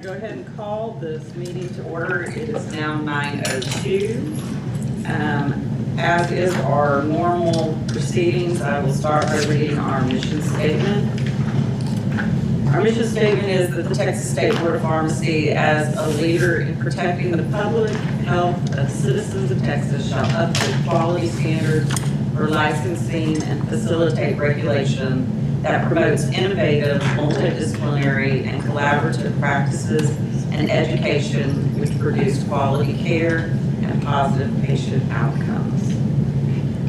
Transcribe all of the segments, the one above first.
Go ahead and call this meeting to order. It is now 9:02. As is our normal proceedings, I will start by reading our mission statement. Our mission statement is that the Texas State Board of Pharmacy, as a leader in protecting the public health of citizens of Texas, shall uphold quality standards for licensing and facilitate regulation that promotes innovative, multidisciplinary, and collaborative practices and education which produce quality care and positive patient outcomes.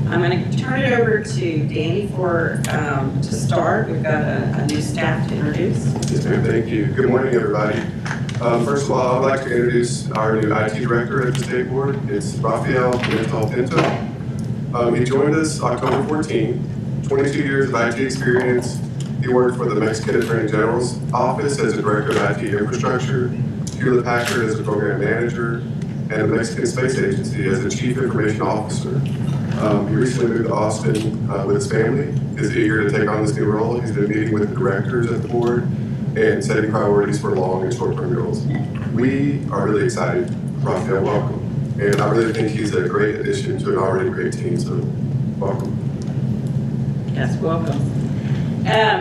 I'm going to turn it over to Danny to start. We've got a new staff to introduce. Yes, ma'am. Thank you. Good morning, everybody. First of all, I'd like to introduce our new IT director at the State Board. It's Rafael Pinto. He joined us October 14. 22 years of IT experience. He worked for the Mexican Attorney General's office as a director of IT infrastructure, Hewlett Packard as a program manager, and the Mexican Space Agency as a chief information officer. He recently moved to Austin with his family. He's eager to take on this new role. He's been meeting with the directors at the board and setting priorities for long and short-term goals. We are really excited. Rafael, welcome. And I really think he's a great addition to an already great team, so welcome. Yes, welcome.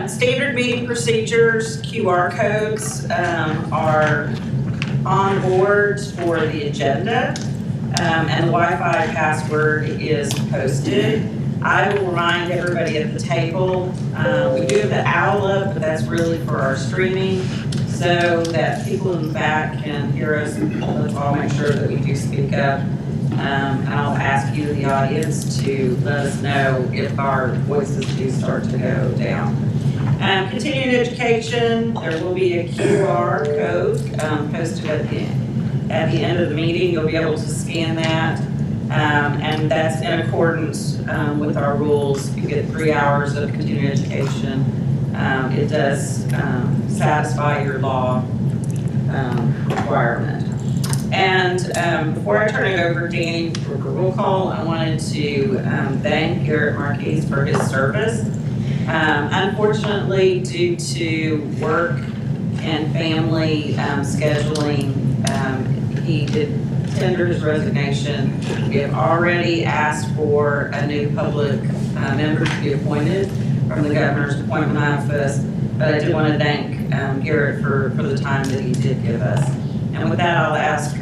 Standard meeting procedures, QR codes are on board for the agenda, and the Wi-Fi password is posted. I will remind everybody at the table, we do have the owl up, but that's really for our streaming, so that people in the back can hear us. Let's all make sure that we do speak up. And I'll ask you, the audience, to let us know if our voices do start to go down. Continuing education, there will be a QR code posted at the end of the meeting. You'll be able to scan that, and that's in accordance with our rules. You get 3 hours of continuing education. It does satisfy your law requirement. And before I turn it over to Danny for a roll call, I wanted to thank Garrett Marquis for his service. Unfortunately, due to work and family scheduling, he did tender his resignation. We have already asked for a new public member to be appointed from the governor's appointment office, but I did want to thank Garrett for the time that he did give us. And with that, I'll ask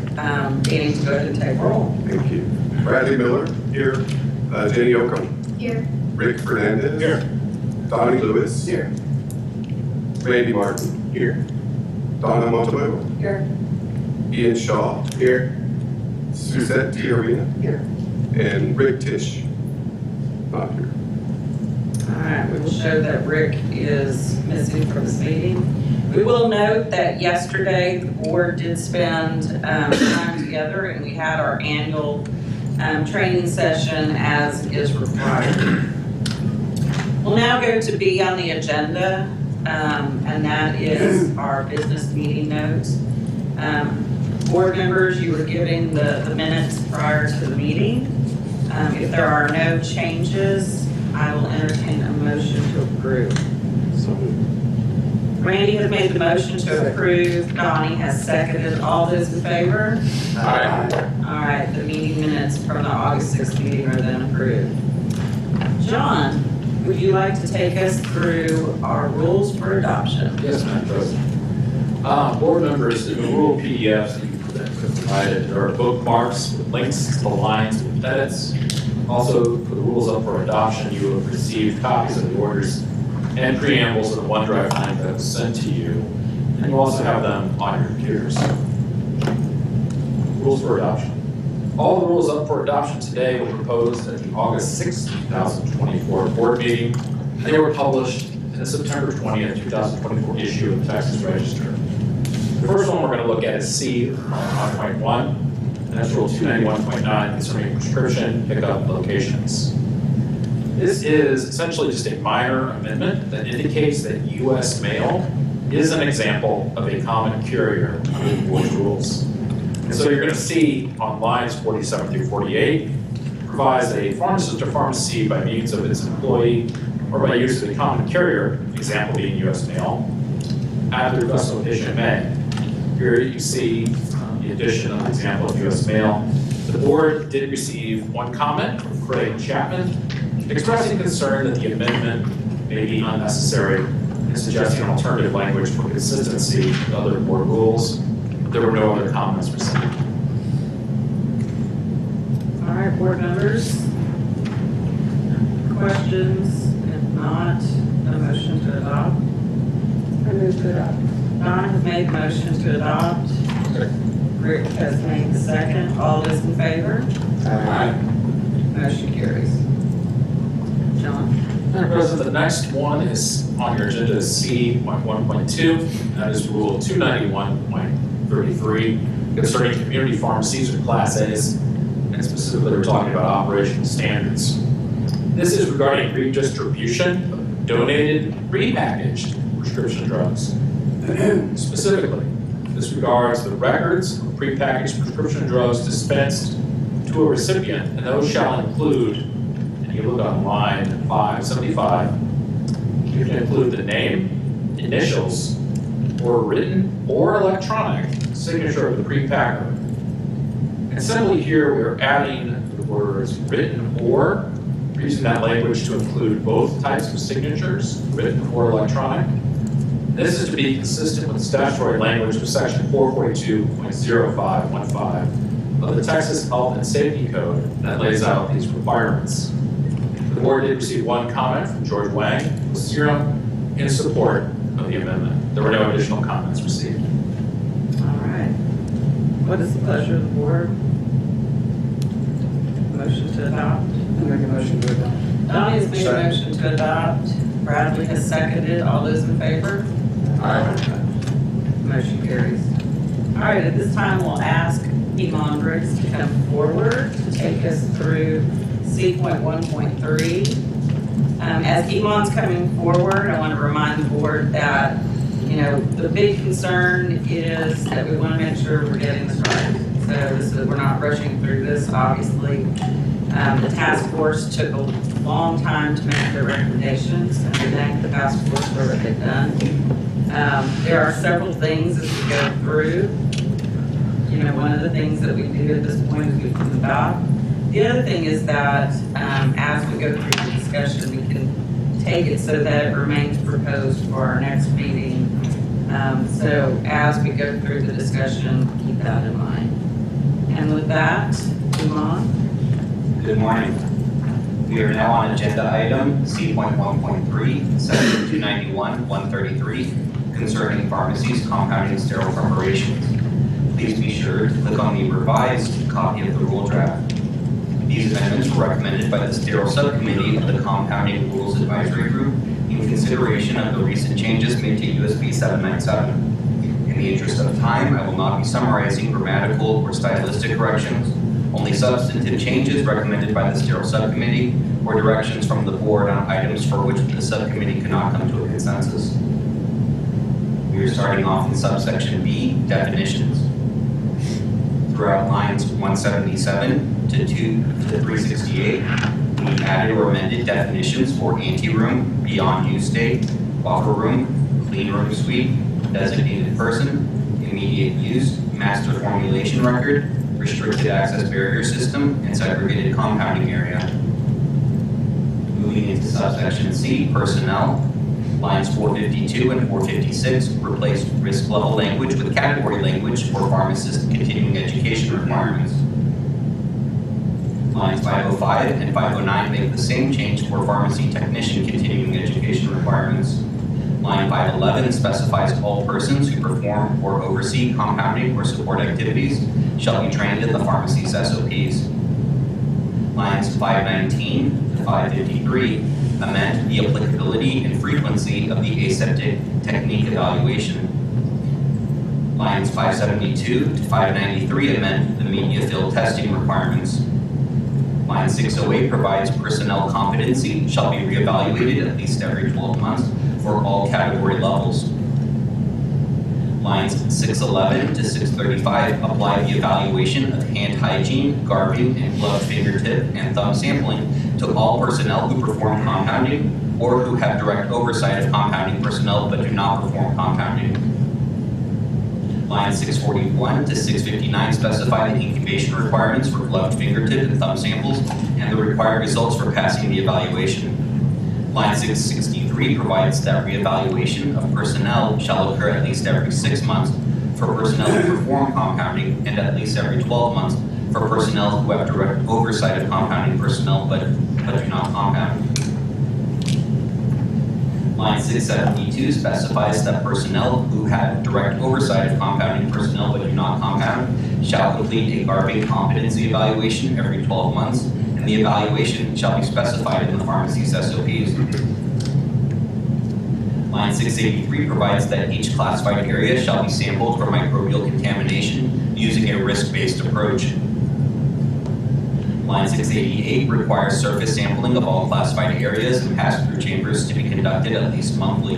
Danny to go ahead and take roll. Thank you. Bradley Miller. Here. Jenny Oakham. Here. Rick Fernandez. Here. Donnie Lewis. Here. Randy Martin. Here. Donna Montalvo. Here. Ian Shaw. Here. Suzette Tiarina. Here. And Rick Tisch. Not here. All right, we will show that Rick is missing from this meeting. We will note that yesterday the board did spend time together, and we had our annual training session as is required. We'll now go to B on the agenda, and that is our business meeting notes. Board members, you were given the minutes prior to the meeting. If there are no changes, I will entertain a motion to approve. Randy has made the motion to approve. Donnie has seconded. All those in favor? Aye. All right, the meeting minutes from the August 6th meeting are then approved. John, would you like to take us through our rules for adoption? Yes, Madam President. Board members, in the rule PDFs that you provided, there are bookmarks with links to the lines with edits. Also, for the rules up for adoption, you have received copies of the orders and preambles in the OneDrive link that was sent to you. And you also have them on your computers. Rules for adoption. All the rules up for adoption today were proposed at the August 6, 2024 board meeting. They were published in the September 20th, 2024 issue of the Texas Register. The first one we're going to look at is C 1.1, and that's Rule 291.9 concerning prescription pickup locations. This is essentially just a minor amendment that indicates that U.S. mail is an example of a common courier under the board's rules. And so you're going to see on lines 47 through 48, provides a pharmacist or pharmacy by means of its employee or by use of a common carrier, example being U.S. mail, at the request of a patient may. Here you see the addition of an example of U.S. mail. The board did receive one comment from Craig Chapman expressing concern that the amendment may be unnecessary and suggesting alternative language for consistency with other board rules. There were no other comments received. All right, board members. Questions? If not, a motion to adopt. I move to adopt. Donna has made the motion to adopt. Rick has made the second. All those in favor? Aye. Motion carries. John? Madam President, the next one is on your agenda is C.1.2. That is Rule 291.33 concerning community pharmacies or Class A's, and specifically we're talking about operational standards. This is regarding redistribution of donated prepackaged prescription drugs. Specifically, this regards the records of prepackaged prescription drugs dispensed to a recipient, and those shall include, and you look on line 575, you can include the name, initials, or written or electronic signature of the prepacker. And simply here we are adding the words written or, using that language to include both types of signatures, written or electronic. This is to be consistent with the statutory language of section 442.0515 of the Texas Health and Safety Code that lays out these requirements. The board did receive one comment from George Wang with Serum in support of the amendment. There were no additional comments received. All right. What is the pleasure of the board? Motion to adopt. I make a motion to adopt. Donnie has made a motion to adopt. Bradley has seconded. All those in favor? Aye. Motion carries. All right, at this time, we'll ask Iman Briggs to come forward to take us through C.1.3. As Iman's coming forward, I want to remind the board that, the big concern is that we want to make sure we're getting this right. So we're not rushing through this, obviously. The task force took a long time to make their recommendations, and we thank the task force for what they've done. There are several things as we go through. One of the things that we do at this point is we can adopt. The other thing is that as we go through the discussion, we can take it so that it remains proposed for our next meeting. So as we go through the discussion, keep that in mind. And with that, Iman. Good morning. We are now on agenda item C.1.3, section 291-133, concerning pharmacies compounding sterile preparations. Please be sure to click on the revised copy of the rule draft. These amendments were recommended by the Sterile Subcommittee of the Compounding Rules Advisory Group in consideration of the recent changes made to USB 797. In the interest of time, I will not be summarizing grammatical or stylistic corrections, only substantive changes recommended by the Sterile Subcommittee or directions from the board on items for which the subcommittee cannot come to a consensus. We are starting off in subsection B, definitions. Throughout lines 177 to 368, we added or amended definitions for anteroom, beyond use state, buffer room, clean room suite, designated person, immediate use, master formulation record, restricted access barrier system, and segregated compounding area. Moving into subsection C, personnel, lines 452 and 456 replace risk level language with category language for pharmacist continuing education requirements. Lines 505 and 509 make the same change for pharmacy technician continuing education requirements. Line 511 specifies all persons who perform or oversee compounding or support activities shall be trained in the pharmacy's SOPs. Lines 519 to 553 amend the applicability and frequency of the aseptic technique evaluation. Lines 572 to 593 amend the media fill testing requirements. Line 608 provides personnel competency shall be reevaluated at least every 12 months for all category levels. Lines 611 to 635 apply the evaluation of hand hygiene, garbing, and gloved fingertip and thumb sampling to all personnel who perform compounding or who have direct oversight of compounding personnel but do not perform compounding. Line 641 to 659 specify the incubation requirements for gloved fingertip and thumb samples and the required results for passing the evaluation. Line 663 provides that reevaluation of personnel shall occur at least every 6 months for personnel who perform compounding and at least every 12 months for personnel who have direct oversight of compounding personnel but do not compound. Line 672 specifies that personnel who have direct oversight of compounding personnel but do not compound shall complete a garbing competency evaluation every 12 months, and the evaluation shall be specified in the pharmacy's SOPs. Line 683 provides that each classified area shall be sampled for microbial contamination using a risk-based approach. Line 688 requires surface sampling of all classified areas and pass-through chambers to be conducted at least monthly.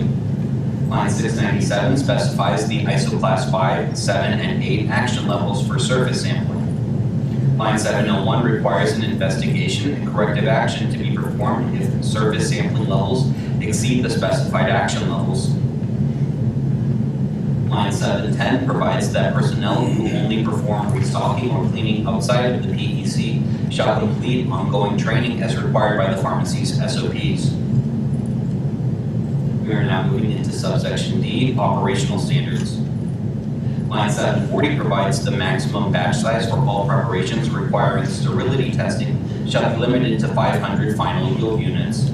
Line 697 specifies the ISO Class 5, 7, and 8 action levels for surface sampling. Line 701 requires an investigation and corrective action to be performed if surface sampling levels exceed the specified action levels. Line 710 provides that personnel who only perform restocking or cleaning outside of the PEC shall complete ongoing training as required by the pharmacy's SOPs. We are now moving into subsection D, operational standards. Line 740 provides the maximum batch size for all preparations requiring sterility testing shall be limited to 500 final yield units.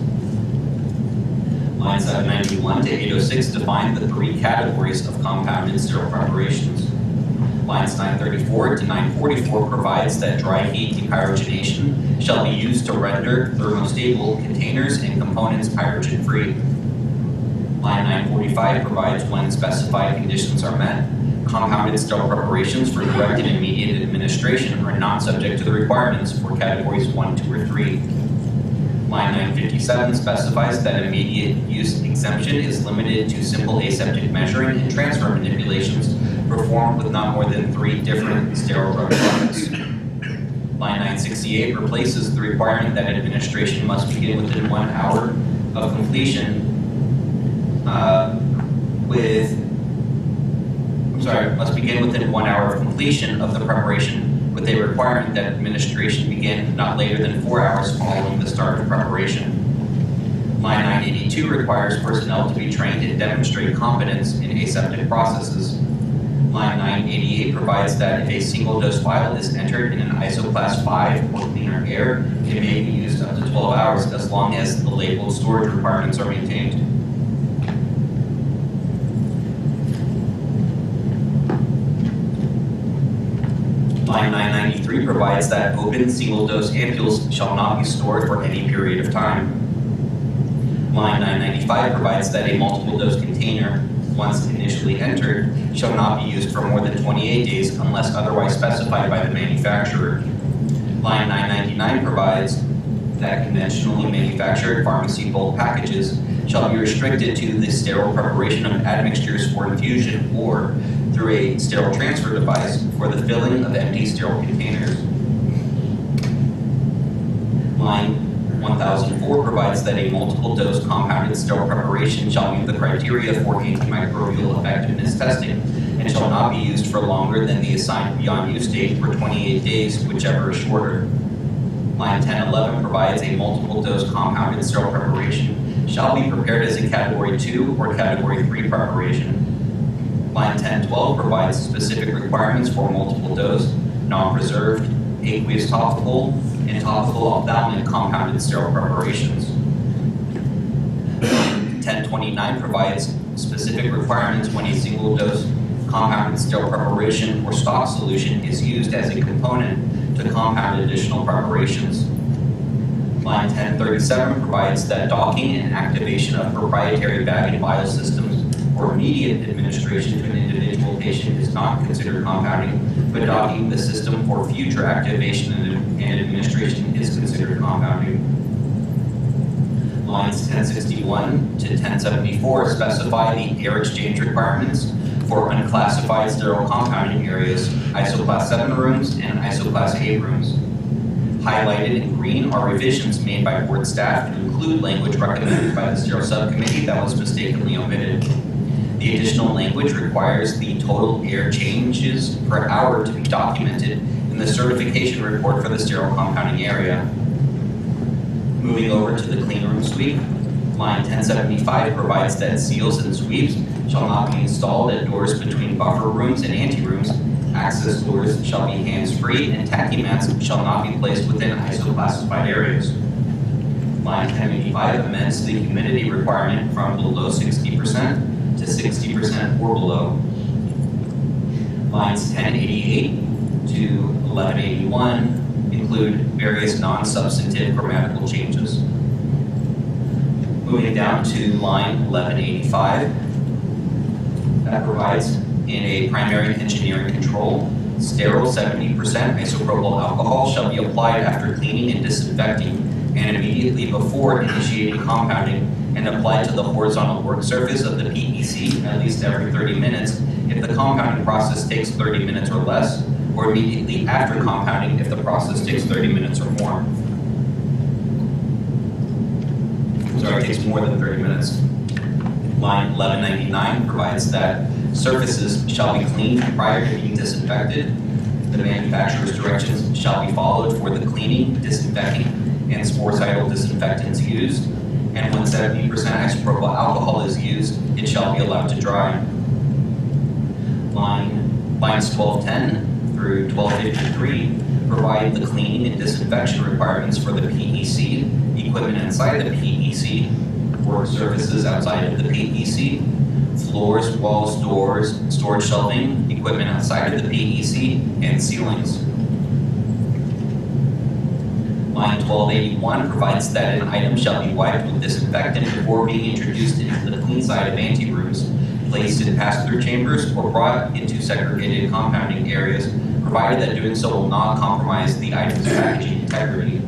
Line 791 to 806 define the 3 categories of compounded sterile preparations. Lines 934 to 944 provides that dry heat depyrogenation shall be used to render thermostable containers and components pyrogen-free. Line 945 provides when specified conditions are met, compounded sterile preparations for direct and immediate administration are not subject to the requirements for categories 1, 2, or 3. Line 957 specifies that immediate use exemption is limited to simple aseptic measuring and transfer manipulations performed with not more than 3 different sterile drug products. Line 968 replaces the requirement that administration must begin within 1 hour of completion must begin within 1 hour of completion of the preparation with a requirement that administration begin not later than 4 hours following the start of preparation. Line 982 requires personnel to be trained and demonstrate competence in aseptic processes. Line 988 provides that if a single-dose vial is entered in an ISO Class 5 or cleaner air, it may be used up to 12 hours as long as the labeled storage requirements are maintained. Line 993 provides that open single-dose ampules shall not be stored for any period of time. Line 995 provides that a multiple-dose container, once initially entered, shall not be used for more than 28 days unless otherwise specified by the manufacturer. Line 999 provides that conventionally manufactured pharmacy bulk packages shall be restricted to the sterile preparation of admixtures for infusion or through a sterile transfer device for the filling of empty sterile containers. Line 1004 provides that a multiple dose compounded sterile preparation shall meet the criteria for antimicrobial effectiveness testing and shall not be used for longer than the assigned beyond use date for 28 days, whichever is shorter. Line 1011 provides a multiple dose compounded sterile preparation shall be prepared as a Category 2 or Category 3 preparation. Line 1012 provides specific requirements for multiple dose, non-preserved, aqueous topical, and topical ophthalmic compounded sterile preparations. 1029 provides specific requirements when a single dose compounded sterile preparation or stock solution is used as a component to compound additional preparations. Line 1037 provides that docking and activation of proprietary bag and vial systems for immediate administration to an individual patient is not considered compounding, but docking the system for future activation and administration is considered compounding. Lines 1061 to 1074 specify the air exchange requirements for unclassified sterile compounding areas, ISO Class 7 rooms and ISO Class 8 rooms. Highlighted in green are revisions made by board staff to include language recommended by the sterile subcommittee that was mistakenly omitted. The additional language requires the total air changes per hour to be documented in the certification report for the sterile compounding area. Moving over to the clean room suite, line 1075 provides that seals and sweeps shall not be installed at doors between buffer rooms and ante-rooms. Access doors shall be hands-free, and tachymats shall not be placed within ISO-classified areas. Line 1085 amends the humidity requirement from below 60% to 60% or below. Lines 1088 to 1181 include various non-substantive grammatical changes. Moving down to line 1185, that provides in a primary engineering control, sterile 70% isopropyl alcohol shall be applied after cleaning and disinfecting and immediately before initiating compounding and applied to the horizontal work surface of the PEC at least every 30 minutes if the compounding process takes 30 minutes or less, or immediately after compounding if the process takes 30 minutes or more. Sorry, it takes more than 30 minutes. Line 1199 provides that surfaces shall be cleaned prior to being disinfected. The manufacturer's directions shall be followed for the cleaning, disinfecting, and sporicidal disinfectants used. And when 70% isopropyl alcohol is used, it shall be allowed to dry. Lines 1210 through 1253 provide the cleaning and disinfection requirements for the PEC, equipment inside the PEC, work surfaces outside of the PEC, floors, walls, doors, storage shelving, equipment outside of the PEC, and ceilings. Line 1281 provides that an item shall be wiped with disinfectant before being introduced into the clean side of ante-rooms, placed in pass-through chambers, or brought into segregated compounding areas, provided that doing so will not compromise the item's packaging integrity.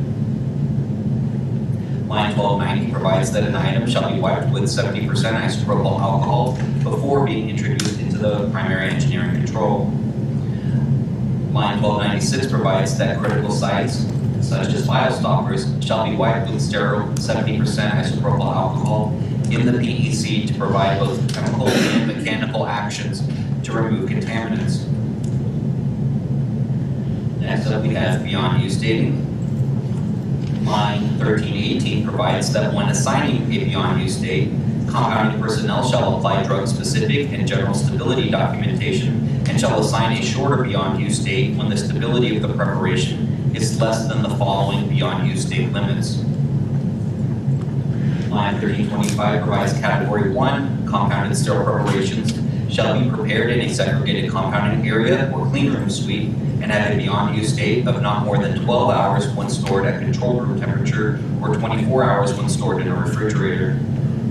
Line 1290 provides that an item shall be wiped with 70% isopropyl alcohol before being introduced into the primary engineering control. Line 1296 provides that critical sites, such as vial stoppers, shall be wiped with sterile 70% isopropyl alcohol in the PEC to provide both chemical and mechanical actions to remove contaminants. Next up, we have beyond use dating. Line 1318 provides that when assigning a beyond use date, compounding personnel shall apply drug-specific and general stability documentation and shall assign a shorter beyond use date when the stability of the preparation is less than the following beyond use date limits. Line 1325 provides Category 1 compounded sterile preparations shall be prepared in a segregated compounding area or clean room suite and have a beyond use date of not more than 12 hours when stored at controlled room temperature or 24 hours when stored in a refrigerator.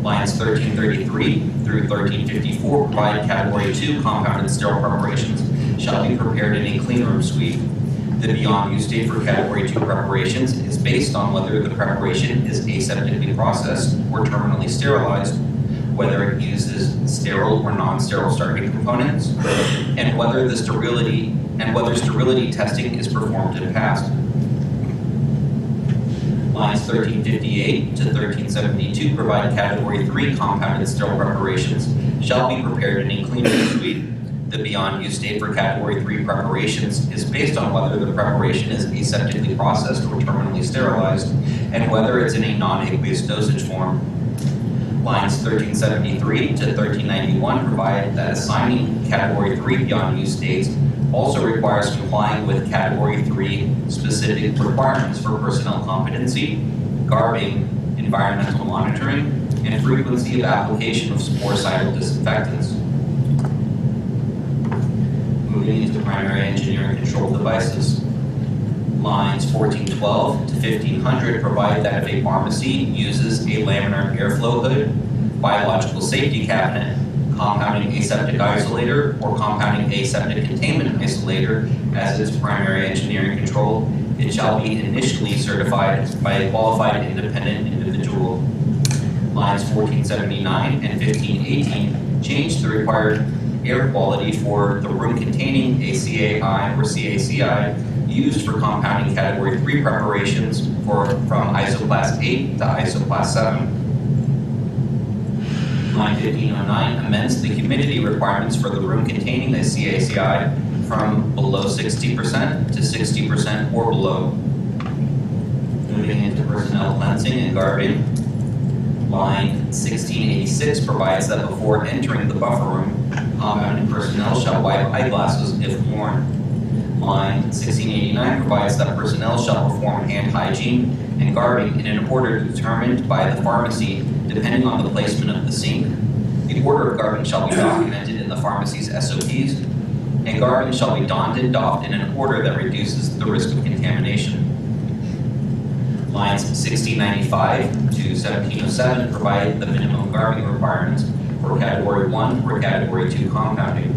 Lines 1333 through 1354 provide Category 2 compounded sterile preparations shall be prepared in a clean room suite. The beyond use date for Category 2 preparations is based on whether the preparation is aseptically processed or terminally sterilized, whether it uses sterile or non-sterile starting components, and whether sterility testing is performed and passed. Lines 1358 to 1372 provide Category 3 compounded sterile preparations shall be prepared in a clean room suite. The beyond use date for Category 3 preparations is based on whether the preparation is aseptically processed or terminally sterilized, and whether it's in a non-aqueous dosage form. Lines 1373 to 1391 provide that assigning Category 3 beyond use dates also requires complying with Category 3 specific requirements for personnel competency, garbing, environmental monitoring, and frequency of application of sporicidal disinfectants. Moving into primary engineering control devices. Lines 1412 to 1500 provide that if a pharmacy uses a laminar airflow hood, biological safety cabinet, compounding aseptic isolator, or compounding aseptic containment isolator as its primary engineering control, it shall be initially certified by a qualified independent individual. Lines 1479 and 1518 change the required air quality for the room containing a CAI or CACI used for compounding Category 3 preparations from ISO Class 8 to ISO Class 7. Line 1509 amends the humidity requirements for the room containing a CACI from below 60% to 60% or below. Moving into personnel cleansing and guarding. Line 1686 provides that before entering the buffer room, compounding personnel shall wipe eyeglasses if worn. Line 1689 provides that personnel shall perform hand hygiene and guarding in an order determined by the pharmacy depending on the placement of the sink. The order of guarding shall be documented in the pharmacy's SOPs, and guarding shall be donned and doffed in an order that reduces the risk of contamination. Lines 1695 to 1707 provide the minimum guarding requirements for Category 1 or Category 2 compounding.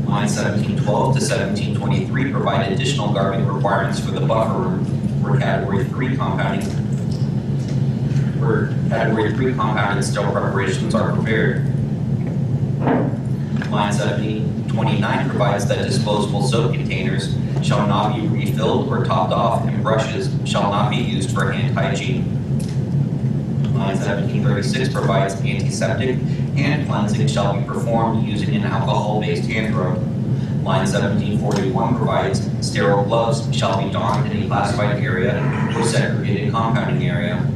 Lines 1712 to 1723 provide additional guarding requirements for the buffer room for Category 3 compounding. Where Category 3 compounded sterile preparations are prepared. Line 1729 provides that disposable soap containers shall not be refilled or topped off, and brushes shall not be used for hand hygiene. Line 1736 provides antiseptic hand cleansing shall be performed using an alcohol-based hand rub. Line 1741 provides sterile gloves shall be donned in a classified area or segregated compounding area.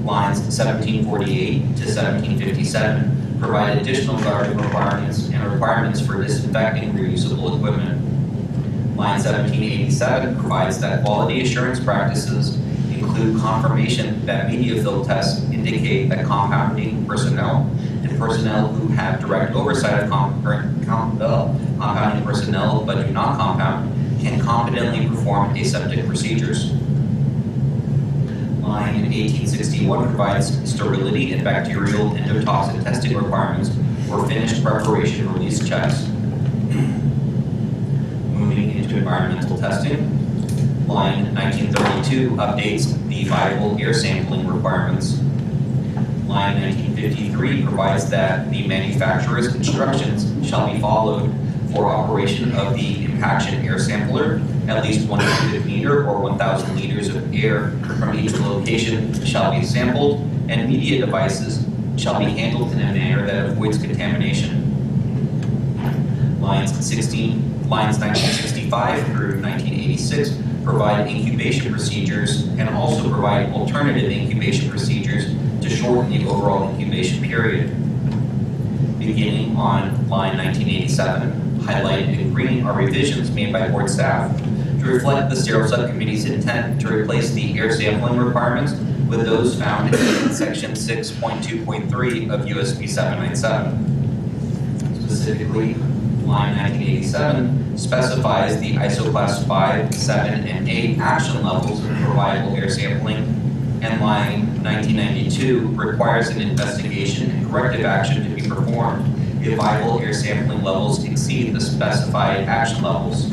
Lines 1748 to 1757 provide additional guarding requirements and requirements for disinfecting reusable equipment. Line 1787 provides that quality assurance practices include confirmation that media fill tests indicate that compounding personnel and personnel who have direct oversight of compounding personnel but do not compound can competently perform aseptic procedures. Line 1861 provides sterility and bacterial endotoxin testing requirements for finished preparation release checks. Moving into environmental testing, line 1932 updates the viable air sampling requirements. Line 1953 provides that the manufacturer's instructions shall be followed for operation of the impaction air sampler. At least 1 cubic meter or 1,000 liters of air from each location shall be sampled, and media devices shall be handled in a manner that avoids contamination. Lines 1965 through 1986 provide incubation procedures and also provide alternative incubation procedures to shorten the overall incubation period. Beginning on line 1987, highlighted in green are revisions made by board staff to reflect the sterile subcommittee's intent to replace the air sampling requirements with those found in section 6.2.3 of USP 797. Specifically, line 1987 specifies the ISO class 5, 7, and 8 action levels for viable air sampling, and line 1992 requires an investigation and corrective action to be performed if viable air sampling levels exceed the specified action levels.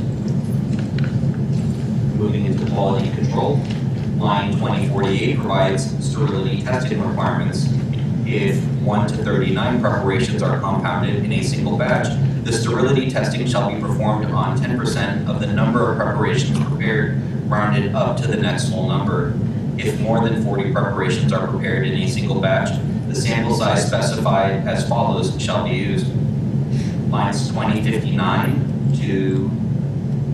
Moving into quality control, line 2048 provides sterility testing requirements. If 1 to 39 preparations are compounded in a single batch, the sterility testing shall be performed on 10% of the number of preparations prepared, rounded up to the next whole number. If more than 40 preparations are prepared in a single batch, the sample size specified as follows shall be used. Lines 2059 to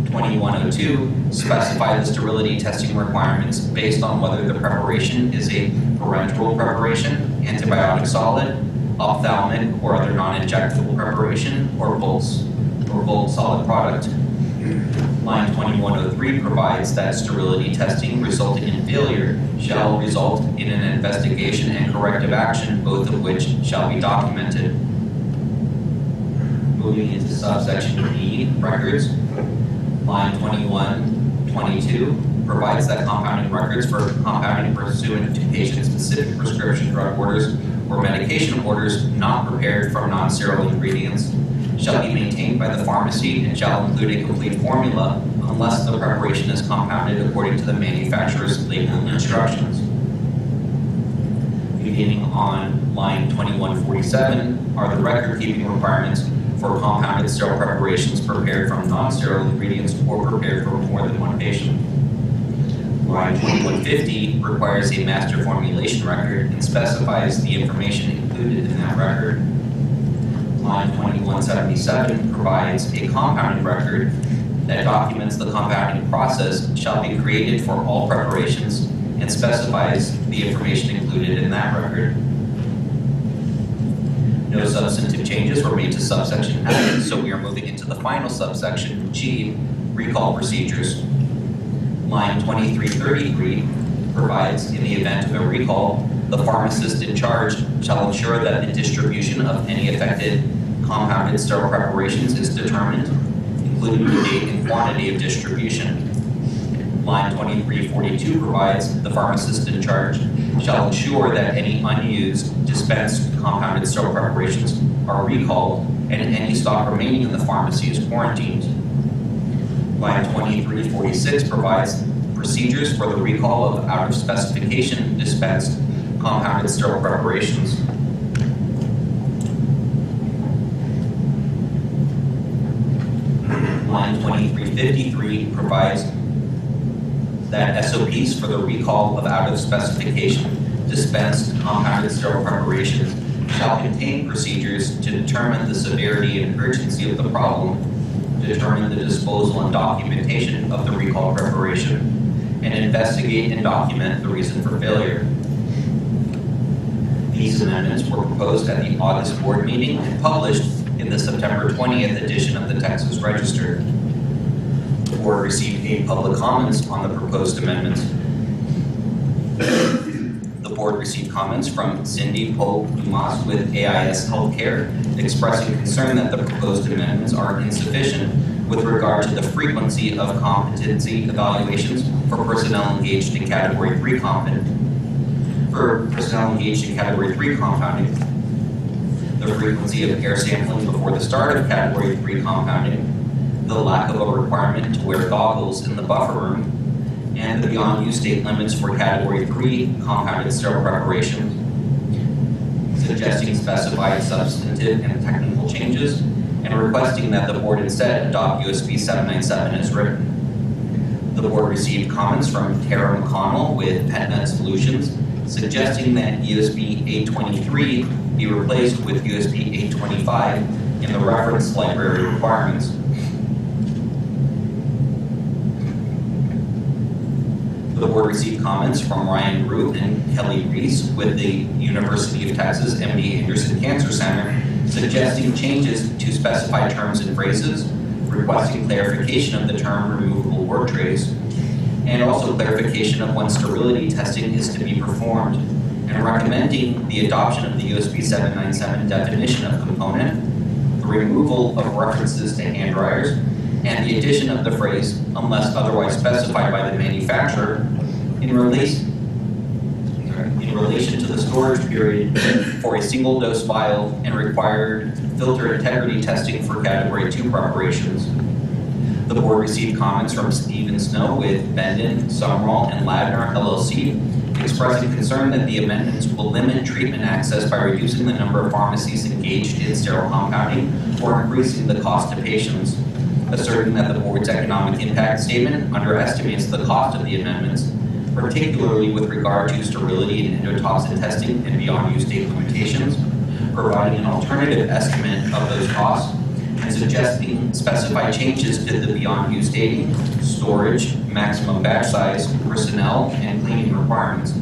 2102 specify the sterility testing requirements based on whether the preparation is a parenteral preparation, antibiotic solid, ophthalmic or other non-injectable preparation, or bulk solid product. Line 2103 provides that sterility testing resulting in failure shall result in an investigation and corrective action, both of which shall be documented. Moving into subsection B, records. Line 2122 provides that compounding records for compounding pursuant to patient-specific prescription drug orders or medication orders not prepared from non-sterile ingredients shall be maintained by the pharmacy and shall include a complete formula unless the preparation is compounded according to the manufacturer's labeling instructions. Beginning on line 2147 are the record-keeping requirements for compounded sterile preparations prepared from non-sterile ingredients or prepared for more than one patient. Line 2150 requires a master formulation record and specifies the information included in that record. Line 2177 provides a compounding record that documents the compounding process shall be created for all preparations and specifies the information included in that record. No substantive changes were made to subsection F, so we are moving into the final subsection G, recall procedures. Line 2333 provides, in the event of a recall, the pharmacist in charge shall ensure that the distribution of any affected compounded sterile preparations is determined, including the date and quantity of distribution. Line 2342 provides the pharmacist in charge shall ensure that any unused dispensed compounded sterile preparations are recalled and any stock remaining in the pharmacy is quarantined. Line 2346 provides procedures for the recall of out of specification dispensed compounded sterile preparations. Line 2353 provides that SOPs for the recall of out of specification dispensed compounded sterile preparations shall contain procedures to determine the severity and urgency of the problem, determine the disposal and documentation of the recall preparation, and investigate and document the reason for failure. These amendments were proposed at the August board meeting and published in the September 20th edition of the Texas Register. The board received 8 public comments on the proposed amendments. The board received comments from Cindy Pope-Dumas with AIS Healthcare, expressing concern that the proposed amendments are insufficient with regard to the frequency of competency evaluations for personnel engaged in Category 3 compounding. The frequency of air sampling before the start of Category 3 compounding, the lack of a requirement to wear goggles in the buffer room, and the beyond use date limits for Category 3 compounded sterile preparations, suggesting specified substantive and technical changes, and requesting that the board instead adopt USB 797 as written. The board received comments from Tara McConnell with PetNet Solutions, suggesting that USB 823 be replaced with USB 825 in the reference library requirements. The board received comments from Ryan Root and Kelly Reese with the University of Texas MD Anderson Cancer Center, suggesting changes to specified terms and phrases, requesting clarification of the term removable word trays, and also clarification of when sterility testing is to be performed, and recommending the adoption of the USB 797 definition of component, the removal of references to hand dryers, and the addition of the phrase, unless otherwise specified by the manufacturer, in relation to the storage period for a single dose vial and required filter integrity testing for Category 2 preparations. The board received comments from Stephen Snow with Bendon, Sumrall, and Ladner LLC, expressing concern that the amendments will limit treatment access by reducing the number of pharmacies engaged in sterile compounding or increasing the cost to patients, asserting that the board's economic impact statement underestimates the cost of the amendments, particularly with regard to sterility and endotoxin testing and beyond use date limitations, providing an alternative estimate of those costs, and suggesting specified changes to the beyond use dating, storage, maximum batch size, personnel, and cleaning requirements.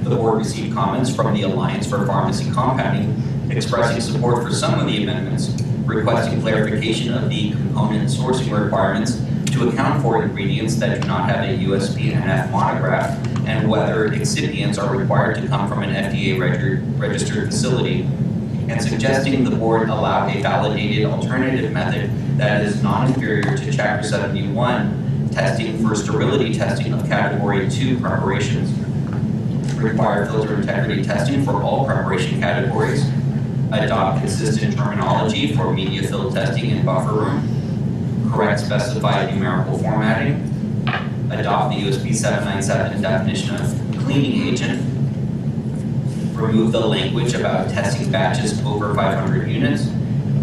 The board received comments from the Alliance for Pharmacy Compounding, expressing support for some of the amendments, requesting clarification of the component sourcing requirements to account for ingredients that do not have a USP/NF monograph, and whether excipients are required to come from an FDA registered facility, and suggesting the board allow a validated alternative method that is non-inferior to Chapter 71 testing for sterility testing of Category 2 preparations, require filter integrity testing for all preparation categories, adopt consistent terminology for media fill testing in buffer room, correct specified numerical formatting, adopt the USB 797 definition of cleaning agent, remove the language about testing batches over 500 units,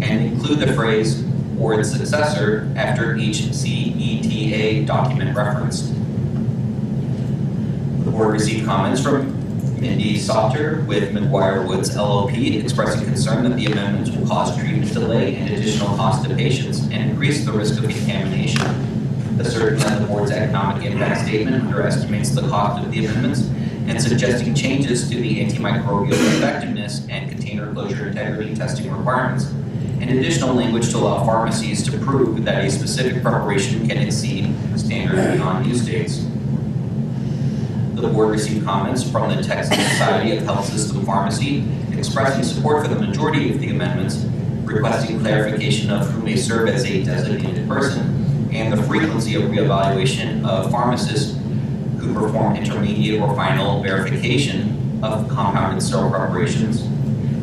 and include the phrase or its successor after each CETA document referenced. The board received comments from Mindy Sauter with McGuire Woods LLP expressing concern that the amendments will cause treatment delay and additional cost to patients and increase the risk of contamination. Asserting that the board's economic impact statement underestimates the cost of the amendments and suggesting changes to the antimicrobial effectiveness and container closure integrity testing requirements, and additional language to allow pharmacies to prove that a specific preparation can exceed standard beyond use dates. The board received comments from the Texas Society of Health System Pharmacy expressing support for the majority of the amendments, requesting clarification of who may serve as a designated person and the frequency of reevaluation of pharmacists who perform intermediate or final verification of compounded sterile preparations,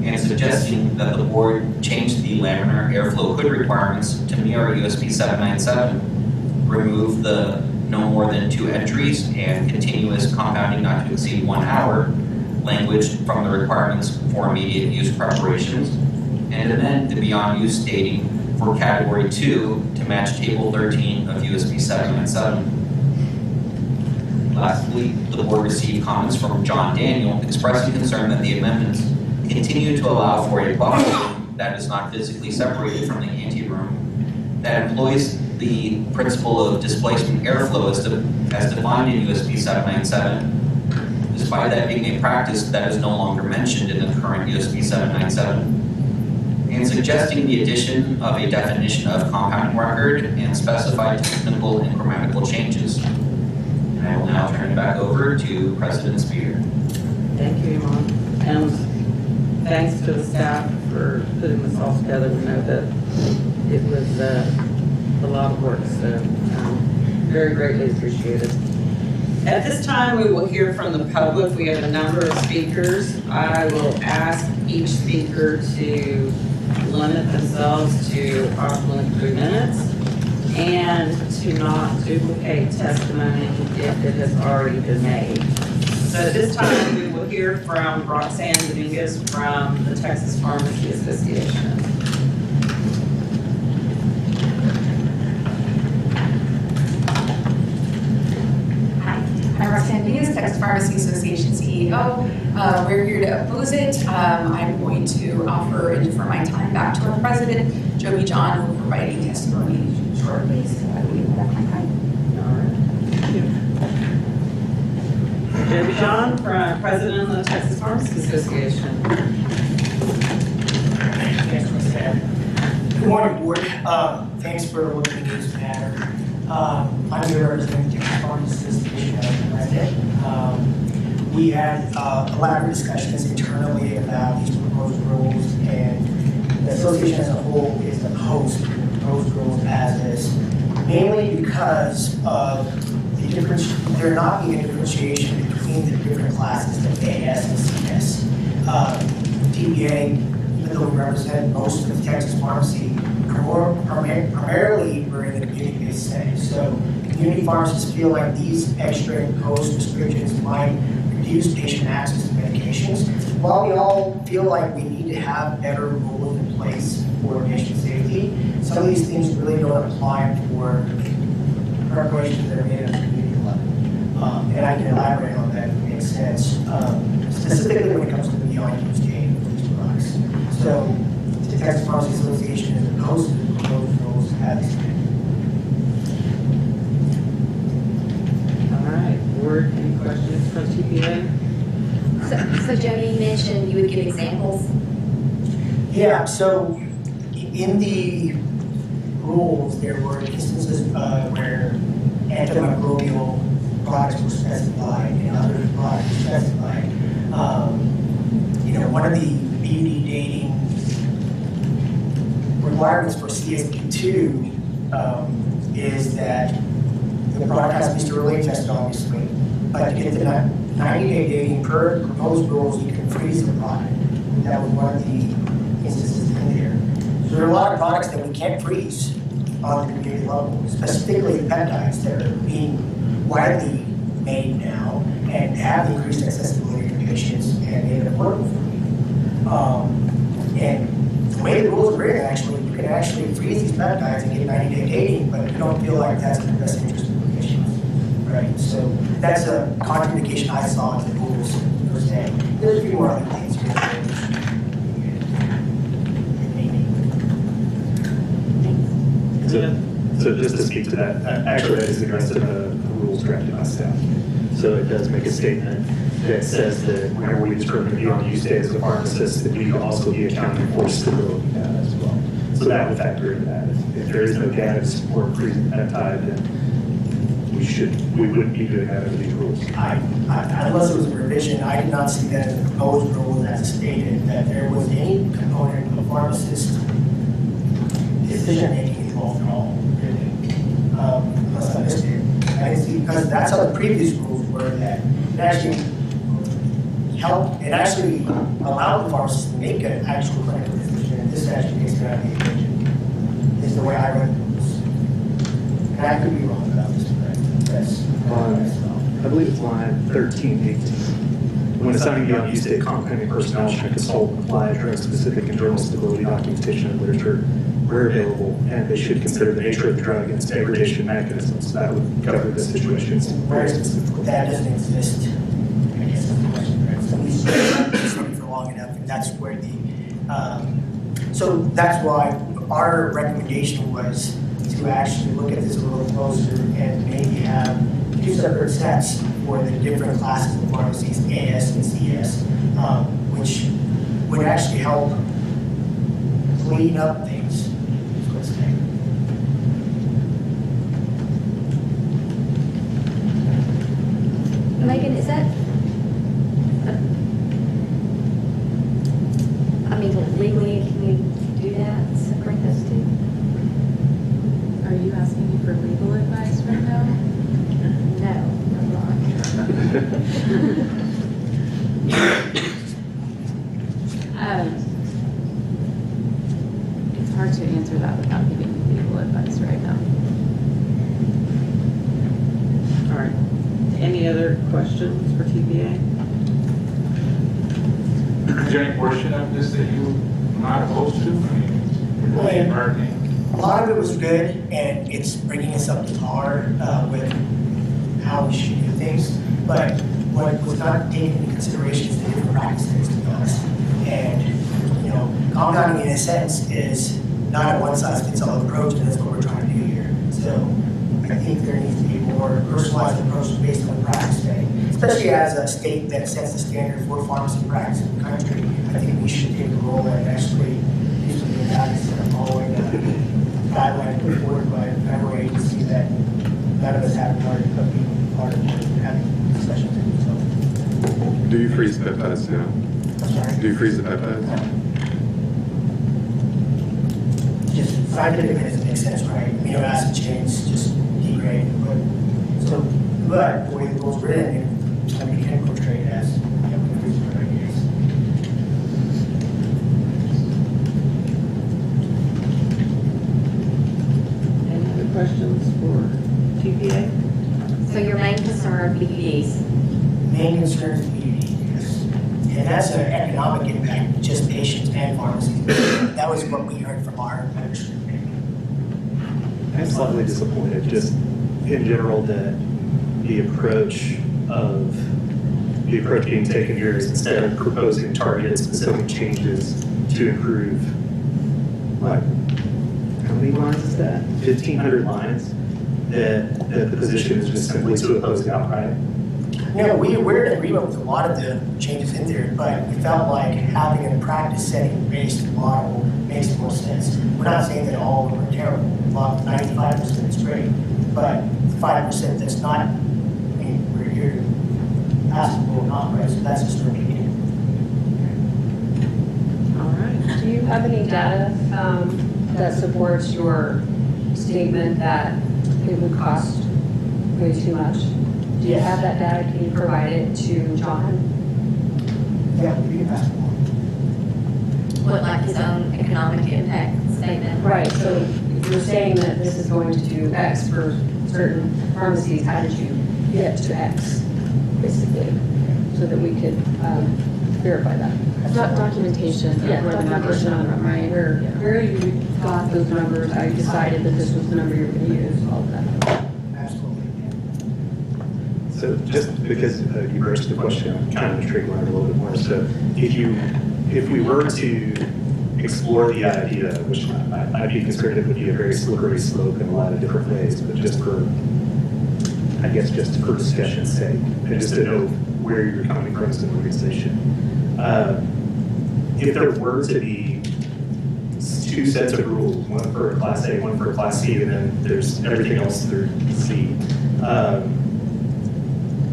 and suggesting that the board change the laminar airflow hood requirements to mirror USB 797, remove the no more than 2 entries and continuous compounding not to exceed 1 hour language from the requirements for immediate use preparations, and amend the beyond use stating for category 2 to match table 13 of USB 797. Lastly, the board received comments from John Daniel expressing concern that the amendments continue to allow for a buffer room that is not physically separated from the anteroom, that employs the principle of displacement airflow as defined in USB 797, despite that being a practice that is no longer mentioned in the current USB 797, and suggesting the addition of a definition of compounding record and specified technical and grammatical changes. And I will now turn it back over to President Spear. Thank you, Iman. And thanks to the staff for putting this all together. We know that it was a lot of work, so very greatly appreciated. At this time, we will hear from the public. We have a number of speakers. I will ask each speaker to limit themselves to approximately 3 minutes and to not duplicate testimony if it has already been made. So at this time, we will hear from Roxanne Dominguez from the Texas Pharmacy Association. I'm Roxanne Dominguez, Texas Pharmacy Association CEO. We're here to oppose it. I'm going to offer and defer my time back to our president, Joby John, who will be providing testimony shortly. So I will leave that my time. All right. Thank you. Joby John, President of the Texas Pharmacy Association. Thanks, Roxanne. Good morning, board. Thanks for looking at this matter. I'm here representing the Texas Pharmacy Association as the president. We had elaborate discussions internally about these proposed rules, and the association as a whole is opposed to the proposed rules as is, mainly because of the difference. There not being a differentiation between the different classes, the AS and CS. TBA, even though we represent most of the Texas pharmacy, primarily we're in the community-based setting. So community pharmacists feel like these extra imposed restrictions might reduce patient access to medications. While we all feel like we need to have better rules in place for patient safety, some of these things really don't apply for preparations that are made at the community level. And I can elaborate on that if it makes sense, specifically when it comes to the beyond use date of these products. So the Texas Pharmacy Association is opposed to the proposed rules as stated. All right, board, any questions from TPA? So Jody, you mentioned you would give examples. Yeah, so in the rules, there were instances where antimicrobial products were specified and other products were specified. One of the BUD dating requirements for CSP2 is that the product has to be sterilely tested, obviously, but to get the 90-day dating per proposed rules, you can freeze the product. That was one of the instances in there. So there are a lot of products that we can't freeze on the community level, specifically the peptides that are being widely made now and have increased accessibility for patients and made it affordable for people. And way the rules are written, actually, you can actually freeze these peptides and get 90-day dating, but I don't feel like that's in the best interest of the patients, right? So that's a contraindication I saw in the rules per se. There's a few more other things here. So just to speak to that, actually that is addressed in the rules drafted by staff. So it does make a statement that says that whenever we determine the on-use day as a pharmacist, that we also be accounting for stability data as well. So that would factor into that. If there is no data to support freezing peptide, then we wouldn't be doing that under these rules. Unless it was a revision, I did not see that in the proposed rules as stated that there was any component of pharmacist decision-making involved at all. Unless I missed it. I see, because that's how the previous rules were, that it actually helped, it actually allowed the pharmacist to make an actual clinical decision, and this actually takes it out of the equation, is the way I read the rules. And I could be wrong about this, but that's. I believe it's line 13, 18. When assigning the on-use date, competent personnel should consult and apply drug-specific and journal stability documentation and literature where available, and they should consider the nature of the drug and its degradation mechanisms. That would cover the situations very specifically. That doesn't exist. I guess that's the question, right? So we should for long enough, and that's where the, so that's why our recommendation was to actually look at this a little closer and maybe have two separate sets for the different classes of pharmacies, AS and CS, which would actually help clean up things. Megan, is that, I mean, legally, can we do that, separate those two? Are you asking me for legal advice right now? No, I'm not. It's hard to answer that without giving legal advice right now. All right. Any other questions for TBA? Is there any portion of this that you're not opposed to? I mean, A lot of it was good, and it's bringing us up to par with how we should do things. But what was not taken into consideration is the different practices, to be honest. And, you know, compounding in a sense is not a one-size-fits-all approach, and that's what we're trying to do here. So I think there needs to be more personalized approach based on practice setting, especially as a state that sets the standard for pharmacy practice in the country. I think we should take a role and actually do something about it instead of following the guideline put forward by the federal agency that none of us have part of being part of having discussions. So, Do you freeze peptides now? I'm sorry. Do you freeze the peptides? Just scientific doesn't make sense, right? Amino acid chains just degrade. But the way the rules are written, it's going to be chemical trade as chemical freeze regulations. Any other questions for TBA? So your main concern, PPDs? Main concern is PUD, yes. And that's an economic impact, just patients and pharmacies. That was what we heard from our administrator. I'm slightly disappointed, just in general, that the approach being taken here is instead of proposing targeted specific changes to improve, like, how many lines is that? 1,500 lines, that the position is just simply to oppose it outright. No, we're in agreement with a lot of the changes in there, but we felt like having a practice setting based model makes more sense. We're not saying that all of them are terrible. Well, 95% is great, but the 5% that's not, I mean, we're here to pass the rule not, right? So that's just a beginning. All right. Do you have any data that supports your statement that it would cost way too much? Do you have that data? Can you provide it to John? Yeah, we can pass the law. What, like his own economic impact statement? Right, so you're saying that this is going to do X for certain pharmacies. How did you get to X, basically, so that we could verify that? Documentation, where the numbers are, right? Where you got those numbers, how you decided that this was the number you were gonna use, all of that. Absolutely. So just because you raised the question, I'm trying to trigger it a little bit more. So if we were to explore the idea, which I'd be concerned it would be a very slippery slope in a lot of different ways, but just for, I guess, just for discussion's sake, and just to know where you're coming from as an organization. If there were to be two sets of rules, one for a Class A, one for a Class C, and then there's everything else through C,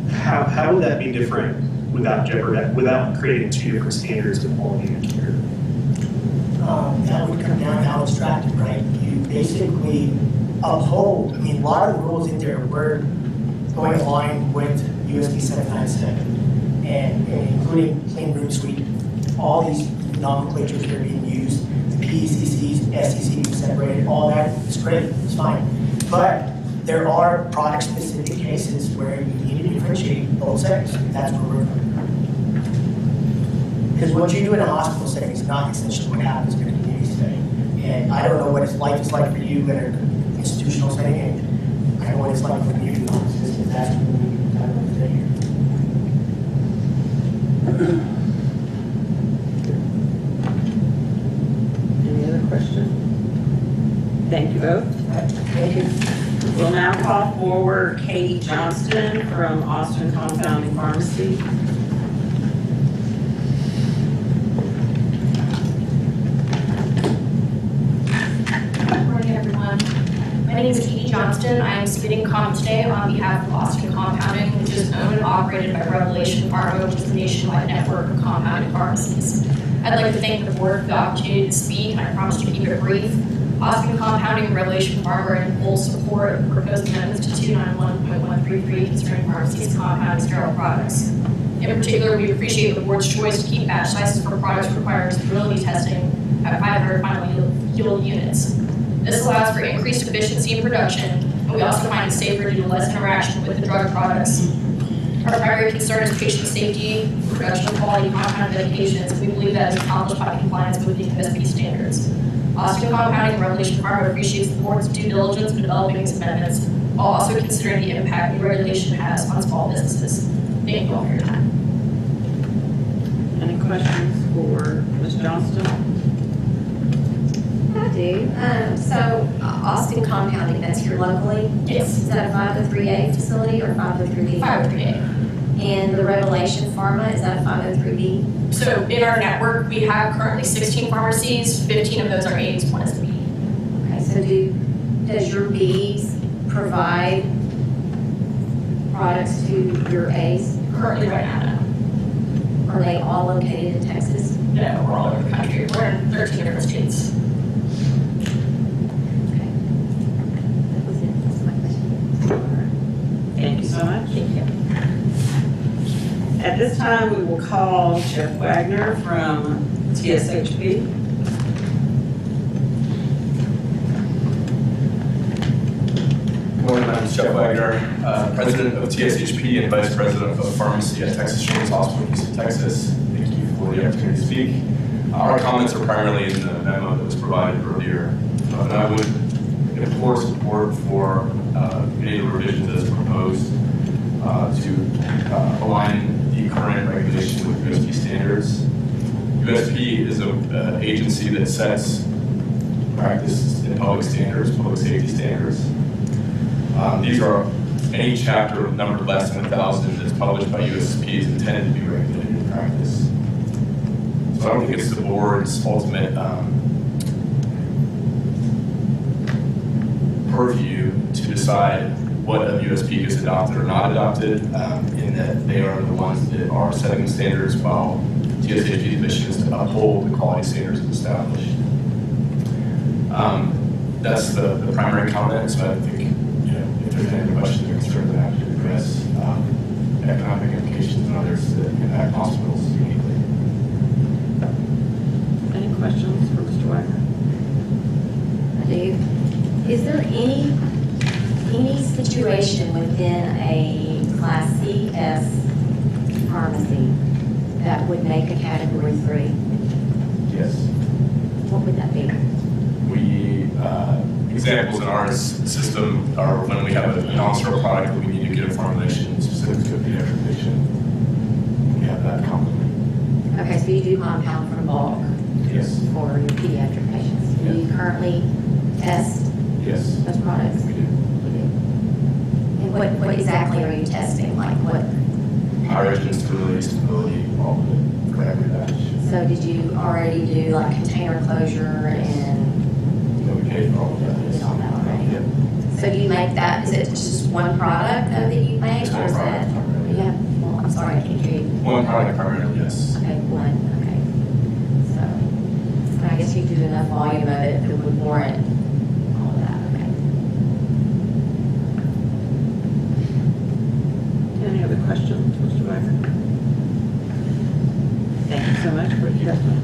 how would that be different without creating two different standards of quality and care? That would come down to how it's drafted, right? You basically uphold, I mean, a lot of the rules in there were going in line with USP 797 and including clean room suite, all these nomenclatures that are being used, the PECCs, SEC being separated, all that is great, it's fine. But there are product-specific cases where you need to differentiate both settings. That's where we're coming from. Because what you do in a hospital setting is not essentially what happens in a community setting. And I don't know what life is like for you in an institutional setting, and I know what it's like for community offices, and that's what we need to talk about today. Any other questions? Thank you both. Thank you. We'll now call forward Katie Johnston from Austin Compounding Pharmacy. Good morning, everyone. My name is Katie Johnston. I am submitting comments today on behalf of Austin Compounding, which is owned and operated by Revelation Pharma, which is a nationwide network of compounding pharmacies. I'd like to thank the board for the opportunity to speak, and I promise to keep it brief. Austin Compounding and Revelation Pharma are in full support of proposed amendments to 291.133 concerning pharmacies compounding sterile products. In particular, we appreciate the board's choice to keep batch sizes for products requiring stability testing at 500 final yield units. This allows for increased efficiency in production, and we also find it safer due to less interaction with the drug products. Our primary concern is patient safety, production of quality compounded medications, and we believe that is accomplished by compliance with the USP standards. Austin Compounding and Revelation Pharma appreciates the board's due diligence in developing these amendments, while also considering the impact the regulation has on small businesses. Thank you all for your time. Any questions for Ms. Johnston? I do. So Austin Compounding, that's here locally? Yes. Is that a 503A facility or 503B? 503A. And the Revelation Pharma, is that a 503B? So in our network, we have currently 16 pharmacies, 15 of those are A's, one is a B. Okay, so does your B's provide products to your A's? Currently right now, no. Are they all located in Texas? No, we're all over the country. We're in 13 different states. Okay. That was it, that's my question. Thank you so much. Thank you. At this time, we will call Jeff Wagner from TSHP. Good morning, my name is Jeff Wagner, President of TSHP and Vice President of Pharmacy at Texas Children's Hospital, Houston, Texas. Thank you for the opportunity to speak. Our comments are primarily in the memo that was provided earlier, and I would implore support for any of the revisions as proposed to align the current regulation with USP standards. USP is an agency that sets practice and public standards, public safety standards. These are any chapter numbered less than 1,000 that's published by USP is intended to be regulated in practice. So I don't think it's the board's ultimate purview to decide what of USP is adopted or not adopted, in that they are the ones that are setting the standards while TSHP's mission is to uphold the quality standards established. That's the primary comment, so I think if there's any questions or concerns, I have to address economic implications and others that impact hospitals uniquely. Any questions for Mr. Wagner? I do. Is there any situation within a Class CS pharmacy that would make a category 3? Yes. What would that be? Examples in our system are when we have a non-sterile product that we need to get a formulation specific to a pediatric patient. We have that commonly. Okay, so you do compound from bulk Yes. for your pediatric patients. Do you currently test Yes. those products? We do. You do. And what exactly are you testing? Like what? Hydrogen stability, all of it for every batch. So did you already do like container closure and So we paid for all of that. you did all that already? Yep. So do you make that, is it just one product though that you make? Just Or one is product, that? primarily. Yeah, well, I'm sorry, I can't hear you. One product primarily, yes. Okay, one, okay. So, but I guess you do enough volume of it that would warrant all of that, okay. Any other questions, Mr. Wagner? Thank you so much for your testimony.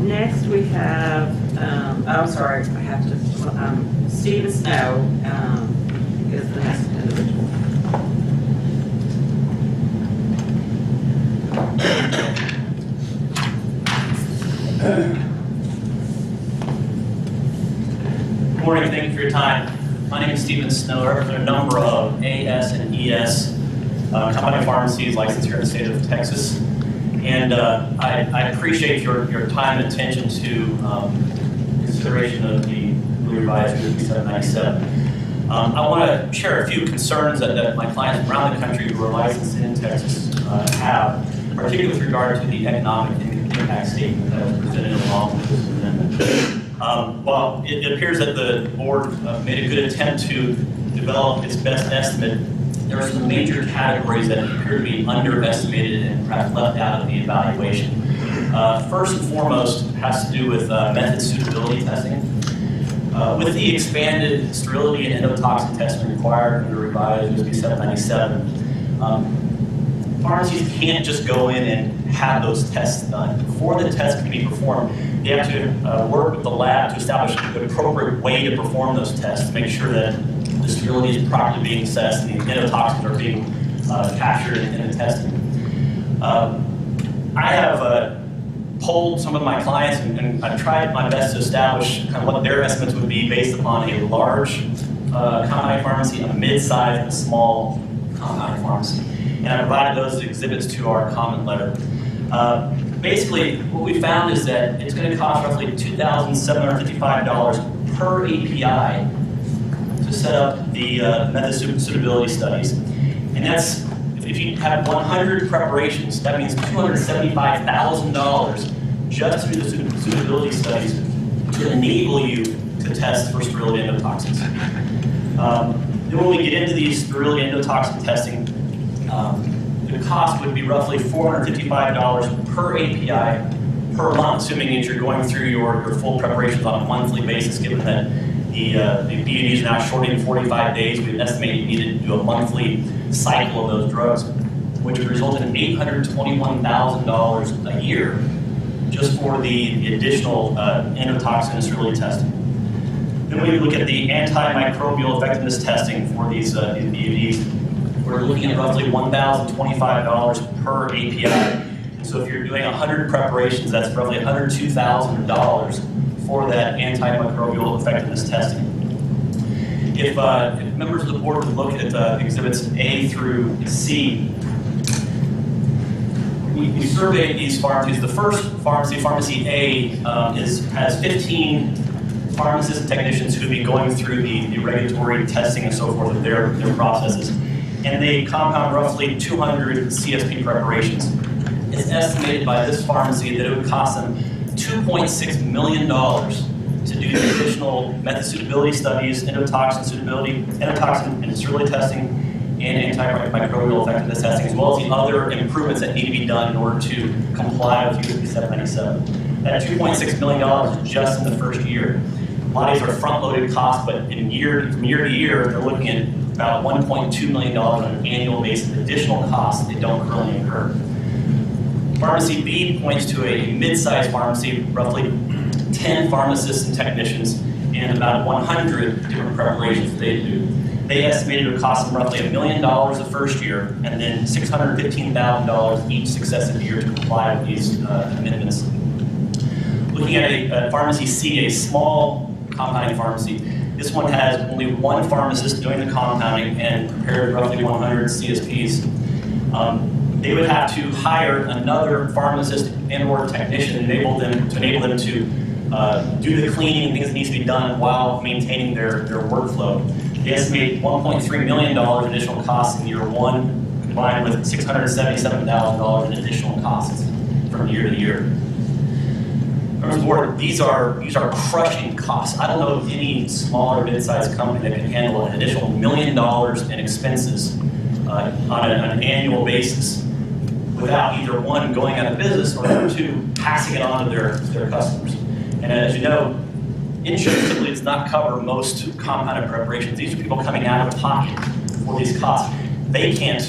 Next, we have, I'm sorry, I have to, Stephen Snow is the next individual. Good morning, thank you for your time. My name is Stephen Snow. I represent a number of AS and ES company pharmacies licensed here in the state of Texas. And I appreciate your time and attention to consideration of the newly revised 797. I want to share a few concerns that my clients around the country who are licensed in Texas have, particularly with regard to the economic impact statement that was presented along with this amendment. While it appears that the board made a good attempt to develop its best estimate, there are some major categories that appear to be underestimated and perhaps left out of the evaluation. First and foremost has to do with method suitability testing. With the expanded sterility and endotoxin testing required under revised USB 797, pharmacies can't just go in and have those tests done. Before the test can be performed, they have to work with the lab to establish the appropriate way to perform those tests to make sure that the sterility is properly being assessed and the endotoxins are being captured in the testing. I have polled some of my clients and I've tried my best to establish kind of what their estimates would be based upon a large compounding pharmacy, a mid-sized, and a small compounding pharmacy. And I provided those exhibits to our comment letter. Basically, what we found is that it's going to cost roughly $2,755 per API to set up the method suitability studies. And that's, if you have 100 preparations, that means $275,000 just through the suitability studies to enable you to test for sterility endotoxins. Then when we get into these sterility endotoxin testing, the cost would be roughly $455 per API per month, assuming that you're going through your full preparations on a monthly basis, given that the BUD is now shortening 45 days. We estimate you need to do a monthly cycle of those drugs, which would result in $821,000 a year just for the additional endotoxin and sterility testing. Then we look at the antimicrobial effectiveness testing for these BUDs. We're looking at roughly $1,025 per API. So if you're doing 100 preparations, that's roughly $102,000 for that antimicrobial effectiveness testing. If members of the board would look at exhibits A through C, we surveyed these pharmacies. The first pharmacy, Pharmacy A, has 15 pharmacists and technicians who would be going through the regulatory testing and so forth of their processes. And they compound roughly 200 CSP preparations. It's estimated by this pharmacy that it would cost them $2.6 million to do the additional method suitability studies, endotoxin suitability, endotoxin and sterility testing, and antimicrobial effectiveness testing, as well as the other improvements that need to be done in order to comply with USB 797. That $2.6 million is just in the first year. A lot of these are front-loaded costs, but from year to year, they're looking at about $1.2 million on an annual basis of additional costs that they don't currently incur. Pharmacy B points to a mid-sized pharmacy, roughly 10 pharmacists and technicians, and about 100 different preparations that they do. They estimated it would cost them roughly $1 million the first year, and then $615,000 each successive year to comply with these amendments. Looking at a pharmacy C, a small compounding pharmacy, this one has only one pharmacist doing the compounding and prepared roughly 100 CSPs. They would have to hire another pharmacist and/or technician to enable them to do the cleaning and things that needs to be done while maintaining their workflow. They estimate $1.3 million additional costs in year one, combined with $677,000 in additional costs from year to year. Members of the board, these are crushing costs. I don't know of any small or mid-sized company that can handle an additional $1 million in expenses on an annual basis without either one, going out of business, or number two, passing it on to their customers. And as you know, insurance typically does not cover most compounded preparations. These are people coming out of pocket for these costs. They can't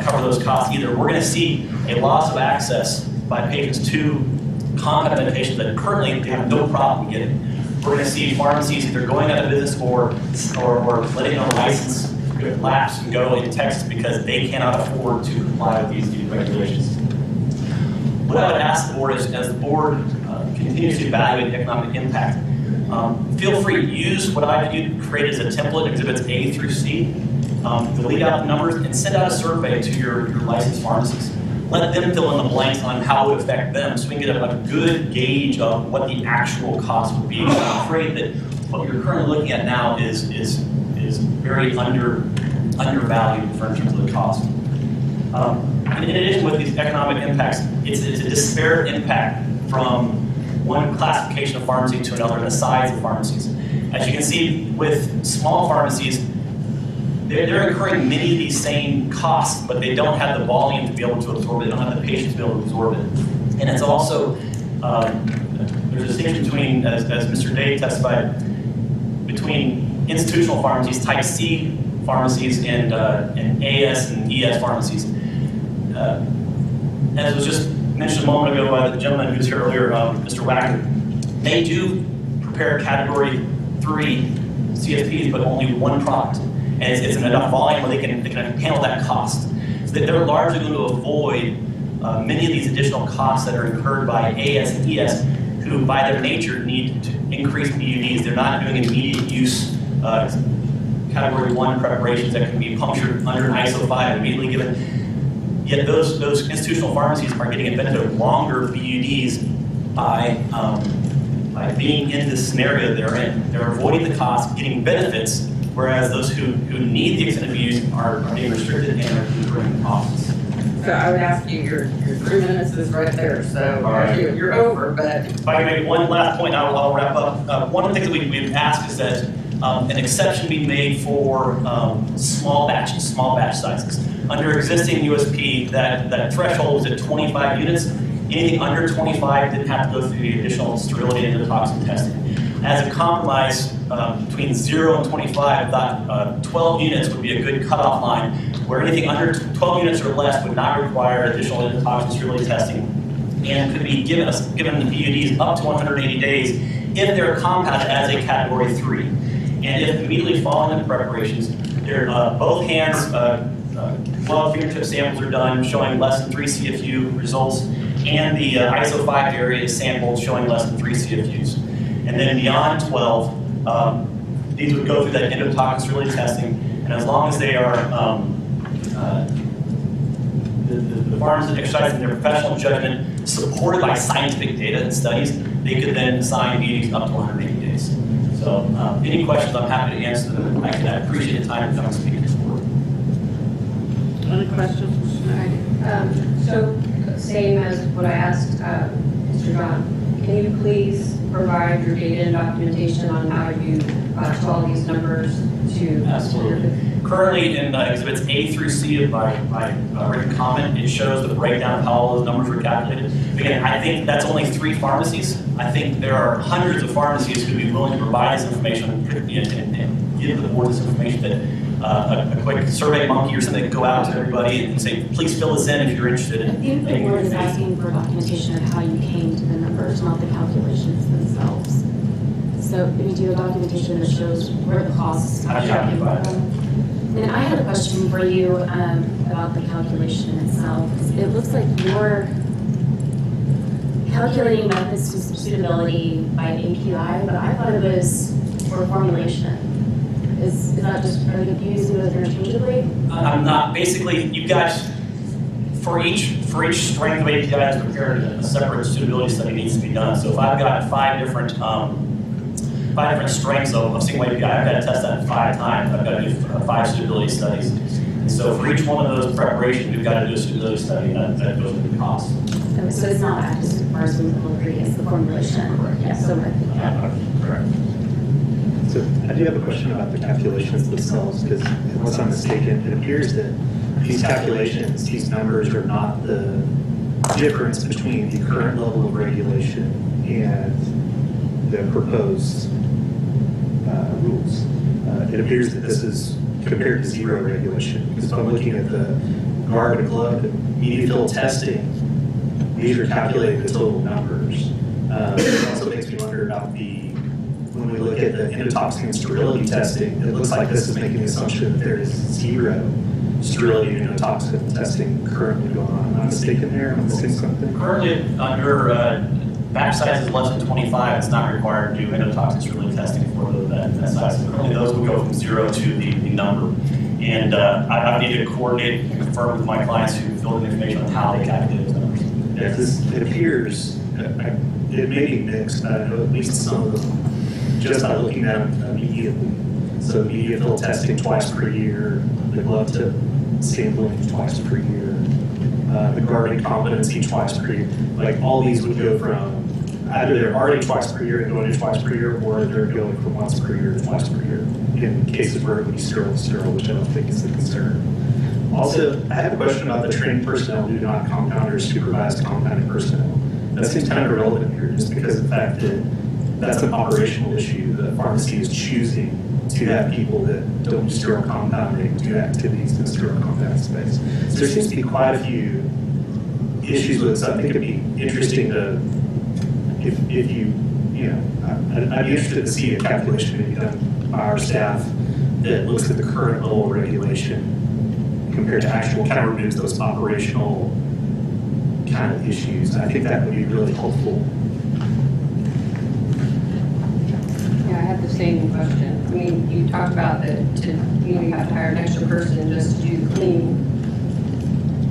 cover those costs either. We're going to see a loss of access by patients to compounded medications that currently they have no problem getting. We're going to see pharmacies either going out of business or letting their license lapse and go in Texas because they cannot afford to comply with these new regulations. What I would ask the board is, as the board continues to evaluate the economic impact, feel free to use what I've created as a template, exhibits A through C, to lead out the numbers and send out a survey to your licensed pharmacies. Let them fill in the blanks on how it would affect them so we can get a good gauge of what the actual cost would be. I'm afraid that what you're currently looking at now is very undervalued in terms of the cost. In addition, with these economic impacts, it's a disparate impact from one classification of pharmacy to another and the size of pharmacies. As you can see, with small pharmacies, they're incurring many of these same costs, but they don't have the volume to be able to absorb it. They don't have the patients to be able to absorb it. And it's also, there's a distinction between, as Mr. Day testified, between institutional pharmacies, type C pharmacies, and AS and ES pharmacies. As was just mentioned a moment ago by the gentleman who was here earlier, Mr. Wacker, they do prepare category 3 CSPs, but only one product. And it's in enough volume where they can handle that cost. So that they're largely going to avoid many of these additional costs that are incurred by AS and ES, who by their nature need to increase BUDs. They're not doing immediate use category 1 preparations that can be punctured under an ISO 5 and immediately given. Yet those institutional pharmacies are getting a benefit of longer BUDs by being in this scenario they're in. They're avoiding the cost, getting benefits, whereas those who need the extended BUDs are being restricted and are incurring costs. So I would ask you, your 3 minutes is right there, so you're over, but. If I can make one last point, I'll wrap up. One of the things that we've asked is that an exception be made for small batch sizes. Under existing USP, that threshold was at 25 units. Anything under 25 didn't have to go through the additional sterility and toxin testing. As a compromise between 0 and 25, thought 12 units would be a good cutoff line, where anything under 12 units or less would not require additional toxin sterility testing and could be given the BUDs up to 180 days if they're compounded as a category 3. And if immediately following the preparations, both hands, glove fingertip samples are done showing less than 3 CFU results, and the ISO 5 area is sampled showing less than 3 CFUs. And then beyond 12, these would go through that endotoxin sterility testing, and as long as they are, the pharmacists exercising their professional judgment, supported by scientific data and studies, they could then assign BUDs up to 180 days. So any questions, I'm happy to answer them. I appreciate the time to come and speak to this board. Any questions? So same as what I asked Mr. John, can you please provide your data and documentation on how you got all these numbers to? Absolutely. Currently in exhibits A through C of my written comment, it shows the breakdown of how all those numbers were calculated. Again, I think that's only 3 pharmacies. I think there are hundreds of pharmacies who would be willing to provide this information and give the board this information that a quick survey monkey or something could go out to everybody and say, please fill this in if you're interested. I think the board is asking for documentation of how you came to the numbers, not the calculations themselves. So we do a documentation that shows where the costs How do you came calculate that? from. Then I had a question for you about the calculation itself. It looks like you're calculating methods to suitability by API, but I thought it was for formulation. Is that just, are you using those interchangeably? I'm not, basically, you've got, for each strength of API that's prepared, a separate suitability study needs to be done. So if I've got five different strengths of single API, I've got to test that 5 times. I've got to do 5 suitability studies. And so for each one of those preparations, we've got to do a suitability study, and that goes with the cost. So it's not active supervising delivery, it's the formulation. Correct. Yeah, so Correct. So I do have a question about the calculations themselves, because unless I'm mistaken, it appears that these calculations, these numbers are not the difference between the current level of regulation and the proposed rules. It appears that this is compared to 0 regulation, because if I'm looking at the garb and glove and media fill testing, these are calculating the total numbers. It also makes me wonder about when we look at the endotoxin and sterility testing, it looks like this is making the assumption that there is 0 sterility and endotoxin testing currently going on. Am I mistaken there? Am I missing something? Currently, under batch size is less than 25, it's not required to do endotoxin sterility testing for that size. So currently, those would go from 0 to the number. And I need to coordinate and confirm with my clients who filled in information on how they calculate those numbers. Yeah, it appears, it may be mixed, but I know at least some of them, just by looking at them immediately. So media fill testing twice per year, the glove tip sampling twice per year, the guarding competency twice per year. Like all these would go from either they're already twice per year and going to twice per year, or they're going from once per year to twice per year. In cases where it would be sterile, which I don't think is the concern. Also, I have a question about the trained personnel who do not compound or supervised compounding personnel. That seems kind of irrelevant here, just because of the fact that that's an operational issue. The pharmacy is choosing to have people that don't do sterile compounding do activities in the sterile compounding space. So there seems to be quite a few issues with this. I think it'd be interesting to, if you know, I'd be interested to see a calculation maybe done by our staff that looks at the current level of regulation compared to actual, kind of removes those operational kind of issues. I think that would be really helpful. Yeah, I have the same question. I mean, you talked about that you have to hire an extra person just to do cleaning.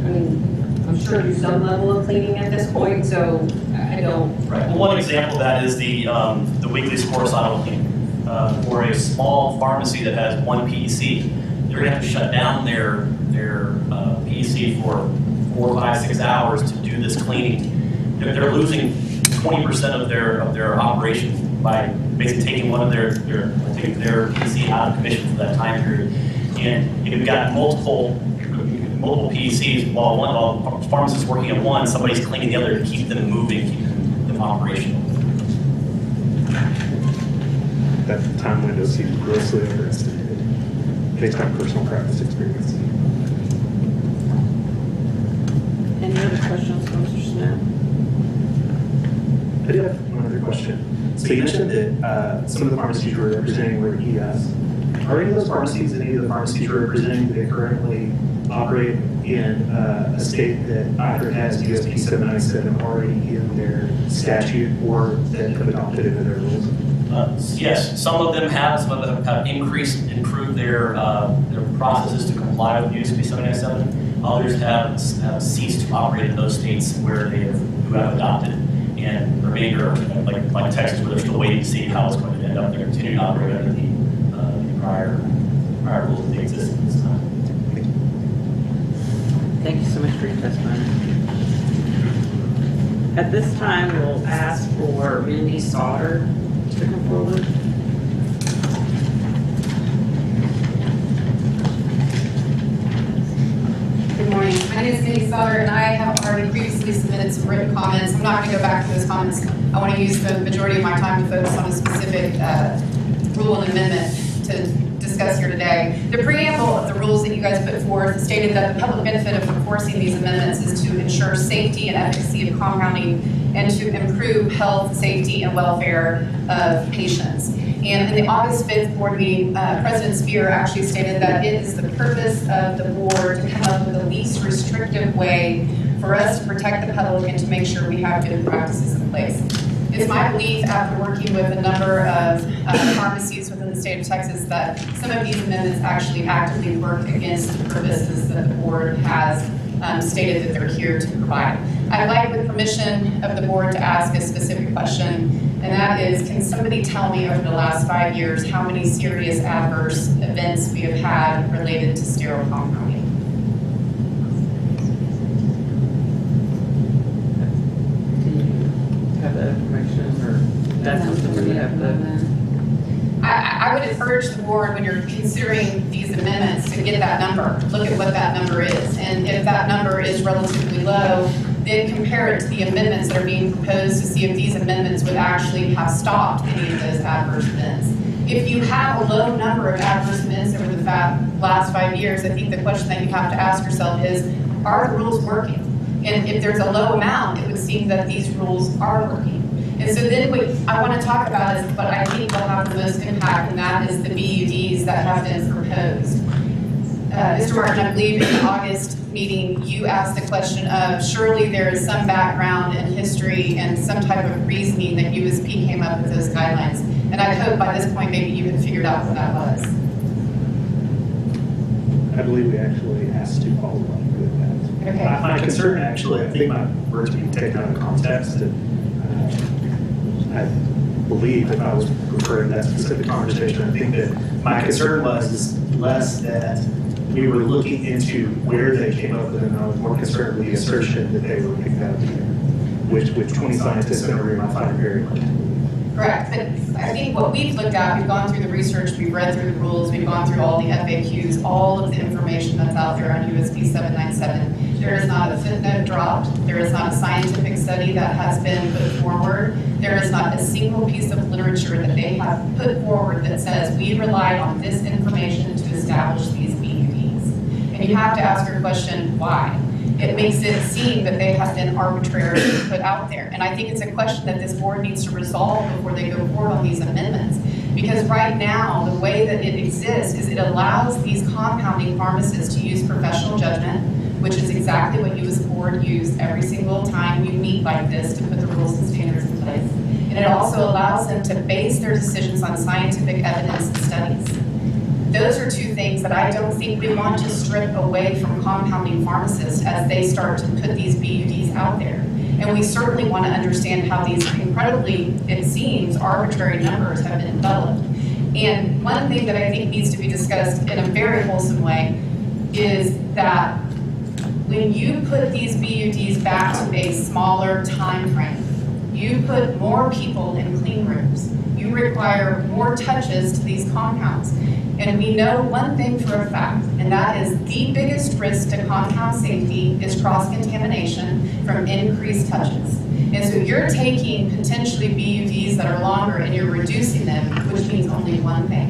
I mean, I'm sure do some level of cleaning at this point, so I don't. Right. Well, one example of that is the weekly score cycle cleaning. For a small pharmacy that has 1 PEC, they're going to have to shut down their PEC for 4, 5, 6 hours to do this cleaning. They're losing 20% of their operation by basically taking one of their PEC out of commission for that time period. And if you've got multiple PECs, while pharmacists working at one, somebody's cleaning the other to keep them moving, keep them operational. That time window seems grossly overestimated based on personal practice experience. Any other questions from Mr. Smith? I do have one other question. So you mentioned that some of the pharmacies you were representing were ES. Are any of those pharmacies, any of the pharmacies you're representing, that currently operate in a state that either has USP 797 already in their statute or that have adopted it in their rules? Yes, some of them have. Some of them have improved their processes to comply with USP 797. Others have ceased to operate in those states who have adopted, and the remainder, like Texas, where they're still waiting to see how it's going to end up. They're continuing to operate under the prior rules that exist at this time. Thank you so much for your testimony. At this time, we'll ask for Mindy Sauter to come forward. Good morning. My name is Mindy Sauter, and I have already previously submitted some written comments. I'm not going to go back to those comments. I want to use the majority of my time to focus on a specific rule and amendment to discuss here today. The preamble of the rules that you guys put forth stated that the public benefit of enforcing these amendments is to ensure safety and efficacy of compounding and to improve health, safety, and welfare of patients. And in the August 5th board meeting, President Spear actually stated that it is the purpose of the board to come up with the least restrictive way for us to protect the public and to make sure we have good practices in place. It's my belief, after working with a number of pharmacies within the state of Texas, that some of these amendments actually actively work against the purposes that the board has stated that they're here to provide. I'd like, with permission of the board, to ask a specific question, and that is, can somebody tell me over the last 5 years how many serious adverse events we have had related to sterile compounding? Have that information, or that's something we have to? I would urge the board, when you're considering these amendments, to get that number. Look at what that number is. And if that number is relatively low, then compare it to the amendments that are being proposed to see if these amendments would actually have stopped any of those adverse events. If you have a low number of adverse events over the last 5 years, I think the question that you have to ask yourself is, are the rules working? And if there's a low amount, it would seem that these rules are working. And so then what I want to talk about is what I think will have the most impact, and that is the BUDs that have been proposed. Mr. Martin, I believe in the August meeting, you asked the question of, surely there is some background and history and some type of reasoning that USP came up with those guidelines. And I hope by this point maybe you had figured out what that was. I believe we actually asked to follow up with that. Okay. My concern, actually, I think my words being taken out of context, and I believe if I was referring to that specific conversation, I think that my concern was less that we were looking into where they came up with it, and I was more concerned with the assertion that they were picked out together, which with 20 scientists in a room, I find very hard to believe. Correct, but I think what we've looked at, we've gone through the research, we've read through the rules, we've gone through all the FAQs, all of the information that's out there on USP 797. There is not a footnote dropped, there is not a scientific study that has been put forward, there is not a single piece of literature that they have put forward that says we relied on this information to establish these BUDs. And you have to ask your question, why? It makes it seem that they have been arbitrarily put out there. And I think it's a question that this board needs to resolve before they go forward on these amendments. Because right now, the way that it exists is it allows these compounding pharmacists to use professional judgment, which is exactly what you as a board use every single time we meet like this to put the rules and standards in place. And it also allows them to base their decisions on scientific evidence and studies. Those are two things that I don't think we want to strip away from compounding pharmacists as they start to put these BUDs out there. And we certainly want to understand how these incredibly, it seems, arbitrary numbers have been developed. And one thing that I think needs to be discussed in a very wholesome way is that when you put these BUDs back to a smaller time frame, you put more people in clean rooms. You require more touches to these compounds. And we know one thing for a fact, and that is the biggest risk to compound safety is cross-contamination from increased touches. And so you're taking potentially BUDs that are longer and you're reducing them, which means only one thing.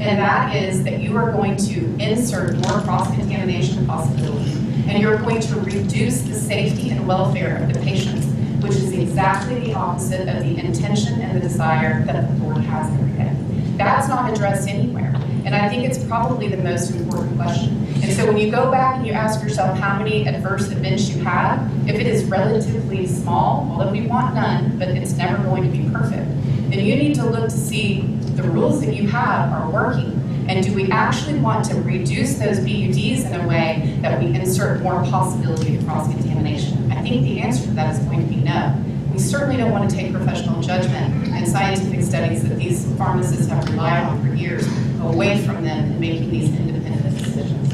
And that is that you are going to insert more cross-contamination possibilities. And you're going to reduce the safety and welfare of the patients, which is exactly the opposite of the intention and the desire that the board has every day. That's not addressed anywhere. And I think it's probably the most important question. And so when you go back and you ask yourself how many adverse events you have, if it is relatively small, although we want none, but it's never going to be perfect, then you need to look to see the rules that you have are working. And do we actually want to reduce those BUDs in a way that we insert more possibility of cross-contamination? I think the answer to that is going to be no. We certainly don't want to take professional judgment and scientific studies that these pharmacists have relied on for years away from them in making these independent decisions.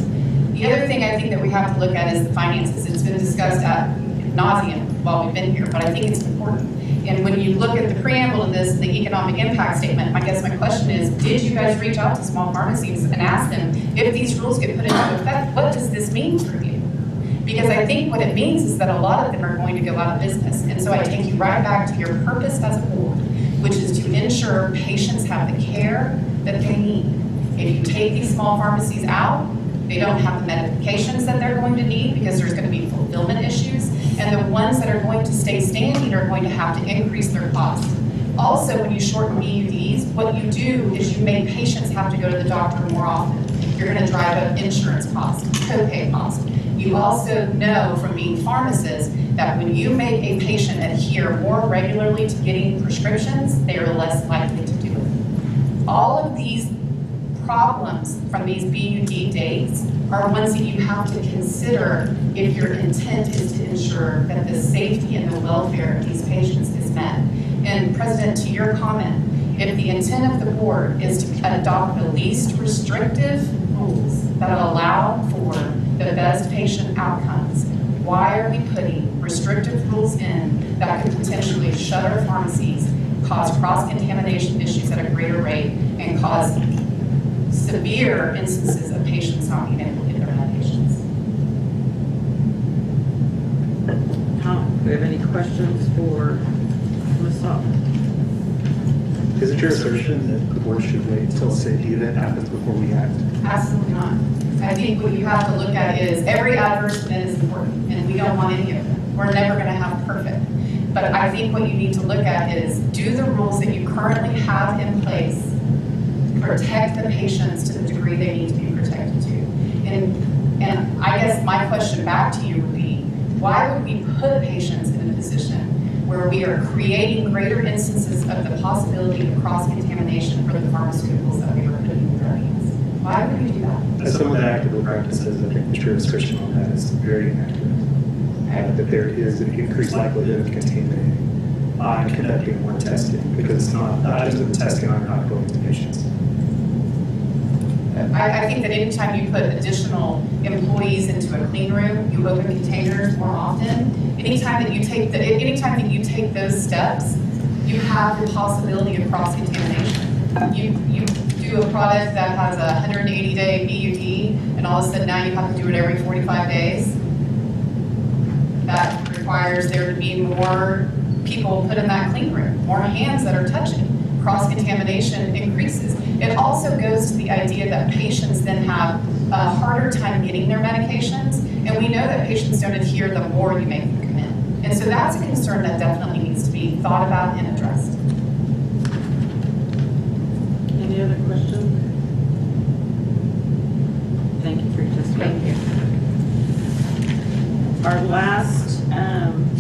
The other thing I think that we have to look at is the finances. It's been discussed ad nauseum while we've been here, but I think it's important. And when you look at the preamble of this, the economic impact statement, I guess my question is, did you guys reach out to small pharmacies and ask them, if these rules get put into effect, what does this mean for you? Because I think what it means is that a lot of them are going to go out of business. And so I take you right back to your purpose as a board, which is to ensure patients have the care that they need. If you take these small pharmacies out, they don't have the medications that they're going to need because there's going to be fulfillment issues. And the one ones that are going to stay standing are going to have to increase their cost. Also, when you shorten BUDs, what you do is you make patients have to go to the doctor more often. You're going to drive up insurance costs, copay costs. You also know from being pharmacists that when you make a patient adhere more regularly to getting prescriptions, they are less likely to do it. All of these problems from these BUD dates are ones that you have to consider if your intent is to ensure that the safety and the welfare of these patients is met. And President, to your comment, if the intent of the board is to adopt the least restrictive rules that allow for the best patient outcomes, why are we putting restrictive rules in that could potentially shut our pharmacies, cause cross-contamination issues at a greater rate, and cause severe instances of patients not being able to get their medications? Tom, do we have any questions for Ms. Sutton? Is it your assertion that the board should wait until a safety event happens before we act? Absolutely not. I think what you have to look at is every adverse event is important, and we don't want any of them. We're never going to have perfect. But I think what you need to look at is, do the rules that you currently have in place protect the patients to the degree they need to be protected to? And I guess my question back to you would be, why would we put patients in a position where we are creating greater instances of the possibility of cross-contamination for the pharmaceuticals that we are putting in their hands? Why would we do that? As someone that actively practices, I think the true assertion on that is very inaccurate. That there is an increased likelihood of contaminating by conducting more testing, because it's not, the items of the testing are not going to patients. I think that anytime you put additional employees into a clean room, you open containers more often. Anytime that you take those steps, you have the possibility of cross-contamination. You do a product that has a 180-day BUD, and all of a sudden now you have to do it every 45 days. That requires there to be more people put in that clean room, more hands that are touching. Cross-contamination increases. It also goes to the idea that patients then have a harder time getting their medications, and we know that patients don't adhere the more you make them come in. And so that's a concern that definitely needs to be thought about and addressed. Any other questions? Thank you for your testimony. Our last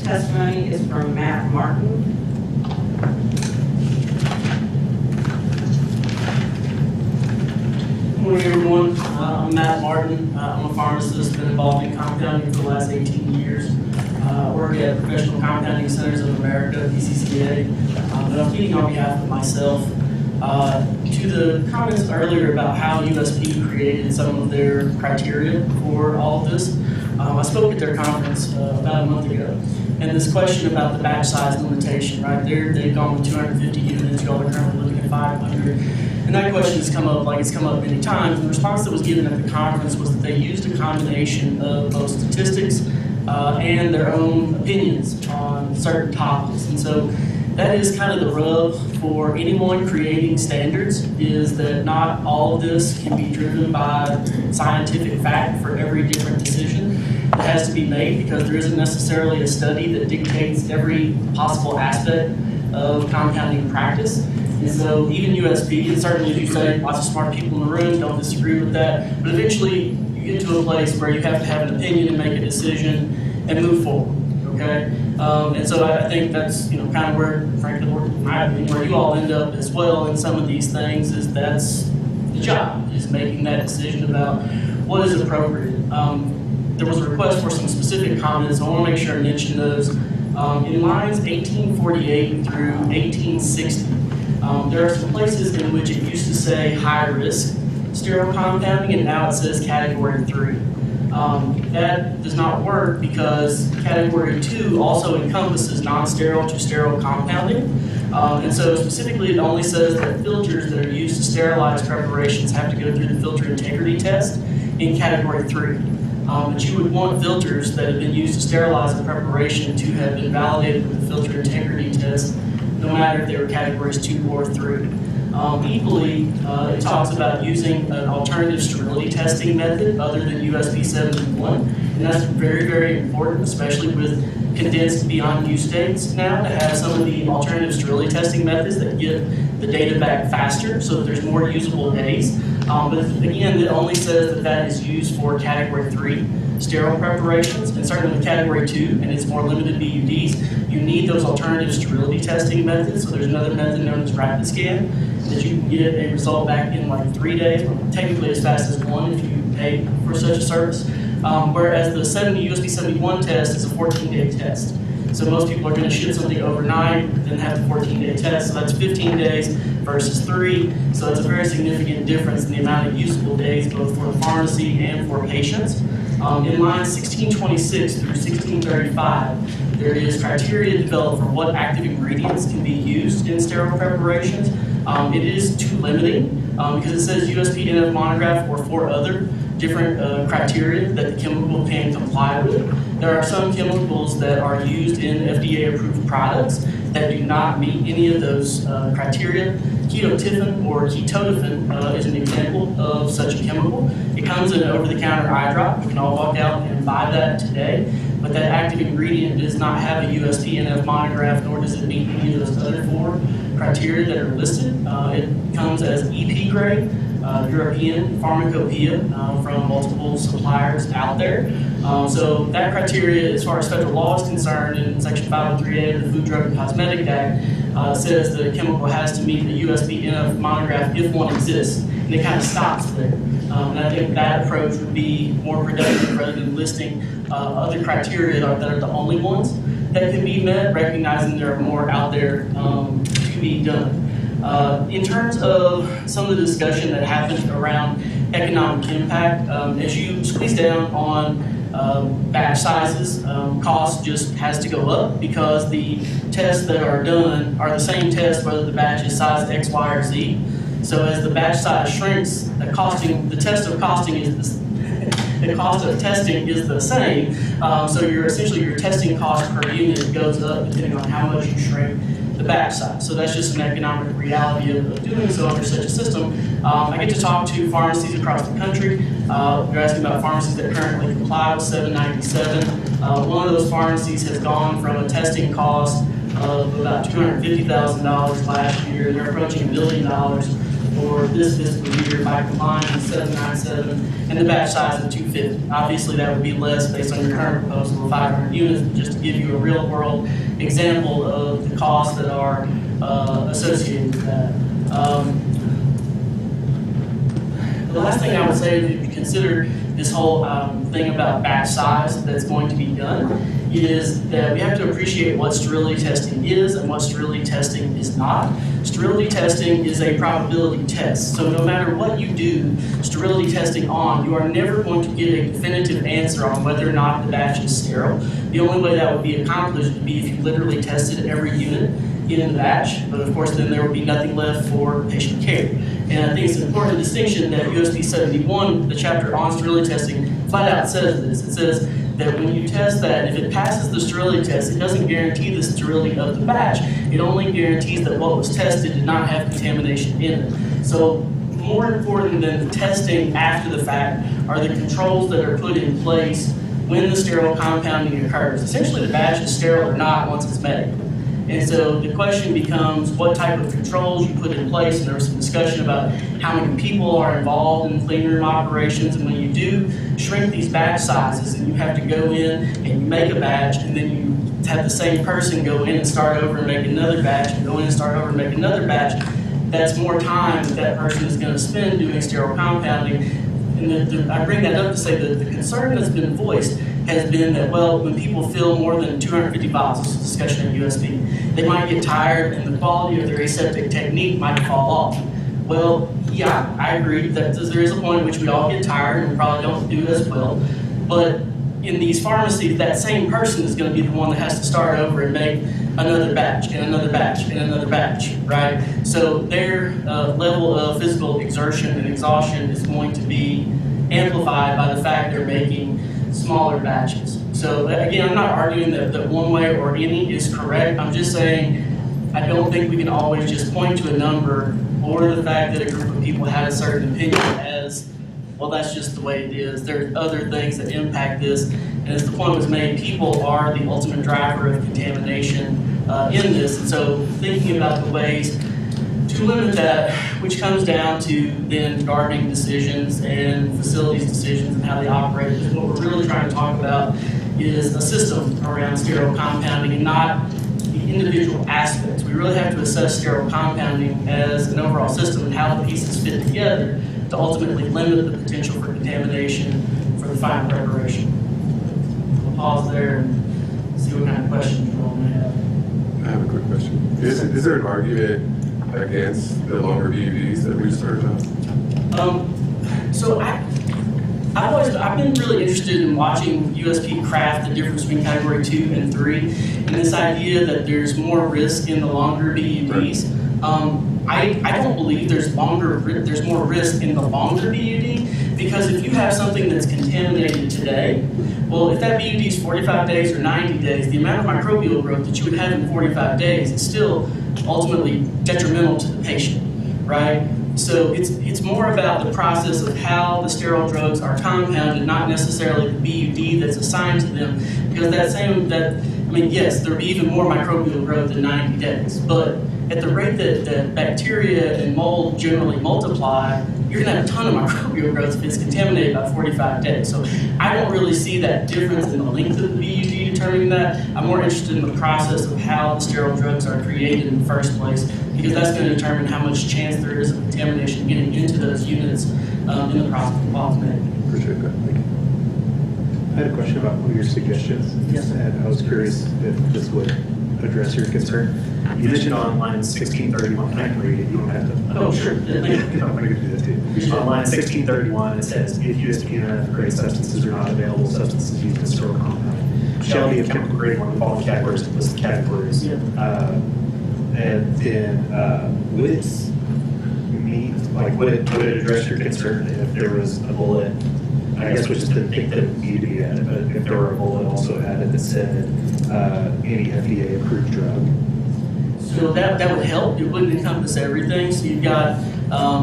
testimony is from Matt Martin. Good morning, everyone. I'm Matt Martin. I'm a pharmacist, been involved in compounding for the last 18 years. Work at Professional Compounding Centers of America, PCCA. But I'm speaking on behalf of myself. To the comments earlier about how USP created some of their criteria for all of this, I spoke at their conference about a month ago, and this question about the batch size limitation, right there, they've gone with 250 units, y'all are currently looking at 500. And that question has come up like it's come up many times. And the response that was given at the conference was that they used a combination of both statistics and their own opinions on certain topics. And so that is kind of the rub for anyone creating standards, is that not all of this can be driven by scientific fact for every different decision that has to be made, because there isn't necessarily a study that dictates every possible aspect of compounding practice. And so even USP, and certainly as you say, lots of smart people in the room don't disagree with that, but eventually you get to a place where you have to have an opinion and make a decision and move forward, okay? And so I think that's, kind of where, frankly, where you all end up as well in some of these things, is that's the job, is making that decision about what is appropriate. There was a request for some specific comments, so I want to make sure I mention those. In lines 1848 through 1860, there are some places in which it used to say high risk sterile compounding, and now it says category 3. That does not work because category 2 also encompasses non-sterile to sterile compounding. And so specifically it only says that filters that are used to sterilize preparations have to go through the filter integrity test in category 3. But you would want filters that have been used to sterilize the preparation to have been validated with the filter integrity test, no matter if they were categories 2 or 3. Equally, it talks about using an alternative sterility testing method other than USP 71, and that's very, very important, especially with condensed beyond use dates now, to have some of the alternative sterility testing methods that get the data back faster so that there's more usable days. But again, it only says that that is used for category 3 sterile preparations, and certainly with category 2 and its more limited BUDs, you need those alternative sterility testing methods. So there's another method known as rapid scan that you can get a result back in like 3 days, or technically as fast as 1 if you pay for such a service. Whereas the USP 71 test is a 14-day test. So most people are going to ship something overnight, then have the 14-day test. So that's 15 days versus 3. So that's a very significant difference in the amount of usable days, both for the pharmacy and for patients. In lines 1626 through 1635, there is criteria developed for what active ingredients can be used in sterile preparations. It is too limiting because it says USP NF monograph or 4 other different criteria that the chemical can comply with. There are some chemicals that are used in FDA-approved products that do not meet any of those criteria. Ketotifen or ketotifen is an example of such a chemical. It comes in an over-the-counter eye drop. You can all walk out and buy that today, but that active ingredient does not have a USP NF monograph, nor does it meet any of those other 4 criteria that are listed. It comes as EP grade, European pharmacopoeia from multiple suppliers out there. So that criteria, as far as federal law is concerned, in Section 503A of the Food, Drug, and Cosmetic Act, says the chemical has to meet the USP NF monograph if one exists, and it kind of stops there. And I think that approach would be more productive rather than listing other criteria that are the only ones that can be met, recognizing there are more out there to be done. In terms of some of the discussion that happened around economic impact, as you squeeze down on batch sizes, cost just has to go up because the tests that are done are the same tests whether the batch is size X, Y, or Z. So as the batch size shrinks, the cost of testing is the same. So essentially your testing cost per unit goes up depending on how much you shrink the batch size. So that's just an economic reality of doing so under such a system. I get to talk to pharmacies across the country. You're asking about pharmacies that currently comply with 797. One of those pharmacies has gone from a testing cost of about $250,000 last year. They're approaching $1 million for this fiscal year by combining 797 and the batch size of 250. Obviously, that would be less based on your current proposal of 500 units, but just to give you a real-world example of the costs that are associated with that. The last thing I would say, if you consider this whole thing about batch size that's going to be done, is that we have to appreciate what sterility testing is and what sterility testing is not. Sterility testing is a probability test. So no matter what you do sterility testing on, you are never going to get a definitive answer on whether or not the batch is sterile. The only way that would be accomplished would be if you literally tested every unit in the batch, but of course then there would be nothing left for patient care. And I think it's an important distinction that USP 71, the chapter on sterility testing, flat out says this. It says that when you test that, if it passes the sterility test, it doesn't guarantee the sterility of the batch. It only guarantees that what was tested did not have contamination in it. So more important than the testing after the fact are the controls that are put in place when the sterile compounding occurs. Essentially, the batch is sterile or not once it's made. And so the question becomes what type of controls you put in place, and there was some discussion about how many people are involved in clean room operations, and when you do shrink these batch sizes and you have to go in and you make a batch and then you have the same person go in and start over and make another batch and go in and start over and make another batch, that's more time that person is going to spend doing sterile compounding. And I bring that up to say that the concern that's been voiced has been that, well, when people fill more than 250 vials, this is a discussion at USP, they might get tired and the quality of their aseptic technique might fall off. Well, yeah, I agree that there is a point at which we all get tired and we probably don't do as well. But in these pharmacies, that same person is going to be the one that has to start over and make another batch and another batch and another batch, right? So their level of physical exertion and exhaustion is going to be amplified by the fact they're making smaller batches. So again, I'm not arguing that one way or any is correct. I'm just saying I don't think we can always just point to a number or the fact that a group of people had a certain opinion as, well, that's just the way it is. There are other things that impact this, and as the point was made, people are the ultimate driver of contamination in this, and so thinking about the ways to limit that, which comes down to then gardening decisions and facilities decisions and how they operate, because what we're really trying to talk about is a system around sterile compounding and not the individual aspects. We really have to assess sterile compounding as an overall system and how the pieces fit together to ultimately limit the potential for contamination for the final preparation. We'll pause there and see what kind of questions you all may have. I have a quick question. Is there an argument against the longer BUDs that we just heard about? So I've been really interested in watching USP craft the difference between category 2 and 3, and this idea that there's more risk in the longer BUDs. I don't believe there's more risk in the longer BUD, because if you have something that's contaminated today, well, if that BUD is 45 days or 90 days, the amount of microbial growth that you would have in 45 days is still ultimately detrimental to the patient, right? So it's more about the process of how the sterile drugs are compounded, not necessarily the BUD that's assigned to them, because yes, there'll be even more microbial growth in 90 days, but at the rate that bacteria and mold generally multiply, you're gonna have a ton of microbial growth if it's contaminated by 45 days. So I don't really see that difference in the length of the BUD determining that. I'm more interested in the process of how the sterile drugs are created in the first place, because that's gonna determine how much chance there is of contamination getting into those units in the process of quality. Appreciate that, thank you. I had a question about one of your suggestions. Yes. And I was curious if this would address your concern. You mentioned on line 1631, I can read it, you don't have to. Oh, sure. I'm going to do that too. On line 1631, it says, if USP and F-grade substances are not available, substances used in sterile compounding shall be of chemical grade one of the following categories, and list the categories. Yeah. And then would it mean, like, would it address your concern if there was a bullet? I guess we just didn't think that it would need to be added, but if there were a bullet also added that said any FDA approved drug. So that would help. It wouldn't encompass everything. So you've got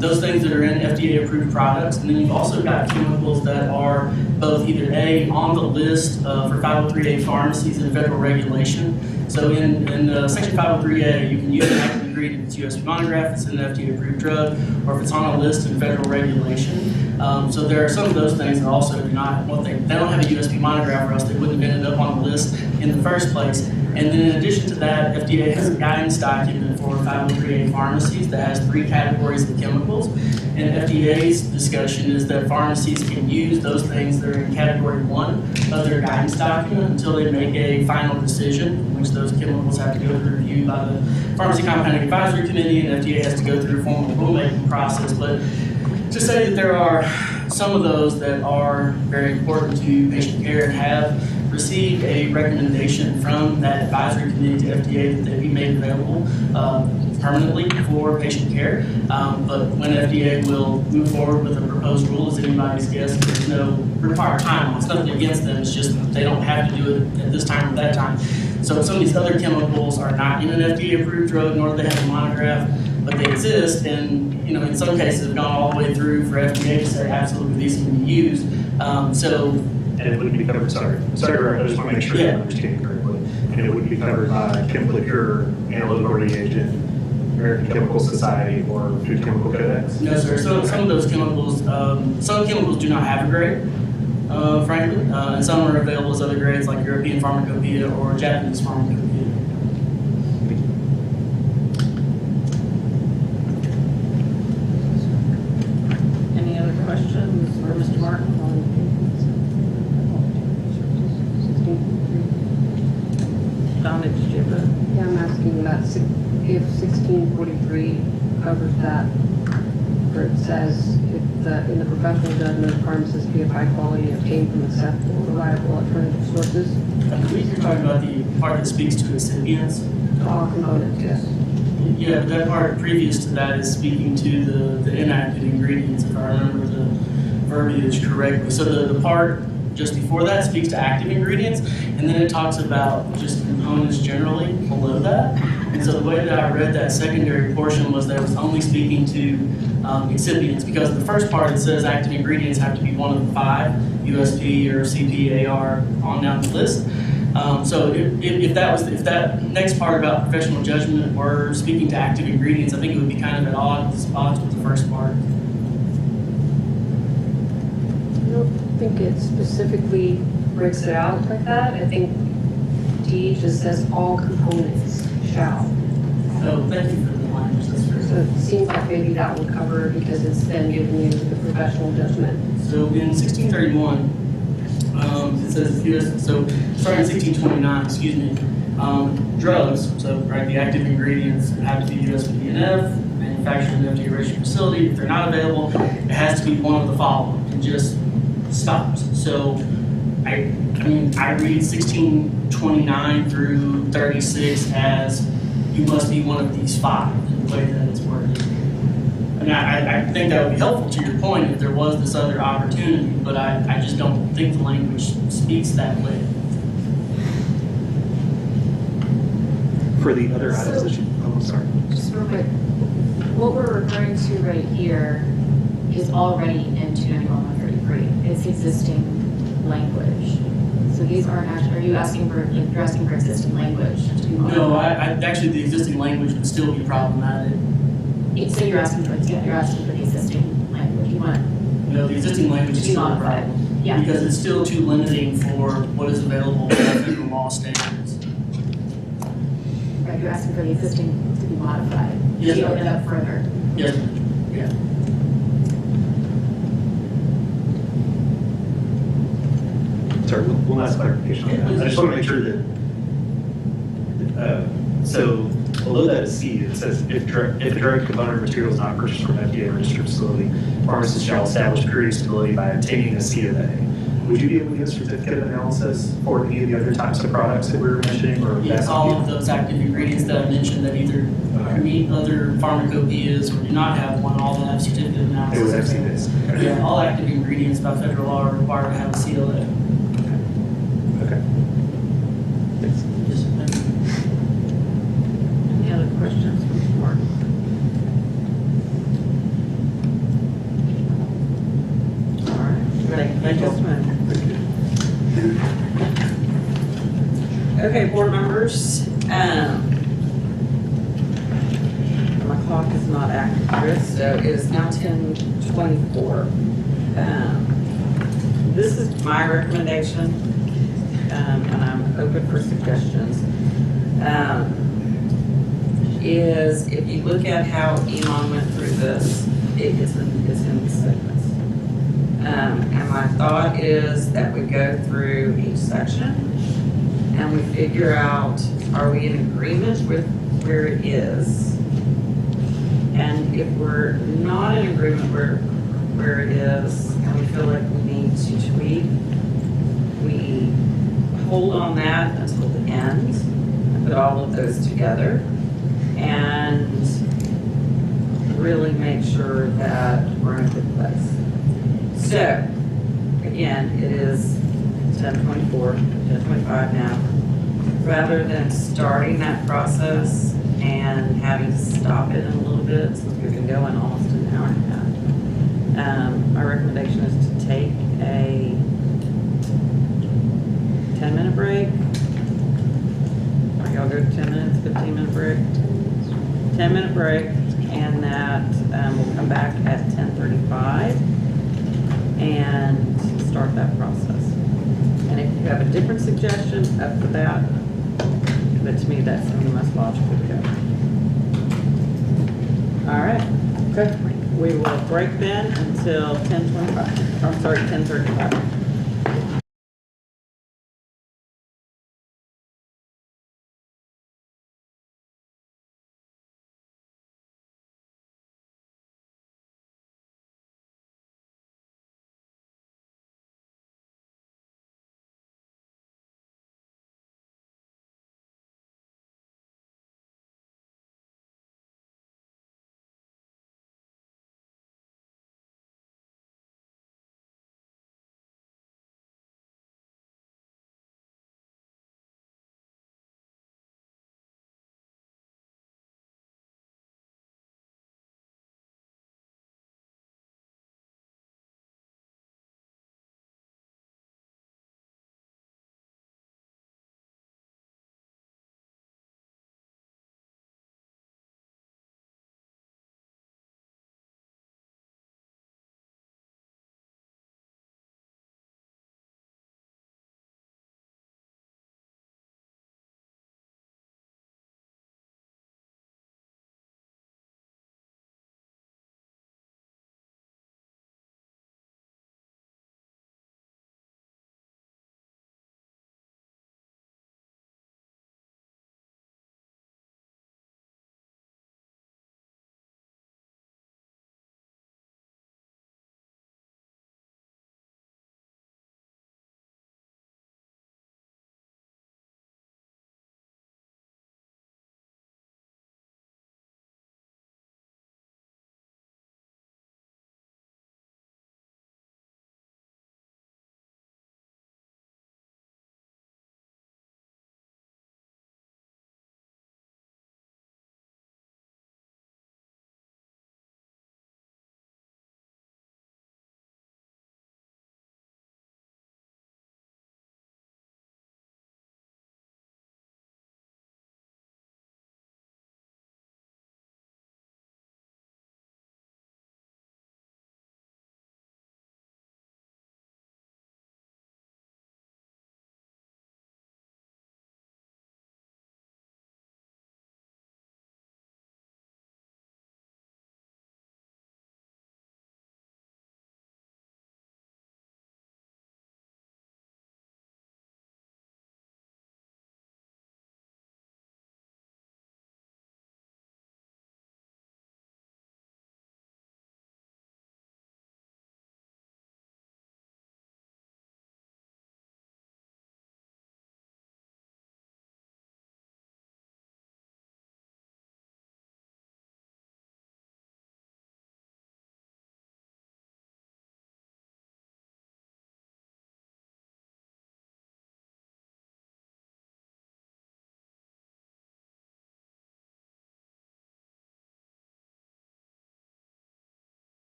those things that are in FDA approved products, and then you've also got chemicals that are both either A, on the list for 503A pharmacies and federal regulation. So in section 503A, you can use an active ingredient that's USP monograph, it's an FDA approved drug, or if it's on a list in federal regulation. So there are some of those things that also do not, they don't have a USP monograph, or else they wouldn't have ended up on the list in the first place. And then in addition to that, FDA has a guidance document for 503A pharmacies that has 3 categories of chemicals. And FDA's discussion is that pharmacies can use those things that are in category 1 of their guidance document until they make a final decision, in which those chemicals have to go through review by the Pharmacy Compounding Advisory Committee, and FDA has to go through a formal rulemaking process. But to say that there are some of those that are very important to patient care and have received a recommendation from that advisory committee to FDA that they be made available permanently for patient care. But when FDA will move forward with a proposed rule, as anybody's guess, there's no required timeline. It's nothing against them, it's just they don't have to do it at this time or that time. So some of these other chemicals are not in an FDA approved drug, nor do they have a monograph, but they exist, and in some cases have gone all the way through for FDA to say absolutely these can be used. And it wouldn't be covered, sorry, I just want to make sure I'm understanding correctly. And it wouldn't be covered by chemically pure analytical reagent, American Chemical Society, or Food Chemical Codex? No, sir. So some of those chemicals, some chemicals do not have a grade, frankly, and some are available as other grades like European Pharmacopoeia or Japanese Pharmacopoeia. Any other questions for Mr. Martin? Donna, did you have a? Yeah, I'm asking about if 1643 covers that, where it says, if in the professional judgment of pharmacists be of high quality and obtained from acceptable, reliable alternative sources. I believe you're talking about the part that speaks to excipients. All components, yes. Yeah, that part previous to that is speaking to the inactive ingredients, if I remember the verbiage correctly. So the part just before that speaks to active ingredients, and then it talks about just components generally below that. And so the way that I read that secondary portion was that it was only speaking to excipients, because the first part it says active ingredients have to be one of the 5, USP or CPAR on down the list. So if that next part about professional judgment were speaking to active ingredients, I think it would be kind of at odds with the first part. I don't think it specifically breaks it out like that. I think D just says all components shall. So thank you for the language, that's very So it seems like maybe that would cover it because it's then giving you the professional judgment. So in 1631, it says so starting in 1629, excuse me, drugs, so right, the active ingredients have to be USP&F, manufactured in an FDA registered facility. If they're not available, it has to be one of the following, and just stops. So I read 1629 through 36 as you must be one of these 5 in the way that it's worded. And I think that would be helpful to your point if there was this other opportunity, but I just don't think the language speaks that way. For the other items that you, oh, I'm sorry. Just real quick, what we're referring to right here is already in 291-133. It's existing language. So these aren't actually, are you asking for, you're asking for existing language to be modified? No, actually the existing language would still be problematic. So you're asking for the existing language, you want No, the existing language is to be still a modified? problem. Yeah. Because it's still too limiting for what is available by federal law standards. Right, you're asking for the existing to be modified? Yes, To ma'am. open up further? Yes, yeah. Sorry, one last clarification on that. I just want to make sure that, so below that is C, it says if a drug component or material is not purchased from an FDA registered facility, pharmacists shall establish period stability by obtaining a C of A. Would you be able to give a certificate of analysis for any of the other types of products that we were mentioning? Or Yes, all of those active ingredients that I mentioned that either meet other pharmacopoeias or do not have one, all have certificate of analysis. It was FC based. Yeah, all active ingredients by federal law are required to have a CLA. Okay. Thanks. Yes, sir. Thank you. Any other questions from the board? All right. Thank you. Okay, board members, my clock is not accurate, so it is now 10:24. This is my recommendation, and I'm open for suggestions. Is if you look at how Iman went through this, it's in segments. And my thought is that we go through each section and we figure out, are we in agreement with where it is? And if we're not in agreement where it is, and we feel like we need to tweak, we hold on that until the end and put all of those together and really make sure that we're in a good place. So, again, it is 10:24, 10:25 now. Rather than starting that process and having to stop it in a little bit, since we've been going almost an hour and a half, my recommendation is to take a 10-minute break. Are y'all good? 10 minutes, 15-minute break? 10-minute break, and that we'll come back at 10:35 and start that process. And if you have a different suggestion up for that, but to me, that's the most logical to go. All right, good. We will break then until 10:25. I'm sorry, 10:35.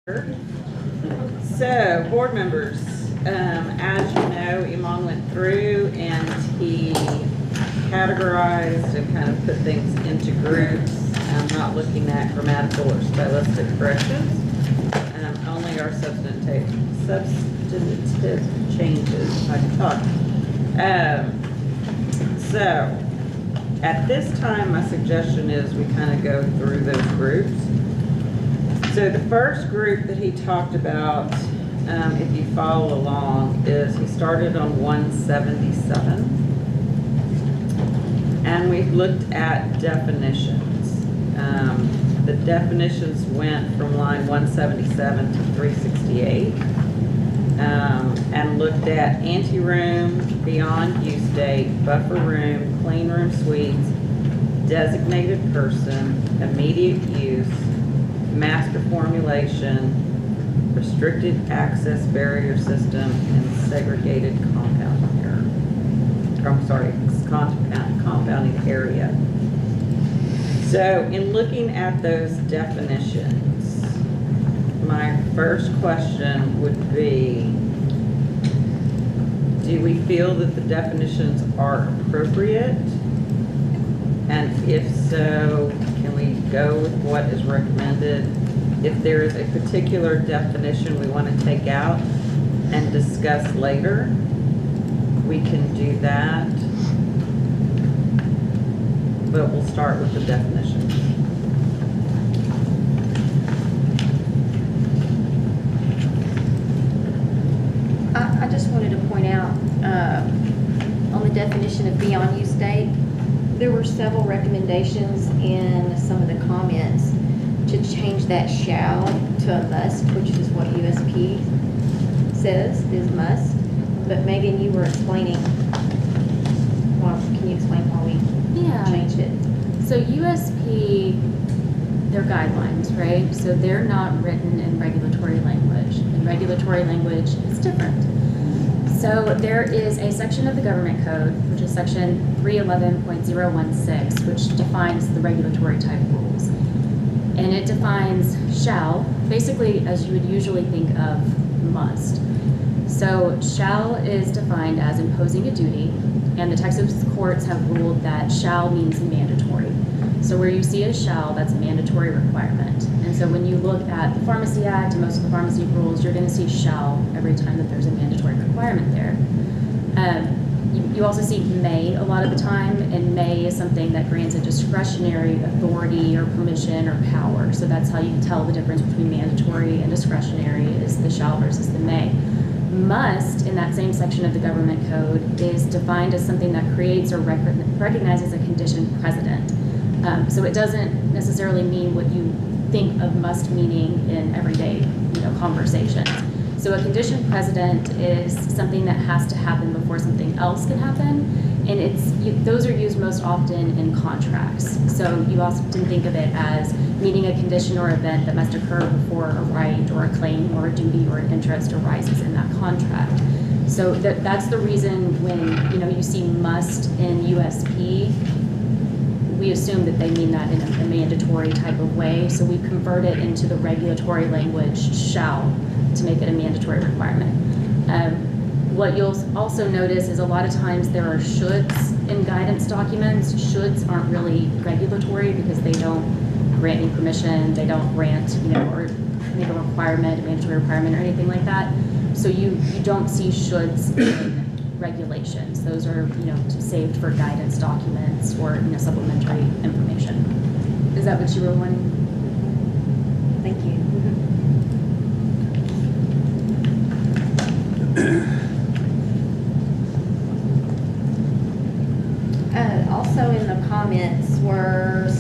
So, board members, as you know, Iman went through and he categorized and kind of put things into groups. Not looking at grammatical or stylistic corrections, only our substantive changes. I can talk. So, at this time, my suggestion is we kind of go through those groups. So the first group that he talked about, if you follow along, is he started on 177. And we've looked at definitions. The definitions went from line 177 to 368. And looked at anteroom, beyond use date, buffer room, clean room suites, designated person, immediate use, master formulation, restricted access barrier system, and segregated compounding area. Compounding area. So in looking at those definitions, my first question would be, do we feel that the definitions are appropriate? And if so, can we go with what is recommended? If there is a particular definition we want to take out and discuss later, we can do that. But we'll start with the definitions. I just wanted to point out on the definition of beyond use date, there were several recommendations in some of the comments to change that shall to a must, which is what USP says is must. But Megan, you were explaining, well, can you explain why we changed it? So USP, they're guidelines, right? So they're not written in regulatory language. And regulatory language is different. So there is a section of the government code, which is section 311.016, which defines the regulatory type rules. And it defines shall, basically as you would usually think of must. So shall is defined as imposing a duty, and the Texas courts have ruled that shall means mandatory. So where you see a shall, that's a mandatory requirement. And so when you look at the Pharmacy Act and most of the pharmacy rules, you're going to see shall every time that there's a mandatory requirement there. You also see may a lot of the time, and may is something that grants a discretionary authority or permission or power. So that's how you can tell the difference between mandatory and discretionary is the shall versus the may. Must, in that same section of the government code, is defined as something that creates or recognizes a condition precedent. So it doesn't necessarily mean what you think of must meaning in everyday, conversations. So a condition precedent is something that has to happen before something else can happen, and those are used most often in contracts. So you often think of it as meaning a condition or event that must occur before a right or a claim or a duty or an interest arises in that contract. So that's the reason when you see must in USP, we assume that they mean that in a mandatory type of way. So we convert it into the regulatory language shall to make it a mandatory requirement. What you'll also notice is a lot of times there are shoulds in guidance documents. Shoulds aren't really regulatory because they don't grant any permission, they don't grant, or make a requirement, a mandatory requirement or anything like that. So you don't see shoulds in regulations. Those are, saved for guidance documents or, supplementary information. Is that what you were wanting? Thank you. Also in the comments were a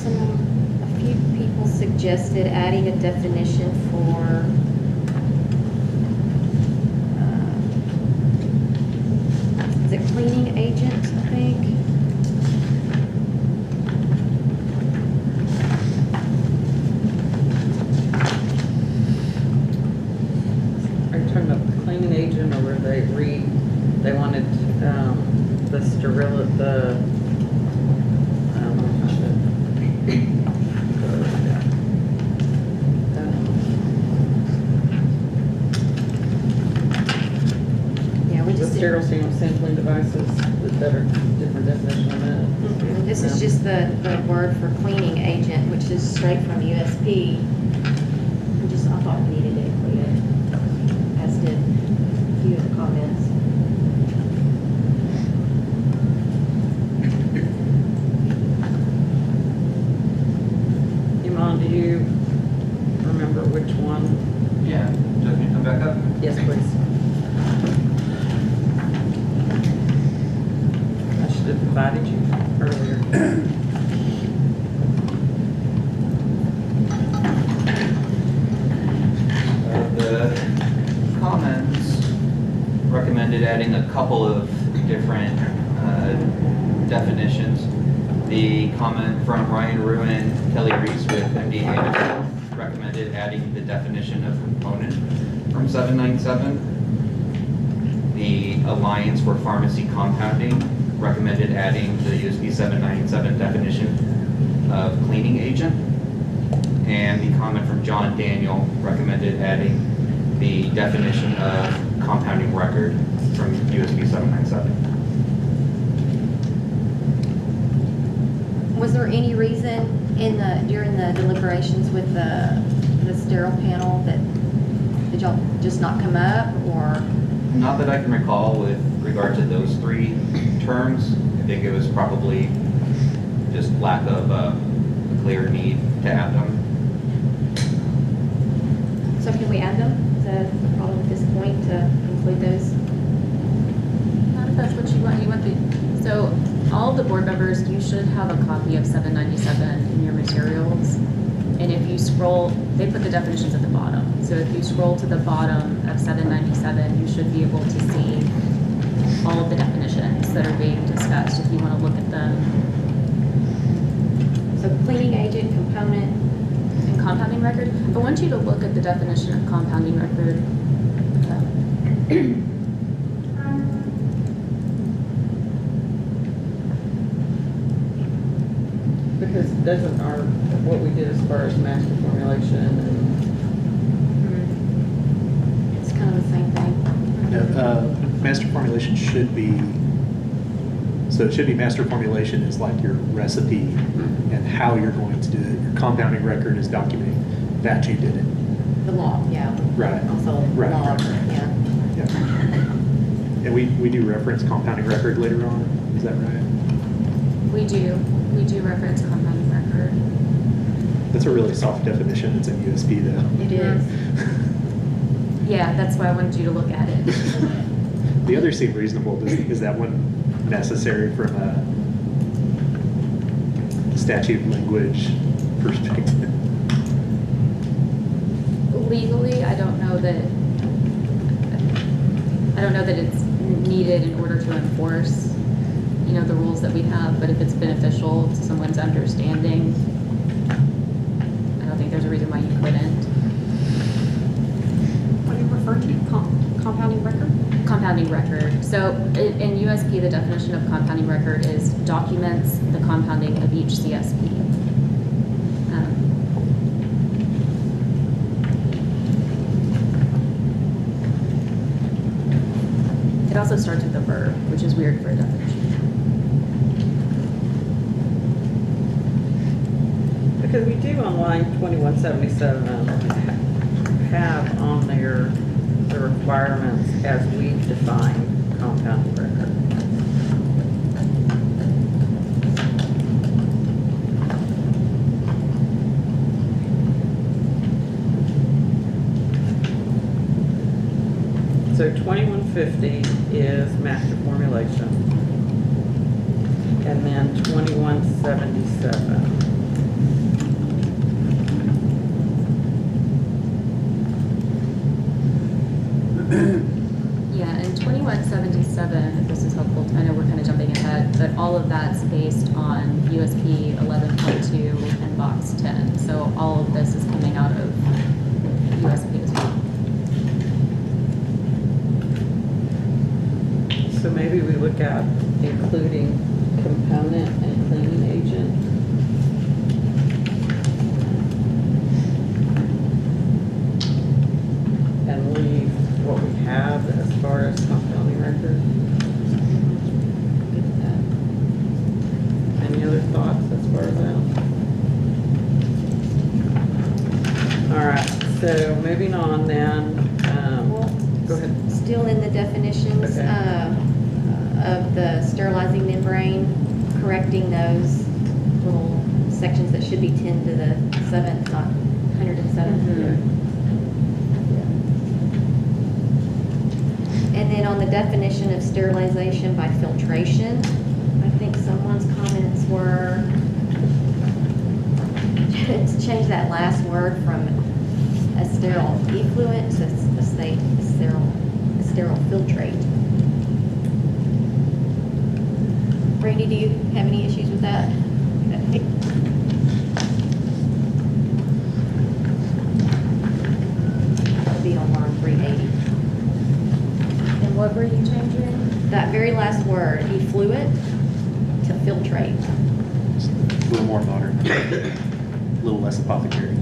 few people suggested adding a definition for is it cleaning agent, I think? Are you talking about the cleaning agent, or where they wanted the sterile, sterile sampling devices, that are different definition of that. This is just the word for cleaning agent, which is straight from USP. I thought we needed to include it, as did a few of the comments. Iman, do you remember which one? Yeah, just me come back up? Yes, please. I should have invited you earlier. The comments recommended adding a couple of different definitions. The comment from Ryan Ruin, Kelly Reese with MD Anderson recommended adding the definition of component from 797. The Alliance for Pharmacy Compounding recommended adding the USP 797 definition of cleaning agent. And the comment from John Daniel recommended adding the definition of compounding record from USP 797. Was there any reason during the deliberations with the sterile panel that did y'all just not come up, or? Not that I can recall with regard to those three terms. I think it was probably just lack of a clear need to add them. So can we add them? Is that a problem at this point to include those? Not if that's what you want. So all of the board members, you should have a copy of 797 in your materials. And if you scroll, they put the definitions at the bottom. So if you scroll to the bottom of 797, you should be able to see all of the definitions that are being discussed if you want to look at them. So cleaning agent, component, and compounding record. I want you to look at the definition of compounding record. Because doesn't what we did as far as master formulation and. It's kind of the same thing. Master formulation should be, so it should be master formulation is like your recipe and how you're going to do it. Your compounding record is documenting that you did it. The law, yeah. Right. Also, Right. law, yeah. And we do reference compounding record later on, is that right? We do reference compounding record. That's a really soft definition. It's in USP though. It is. Yeah, that's why I wanted you to look at it. The others seem reasonable. Is that one necessary from a statute language perspective? Legally, I don't know that it's needed in order to enforce, the rules that we have, but if it's beneficial to someone's understanding, I don't think there's a reason why you couldn't. What do you refer to? Compounding record? Compounding record. So in USP, the definition of compounding record is documents the compounding of each CSP. It also starts with a verb, which is weird for a definition. Because we do on line 2177 have on there the requirements as we define compounding record. So 2150 is master formulation. And then 2177. Yeah, and 2177, if this is helpful, I know we're kind of jumping ahead, but all of that's based on USP 11.2 and box 10. So all of this is coming out of USP as well. So maybe we look at including component and cleaning agent. And leave what we have as far as compounding record. moving on then, go ahead. Still in the definitions Okay. Of the sterilizing membrane, correcting those little sections that should be 10 to the 7th, not 107th. And then on the definition of sterilization by filtration, I think someone's comments were to change that last word from a sterile effluent to a sterile filtrate. Brady, do you have any issues with that? That'll be on line 380. And what were you changing? That very last word, effluent to filtrate. A little more modern, a little less apothecary.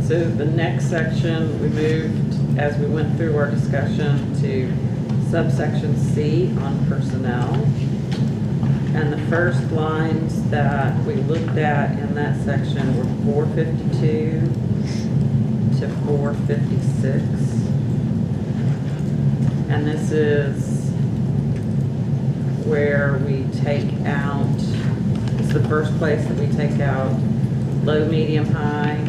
So the next section, we moved, as we went through our discussion, to subsection C on personnel. And the first lines that we looked at in that section were 452 to 456. And this is where we take out, it's the first place that we take out low, medium, high,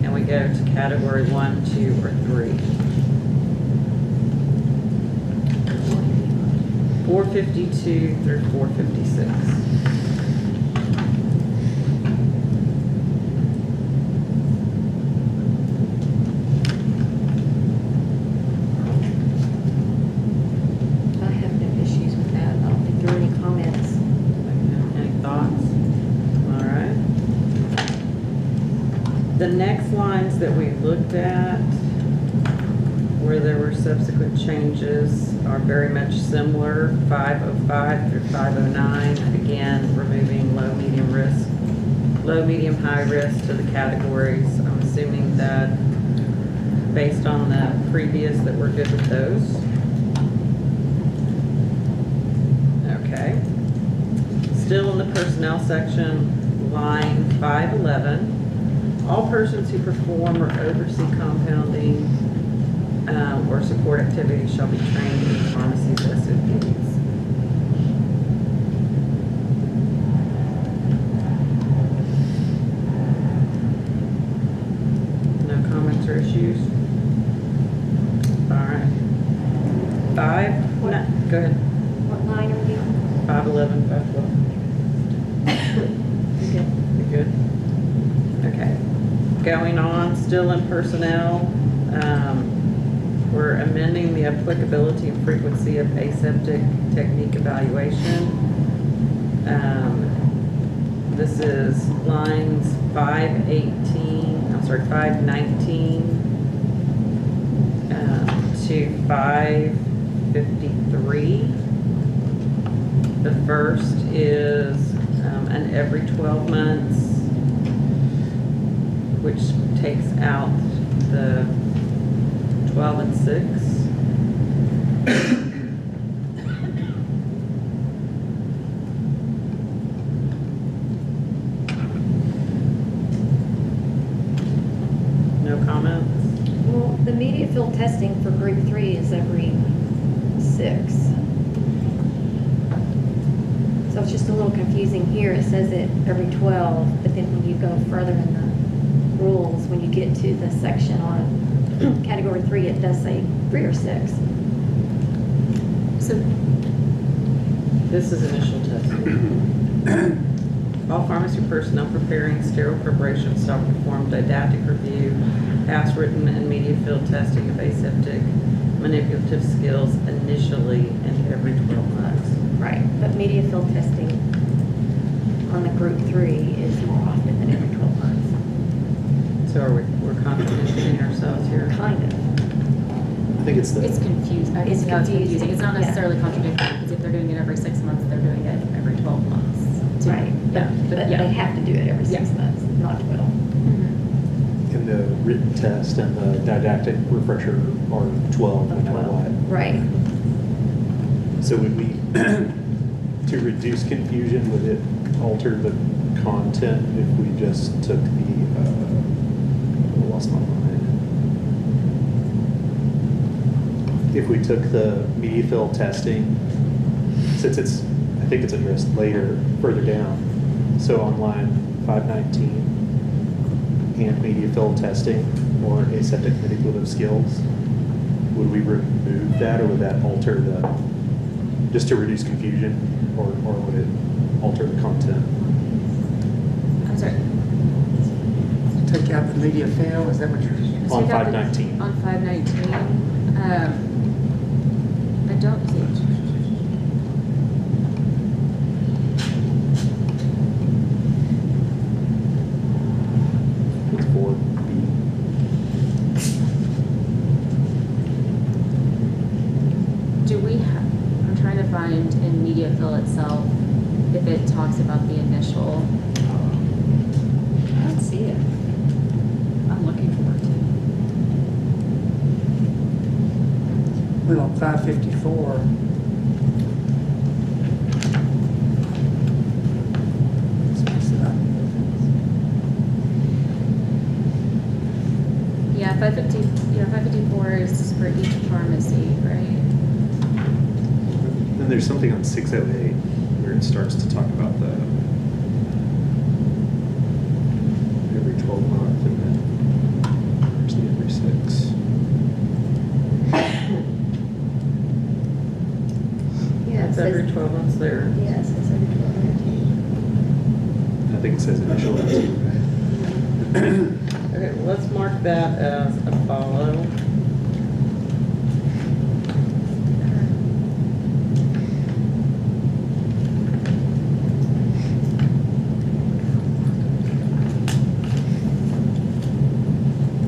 and we go to category 1, 2, or 3. 452 through 456. I have no issues with that. I don't think there are any comments. Any thoughts? All right. The next lines that we looked at, where there were subsequent changes, are very much similar. 505 through 509, again, removing low, medium risk, low, medium, high risk to the categories. I'm assuming that based on the previous that we're good with those. Okay. Still in the personnel section, line 511. All persons who perform or oversee compounding or support activities shall be trained in pharmacy's SOPs. No comments or issues? All right. Go ahead. What line are you? 511, 512. You're good? Okay. Going on, still in personnel, we're amending the applicability and frequency of aseptic technique evaluation. This is lines 519 to 553. The first is an every 12 months, which takes out the 12 and 6. No comments? Well, the media field testing for group 3 is every 6. So it's just a little confusing here. It says it every 12, but then when you go further in the rules, when you get to the section on category 3, it does say 3 or 6. So This is initial testing. All pharmacy personnel preparing sterile preparations shall perform didactic review, pass written and media field testing of aseptic manipulative skills initially and every 12 months. Right, but media field testing on the group 3 is more often than every 12 months. So we're contradicting ourselves here? Kind of. I think it's it's confusing. It's confusing. It's not Yeah. necessarily contradictory, because if they're doing it every 6 months, they're doing it every 12 months. Right. but yeah. they have to do it every 6 months, not 12. And the written test and the didactic refresher are 12 no matter what. Right. So would we, to reduce confusion, would it alter the content if we just took the, I lost my mind. If we took the media fill testing, since it's, I think it's addressed later, further down. So on line 519, and media fill testing or aseptic manipulative skills, would we remove that, or would that alter the, just to reduce confusion, or would it alter the content? I'm sorry. Take out the media fail, is that what you're? On 519. On 519, I don't see it. It's 4B. Do we have, I'm trying to find in media fill itself, if it talks about the initial. I don't see it. I'm looking for it too. Well, on 554. Yeah, 554 is for each pharmacy, right? Then there's something on 608 where it starts to talk about the every 12 month, and then there's the every 6. Yeah, It's every 12 months there. Yes, it's every 12 months. I think it says initial too, right? Okay, well, let's mark that as a follow.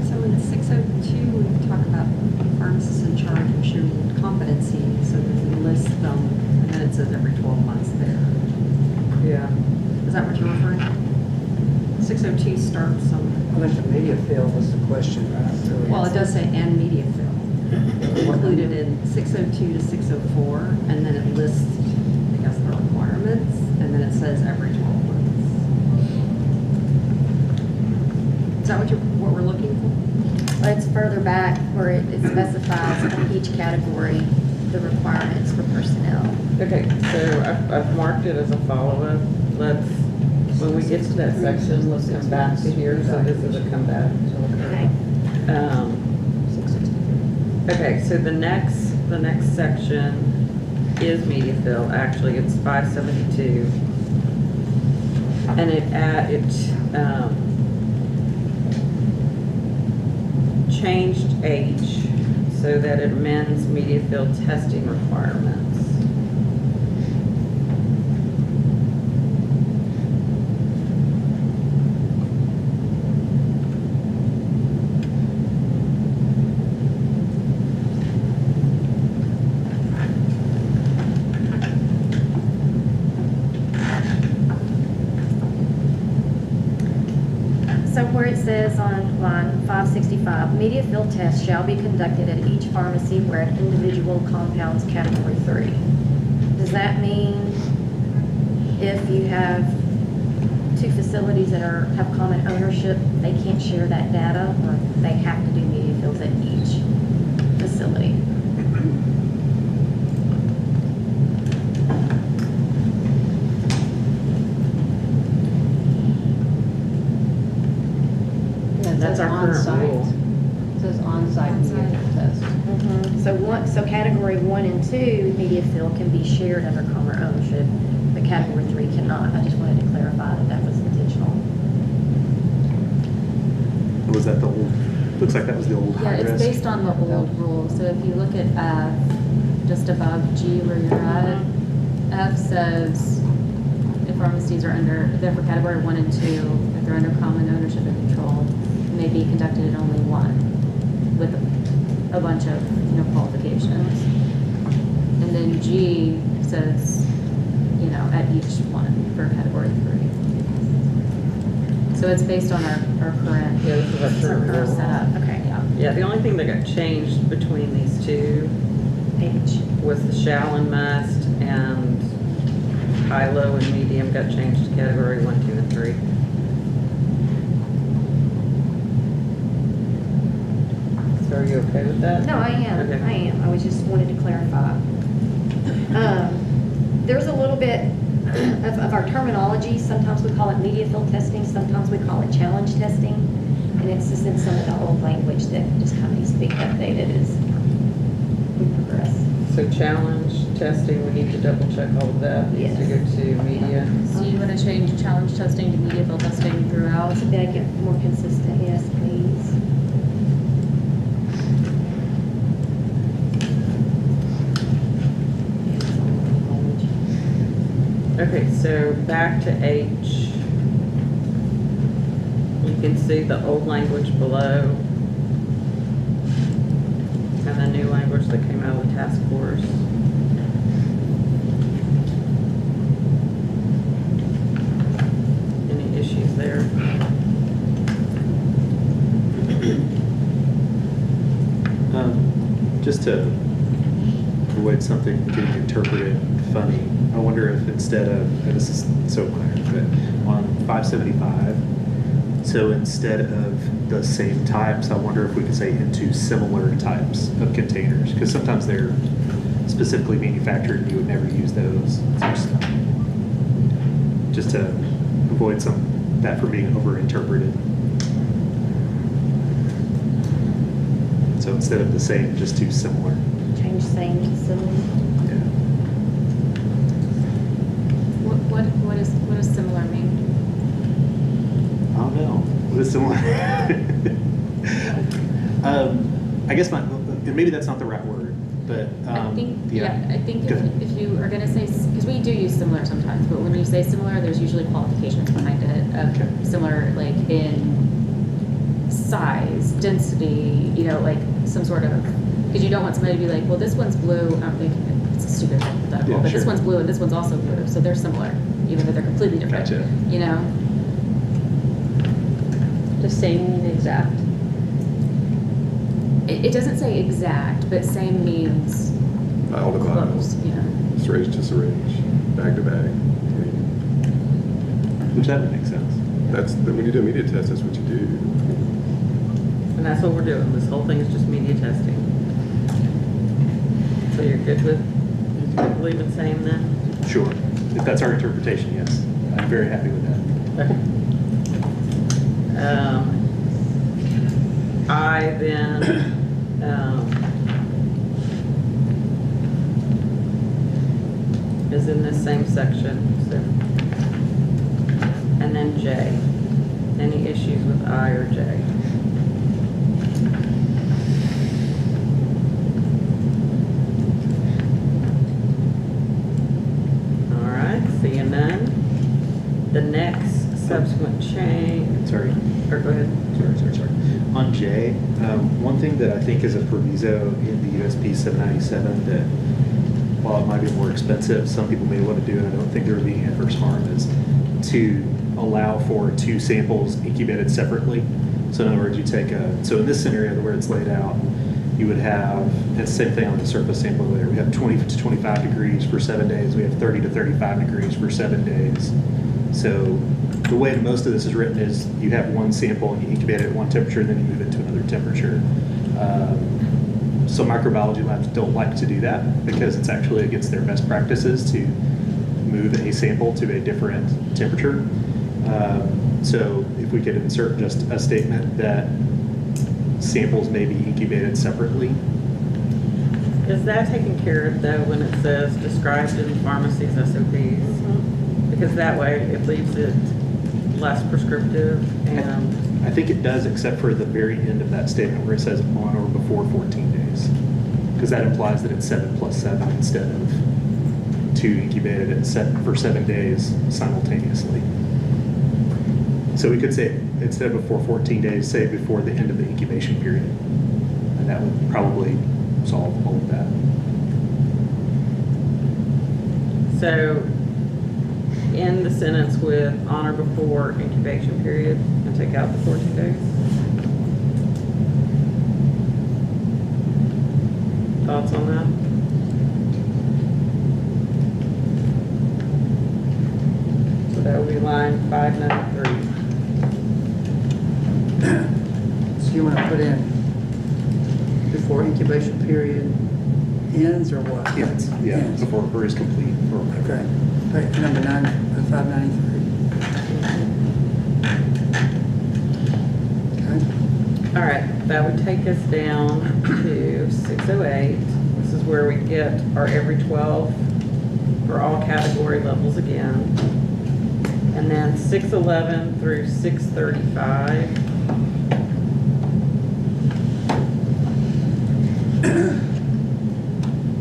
So in 602, we talk about pharmacists in charge of ensuring competency, so that we list them, and then it says every 12 months there. Yeah. Is that what you're referring to? 602 starts on. I think the media fail was the question, right? Well, it does say and media fill. Included in 602 to 604, and then it lists, I guess, the requirements, and then it says every 12 months. Is that what we're looking for? Well, it's further back where it specifies on each category the requirements for personnel. Okay, so I've marked it as a follow-up. When we get to that section, let's come back to here, so this is a comeback. Okay. Okay, so the next section is media fill. Actually, it's 572. And it changed H so that it amends media fill testing requirements. So where it says on line 565, media fill tests shall be conducted at each pharmacy where an individual compounds category 3. Does that mean if you have two facilities that have common ownership, they can't share that data, or they have to do media fills at each facility? That's our current rule. It says on-site media test. So category 1 and 2, media fill can be shared under common ownership, but category 3 cannot. I just wanted to clarify that was intentional. Was that the old, looks like that was the old Yeah, high it's risk. based on the old rule. So if you look at F, just above G where you're at, F says if pharmacies are under, they're for category 1 and 2, if they're under common ownership and control, may be conducted at only one with a bunch of, qualifications. And then G says, discount at each one for category 3. So it's based on our current, Yeah, this is our current current rule. setup. Okay, yeah. Yeah, the only thing that got changed between these two was the shall and must, and high, low, and medium got changed to category 1, 2, and 3. So are you okay with that? No, I am, Okay. I am. I was just wanted to clarify. There's a little bit of our terminology. Sometimes we call it media field testing, sometimes we call it challenge testing. And it's just in some of the old language that just kind of needs to be updated as we progress. So challenge testing, we need to double check all of that. Needs to go to media. So you want to change challenge testing to media field testing throughout? To make it more consistent, yes, please. Okay, so back to H. You can see the old language below and the new language that came out of the task force. Any issues there? Just to avoid something getting interpreted funny, I wonder if instead of, and this is so minor, but on 575, so instead of the same types, I wonder if we could say into similar types of containers, because sometimes they're specifically manufactured and you would never use those. Just to avoid that from being over-interpreted. So instead of the same, just too similar. Change same to similar. Yeah. What does similar mean? I don't know. What is similar? I guess and maybe that's not the right word, but I think Go ahead. if you are going to say, because we do use similar sometimes, but when you say similar, there's usually qualifications behind it of similar, like in size, density, like some sort of, because you don't want somebody to be like, well, this one's blue. I'm thinking it's a stupid hypothetical, but this one's blue and this one's also blue, so they're similar, even though they're completely different. Gotcha. The same mean exact? It doesn't say exact, but same means Vial to vial, close. syringe to syringe, bag to bag. Which that would make sense. When you do a media test, that's what you do. And that's what we're doing. This whole thing is just media testing. So you're good with leaving same then? Sure. If that's our interpretation, yes. I'm very happy with that. Okay. I then, is in this same section, so. And then J. Any issues with I or J? All right, seeing none. The next subsequent change. Sorry. Or go ahead. Sorry. On J, one thing that I think is a proviso in the USP 797 that, while it might be more expensive, some people may want to do, and I don't think there would be adverse harm, is to allow for 2 samples incubated separately. So in other words, you take so in this scenario where it's laid out, you would have, it's the same thing on the surface sample there. We have 20 to 25 degrees for 7 days. We have 30 to 35 degrees for 7 days. So the way most of this is written is you have one sample and you incubate it at one temperature, and then you move it to another temperature. So microbiology labs don't like to do that because it's actually against their best practices to move a sample to a different temperature. So if we could insert just a statement that samples may be incubated separately. Is that taken care of though when it says described in pharmacy's SOPs? Because that way it leaves it less prescriptive and. I think it does, except for the very end of that statement where it says on or before 14 days. Because that implies that it's 7 plus 7 instead of 2 incubated for 7 days simultaneously. So we could say, instead of before 14 days, say before the end of the incubation period. And that would probably solve all of that. So end the sentence with on or before incubation period and take out the 14 days. Thoughts on that? So that would be line 593. So you want to put in before incubation period ends or what? Ends, yeah, Ends. before or is complete. Or Okay. Right, number 593. Okay. All right, that would take us down to 608. This is where we get our every 12 for all category levels again. And then 611 through 635.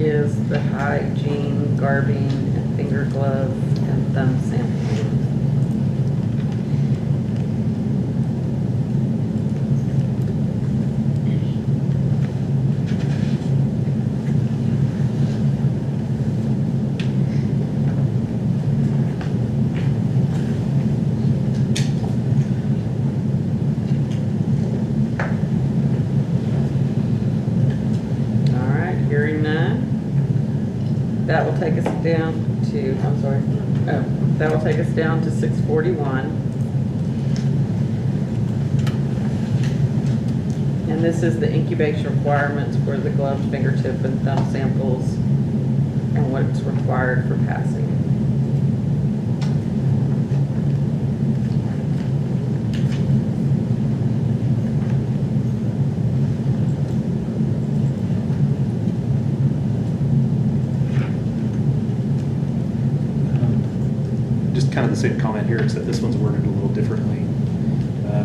Is the hygiene, garbing, and finger glove, and thumb sampling. That will take us down to, that will take us down to 641. And this is the incubation requirements for the gloves, fingertip, and thumb samples and what's required for passing. Kind of the same comment here, except this one's worded a little differently.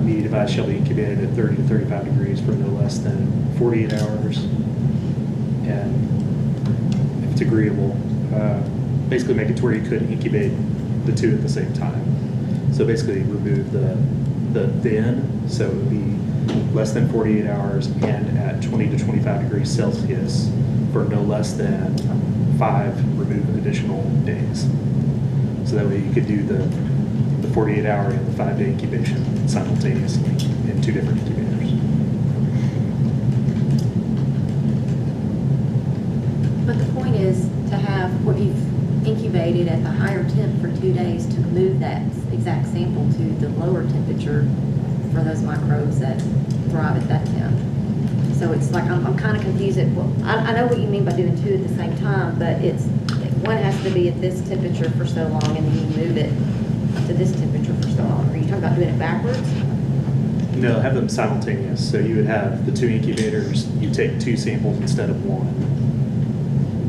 Media device shall be incubated at 30 to 35 degrees for no less than 48 hours. And if it's agreeable, basically make it to where you could incubate the two at the same time. So basically remove the then, so it would be less than 48 hours and at 20 to 25 degrees Celsius for no less than 5 remove additional days. So that way you could do the 48-hour and the 5-day incubation simultaneously in 2 different incubators. But the point is to have what you've incubated at the higher temp for 2 days to move that exact sample to the lower temperature for those microbes that thrive at that temp. So it's like, I'm kind of confused at, well, I know what you mean by doing 2 at the same time, but it's, one has to be at this temperature for so long and then you move it to this temperature for so long. Are you talking about doing it backwards? No, have them simultaneous. So you would have the 2 incubators, you take 2 samples instead of 1.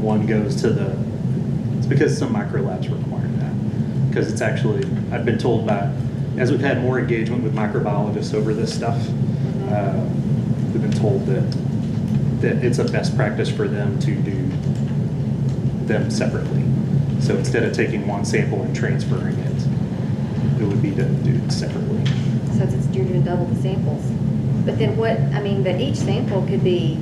One goes to the, it's because some micro labs require that. Because it's actually, I've been told by, as we've had more engagement with microbiologists over this stuff, we've been told that it's a best practice for them to do them separately. So instead of taking one sample and transferring it, it would be to do it separately. So it's, you're doing double the samples. But then what, I mean, but each sample could be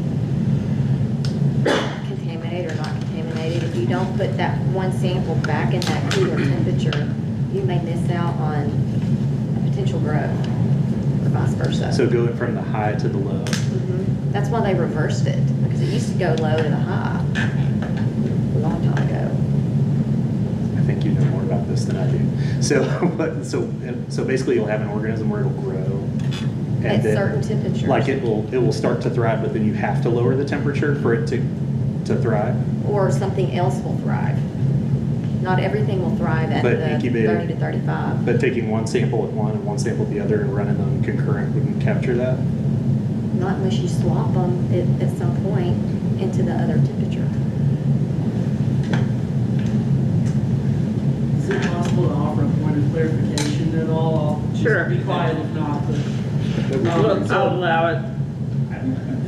contaminated or not contaminated. If you don't put that one sample back in that cooler temperature, you may miss out on a potential growth or vice versa. So going from the high to the low. That's why they reversed it, because it used to go low to the high a long time ago. I think you know more about this than I do. So basically you'll have an organism where it'll grow. And At then, certain temperatures. Like it will start to thrive, but then you have to lower the temperature for it to thrive. Or something else will thrive. Not everything will thrive at But the incubated, 30 to 35. But taking one sample at one and one sample at the other and running them concurrent wouldn't capture that? Not unless you swap them at some point into the other temperature. Is it possible to offer a point of clarification at all? Sure. Be quiet if not, but. I'll allow it.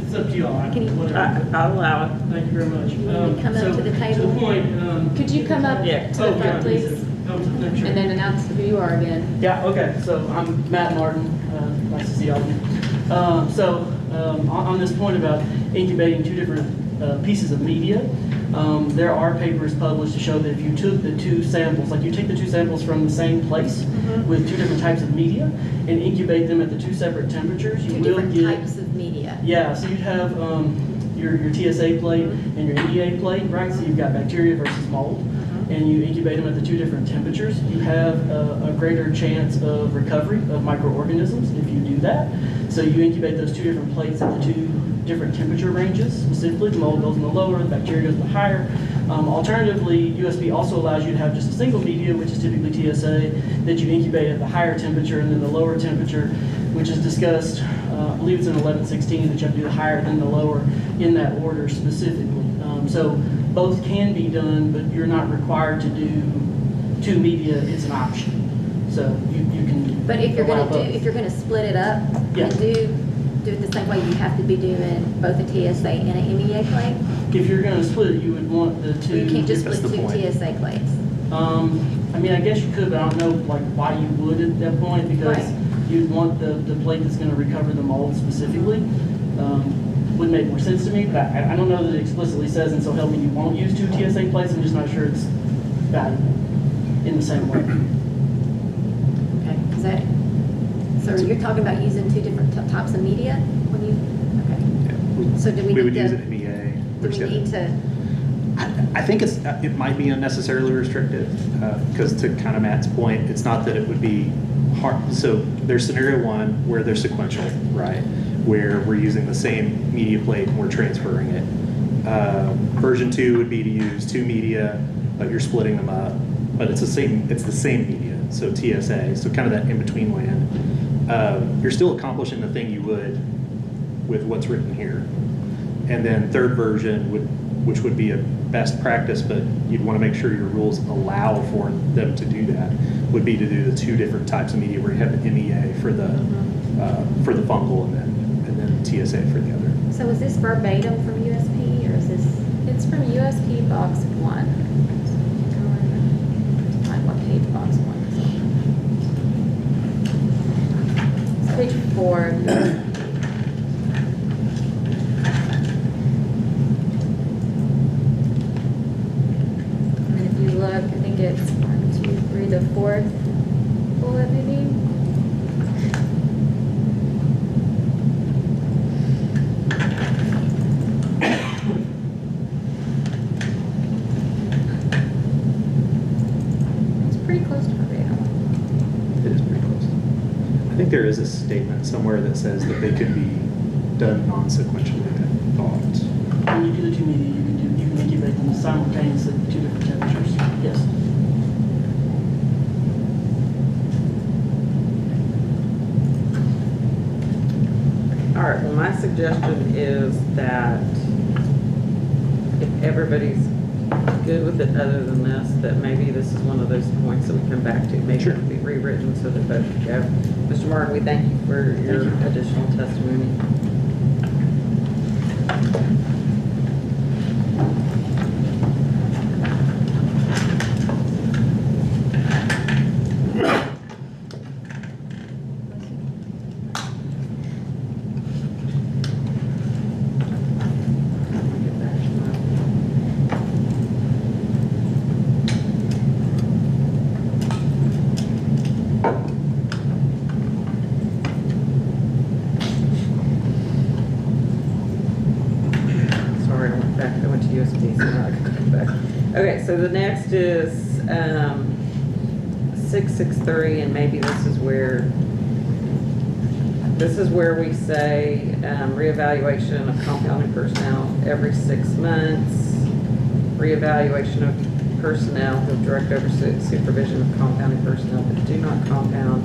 It's up to you all. I'll allow it. Thank you very much. Come up to the table. To the point. Could you come up to the front, please? Sure. And then announce who you are again. Yeah, okay, so I'm Matt Martin, nice to see y'all again. On this point about incubating 2 different pieces of media, There are papers published to show that if you took the two samples, like you take the two samples from the same place with two different types of media and incubate them at the two separate temperatures, you will get... Two different types of media. Yeah, so you'd have your TSA plate and your NDA plate, right? So you've got bacteria versus mold, and you incubate them at the two different temperatures. You have a greater chance of recovery of microorganisms if you do that. So you incubate those two different plates at the two different temperature ranges. Specifically, the mold goes in the lower, the bacteria goes in the higher. Alternatively, USP also allows you to have just a single media, which is typically TSA, that you incubate at the higher temperature, and then the lower temperature, which is discussed, I believe it's in 1116, that you have to do the higher than the lower in that order specifically. So both can be done, but you're not required to do two media. It's an option. So you can. But if you're allow gonna both. if you're gonna split it up Yeah. and do it the same way, you have to be doing both a TSA and an MEA plate? If you're going to split it, you would want the two. You can't just That's split the two point. TSA plates. I mean, I guess you could, but I don't know like why you would at that point, because Right. you'd want the plate that's going to recover the mold specifically. Would make more sense to me, but I don't know that it explicitly says, and so help me, you won't use two TSA plates. I'm just not sure it's valuable in the same way. Okay, is that, so you're talking about using two different types of media when you, okay. So do we We would need use to, an MEA. do we need to, I think it might be unnecessarily restrictive, because to kind of Matt's point, it's not that it would be hard. So there's scenario one where they're sequential, right? Where we're using the same media plate and we're transferring it. Version 2 would be to use two media, but you're splitting them up. But it's the same media, so TSA, so kind of that in-between land. You're still accomplishing the thing you would with what's written here. And then third version, which would be a best practice, but you'd want to make sure your rules allow for them to do that, would be to do the two different types of media where you have the MEA for the fungal and then TSA for the other. so is this verbatim from USP, or is this? It's from USP Box 1. Find what page Box 1 is on. It's page 4. And if you look, I think it's 1, 2, 3, the fourth bullet maybe. Pretty close to verbatim. It is pretty close. I think there is a statement somewhere that says that they could be done non-sequentially, I thought. When you do the two media, you can incubate them simultaneously at two different temperatures. Yes. All right, well, my suggestion is that if everybody's good with it other than this, that maybe this is one of those points that we come back to. Maybe it can be rewritten so that both can go. Mr. Martin, we thank you for your additional testimony. Okay, so the next is 663, and maybe this is where we say reevaluation of compounding personnel every 6 months, reevaluation of personnel who have direct oversight supervision of compounding personnel that do not compound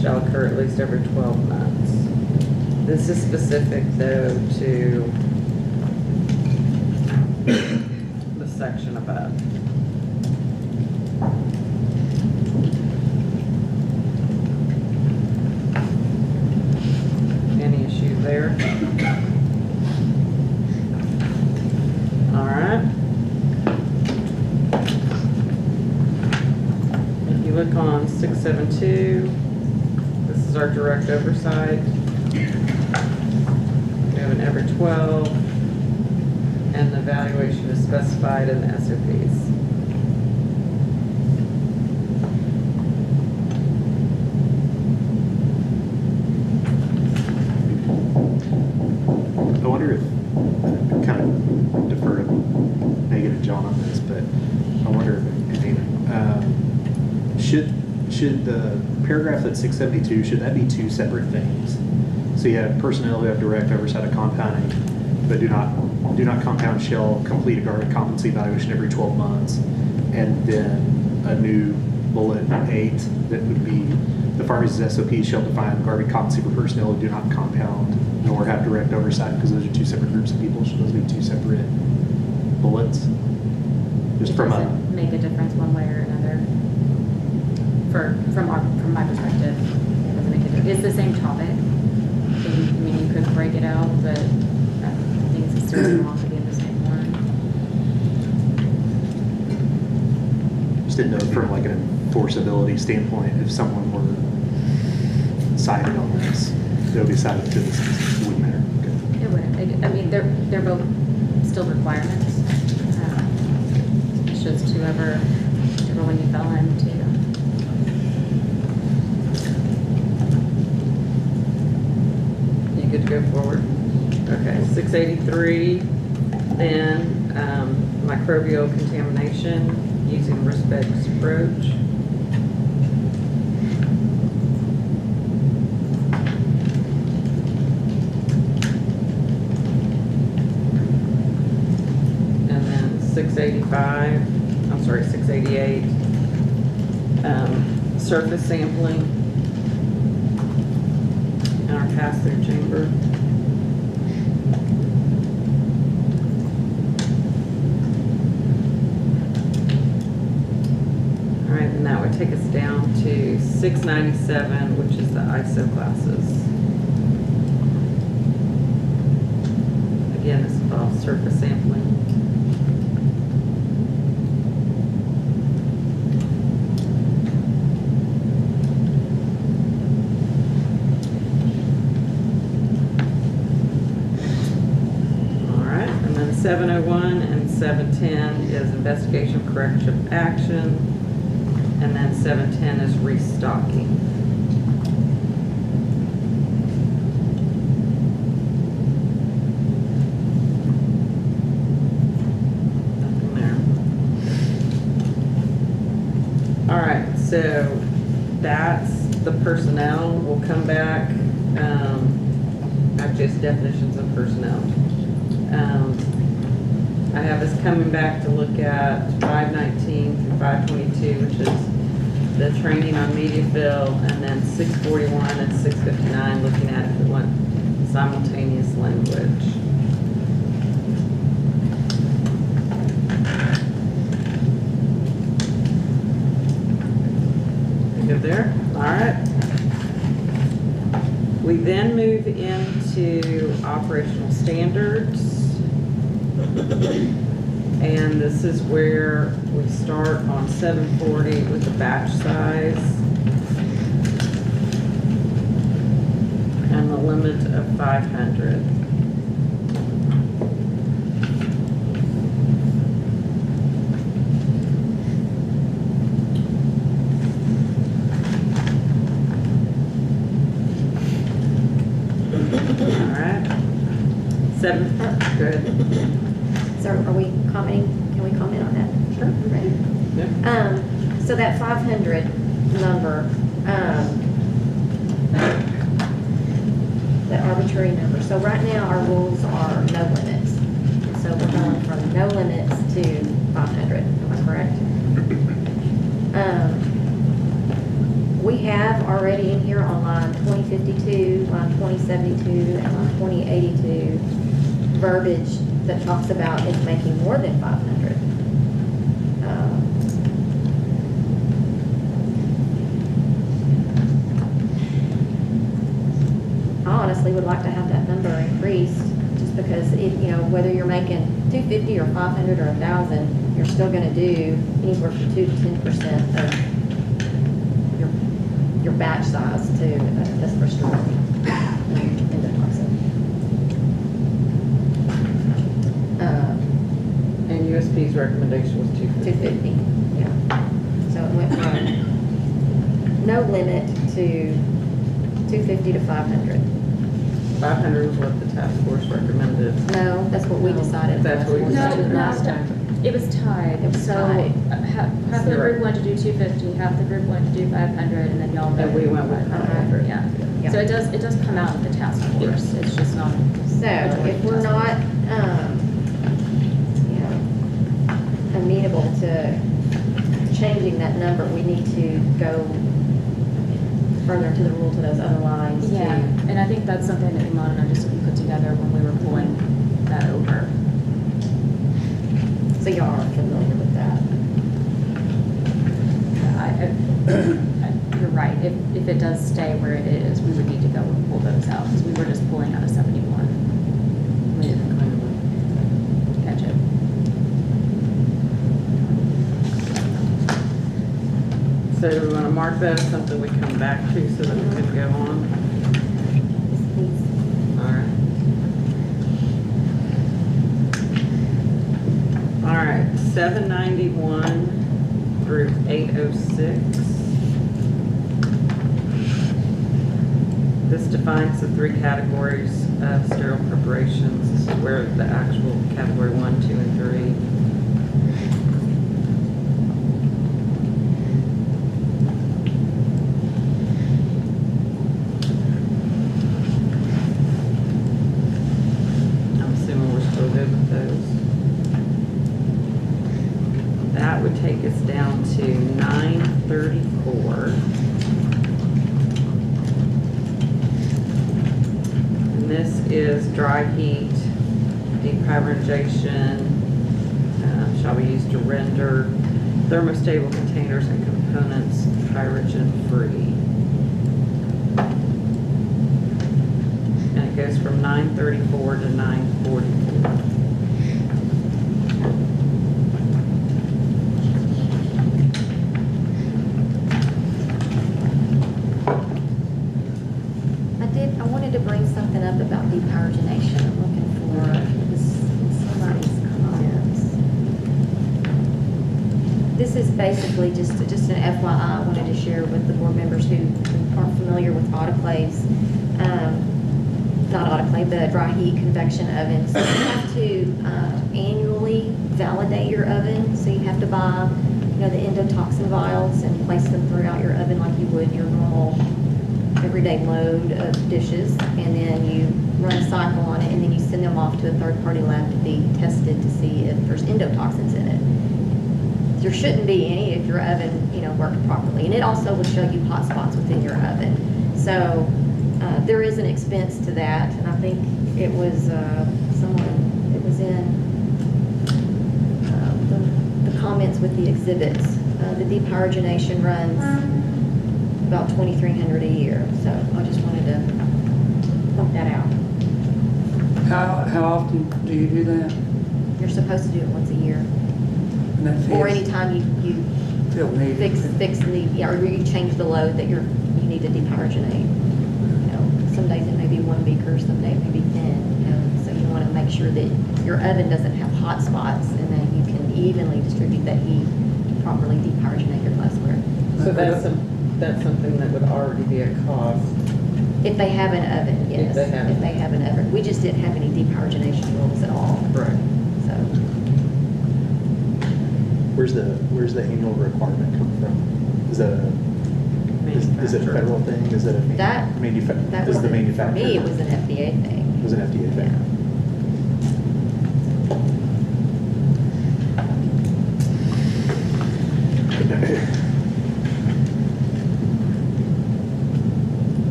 shall occur at least every 12 months. This is specific though to the section above. Any issues there? All right. If you look on 672, this is our direct oversight. We have an every 12. and the evaluation is specified in the SOPs. I wonder if, kind of defer to Megan and John on this, but I wonder if, should the paragraph that's 672, should that be two separate things? So you have personnel who have direct oversight of compounding, but do not compound shall complete a garbage competency evaluation every 12 months, and then a new bullet 8 that would be the pharmacy's SOP shall define garbage competency for personnel who do not compound nor have direct oversight, because those are two separate groups of people. Should those be two separate bullets? Just from a Doesn't make a difference one way or another. From my perspective, it doesn't make a difference. It's the same topic. So I mean, you could break it out, but I think it's still wrong to be in the same one. just didn't know from like an enforceability standpoint, if someone were cited on this, they would be cited to this, it wouldn't matter. Okay. It wouldn't. I mean, they're both still requirements. It's just whichever one you fell into. You good to go forward? Okay, 683, then microbial contamination using risk-based approach. And then 685, I'm sorry, 688, surface sampling in our pass-through chamber. All right, and that would take us down to 697, which is the ISO classes. Again, this involves surface sampling. All right, and then 701 and 710 is investigation, corrective action. And then 710 is restocking. Nothing there. All right, so that's the personnel. We'll come back. Actually, it's definitions of personnel. I have us coming back to look at 519 through 522, which is the training on media fill, and then 641 and 659, looking at if we want simultaneous language. Good there? All right. We then move into operational standards. And this is where we start on 740 with the batch size and the limit of 500. All right. Good. So are we commenting, can we comment on that? Sure. Ready? Yeah. So that 500 number, the arbitrary number. So right now our rules are no limits. So we're going from no limits to 500, am I correct? We have already in here on line 2052, line 2072, and line 2082 verbiage that talks about it making more than 500. I honestly would like to have that number increased, just because if, you know, whether you're making 250 or 500 or 1,000, you're still going to do anywhere from 2 to 10% of your batch size to this first story in the process. CHP's recommendation was 250. 250, yeah. So it went from no limit to 250 to 500. 500 was what the task force recommended. No, that's what we decided. That's what we decided last time. It was tied. It was tied. Half the group wanted to do 250, half the group wanted to do 500, and then y'all. And we went with 500. Yeah. Yeah. So it does come out of the task force. It's just not. So if we're not, amenable to changing that number, we need to go further into the rule to those other lines. Yeah, and I think that's something that Iman and I just put together when we were pulling that over. So y'all are familiar with that. You're right. If it does stay where it is, we would need to go and pull those out because we were just pulling out of 71. We didn't kind of catch it. So do we want to mark that as something we come back to so that we can go on? All right. All right, 791 through 806. This defines the three categories of sterile preparations. This is where the actual category 1, 2, and 3. I'm assuming we're still good with those. That would take us down to 934. And this is dry heat, dehydratation, shall be used to render thermostable containers and components pyrogen-free. And it goes from 934 to 944. I wanted to bring something up about depyrogenation. I'm looking for somebody's comments. This is basically just an FYI I wanted to share with the board members who aren't familiar with autoclaves. Not autoclave, the dry heat convection ovens. So you have to annually validate your oven. So you have to buy, the endotoxin vials and place them throughout your oven like you would your normal everyday load of dishes, and then you run a cycle on it, and then you send them off to a third-party lab to be tested to see if there's endotoxins in it. There shouldn't be any if your oven, worked properly, and it also will show you hot spots within your oven. So there is an expense to that, and I think it was it was in the comments with the exhibits. The depyrogenation runs about $2,300 a year. So I just wanted to point that out. How often do you do that? You're supposed to do it once a year. And that Or feels- anytime you feel needed. fix the, or you change the load that you need to depyrogenate. Some days it may be 1 beaker, some days it may be 10, so you want to make sure that your oven doesn't have hot spots and that you can evenly distribute that heat to properly depyrogenate your glassware. So that's something that would already be a cost. If they have an oven, yes. If they have an oven. We just didn't have any depyrogenation rules at all. Right. So, Where's the annual requirement come from? Is that is it a federal thing? Is it a that does was, the for manufacturer? me, it was an FDA thing. It was an FDA thing.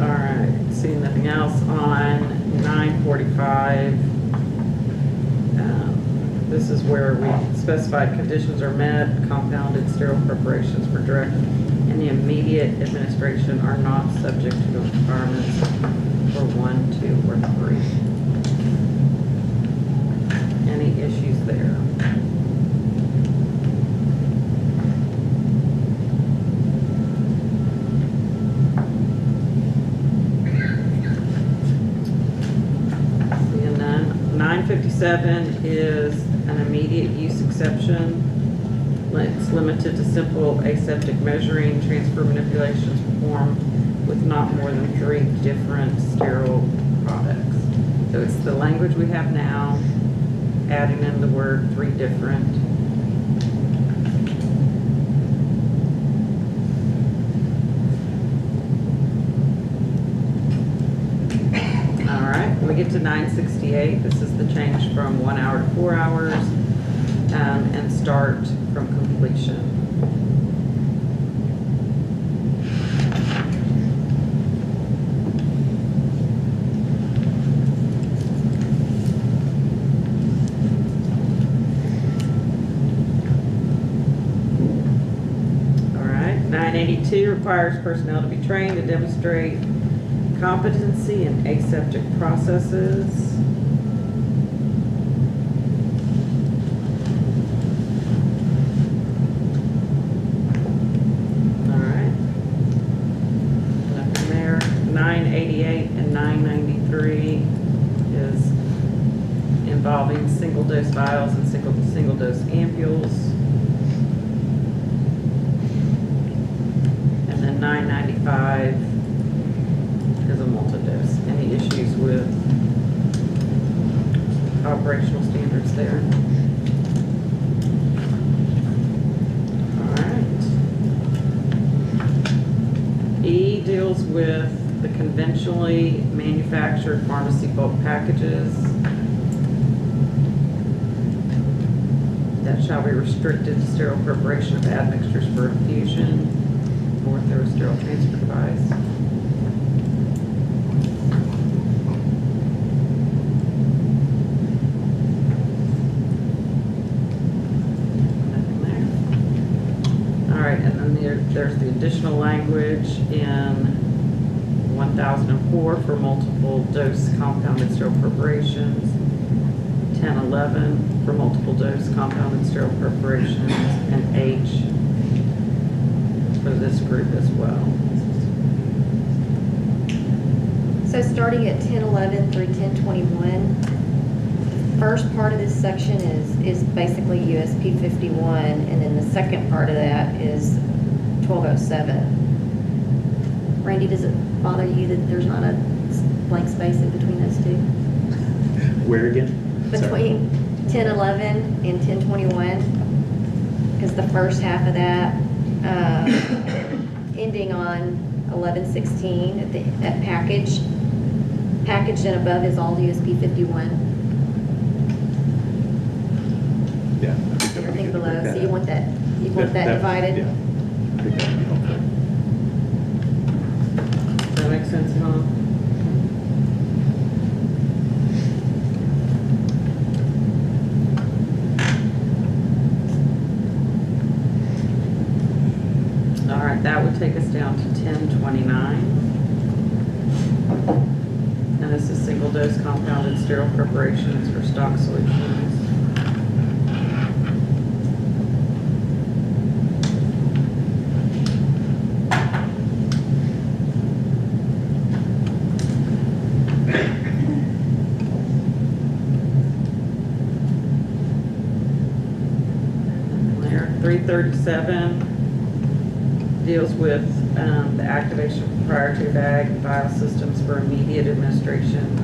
All right, seeing nothing else on 945. This is where we specified conditions are met, compounded sterile preparations for direct and the immediate administration are not subject to the requirements for 1, 2, or 3. Any issues there? Seeing none. 957 is an immediate use exception. It's limited to simple aseptic measuring, transfer manipulations performed with not more than 3 different sterile products. So it's the language we have now, adding in the word 3 different. All right, we get to 968. This is the change from 1 hour to 4 hours and start from completion. All right, 982 requires personnel to be trained to demonstrate competency in aseptic processes. All right. Nothing there. 988 and 993 is involving single-dose vials and single-dose ampules. And then 995 is a multi-dose. Any issues with operational standards there? All right. E deals with the conventionally manufactured pharmacy bulk packages that shall be restricted to sterile preparation of admixtures for infusion or through a sterile transfer device. And then there's the additional language in 1004 for multiple dose compounded sterile preparations, 1011 for multiple dose compounded sterile preparations, and H for this group as well. So starting at 1011 through 1021, first part of this section is basically USP 51, and then the second part of that is 1207. Randy, does it bother you that there's not a blank space in between those two? Where again? Between 1011 and 1021, because the first half of that, ending on 1116, that packaged and above is all USP 51. Yeah. Everything below, so you want that divided? Yeah. I think that would be helpful. Does that make sense, Mom? All right, that would take us down to 1029. And this is single-dose compounded sterile preparations for stock solutions. There, 337 deals with the activation of proprietary bag and vial systems for immediate administration.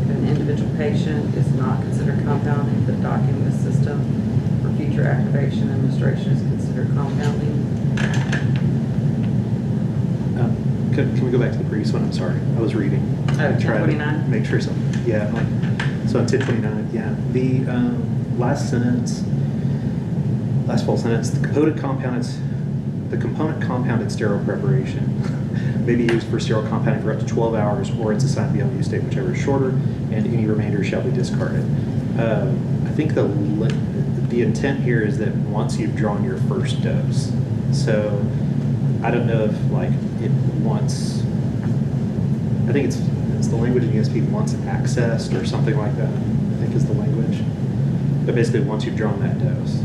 If an individual patient is not considered compounding, but docking the system for future activation and administration is considered compounding. Can we go back to the previous one? I'm sorry, I was reading. Oh, Try to 1029? Make sure something, yeah. So on 1029, yeah. The last full sentence, the component compounded sterile preparation may be used for sterile compounding for up to 12 hours, or it's assigned to be on use date, whichever is shorter, and any remainder shall be discarded. I think the intent here is that once you've drawn your first dose. So I don't know if like it once, I think it's the language in USP once accessed or something like that, I think is the language. But basically once you've drawn that dose.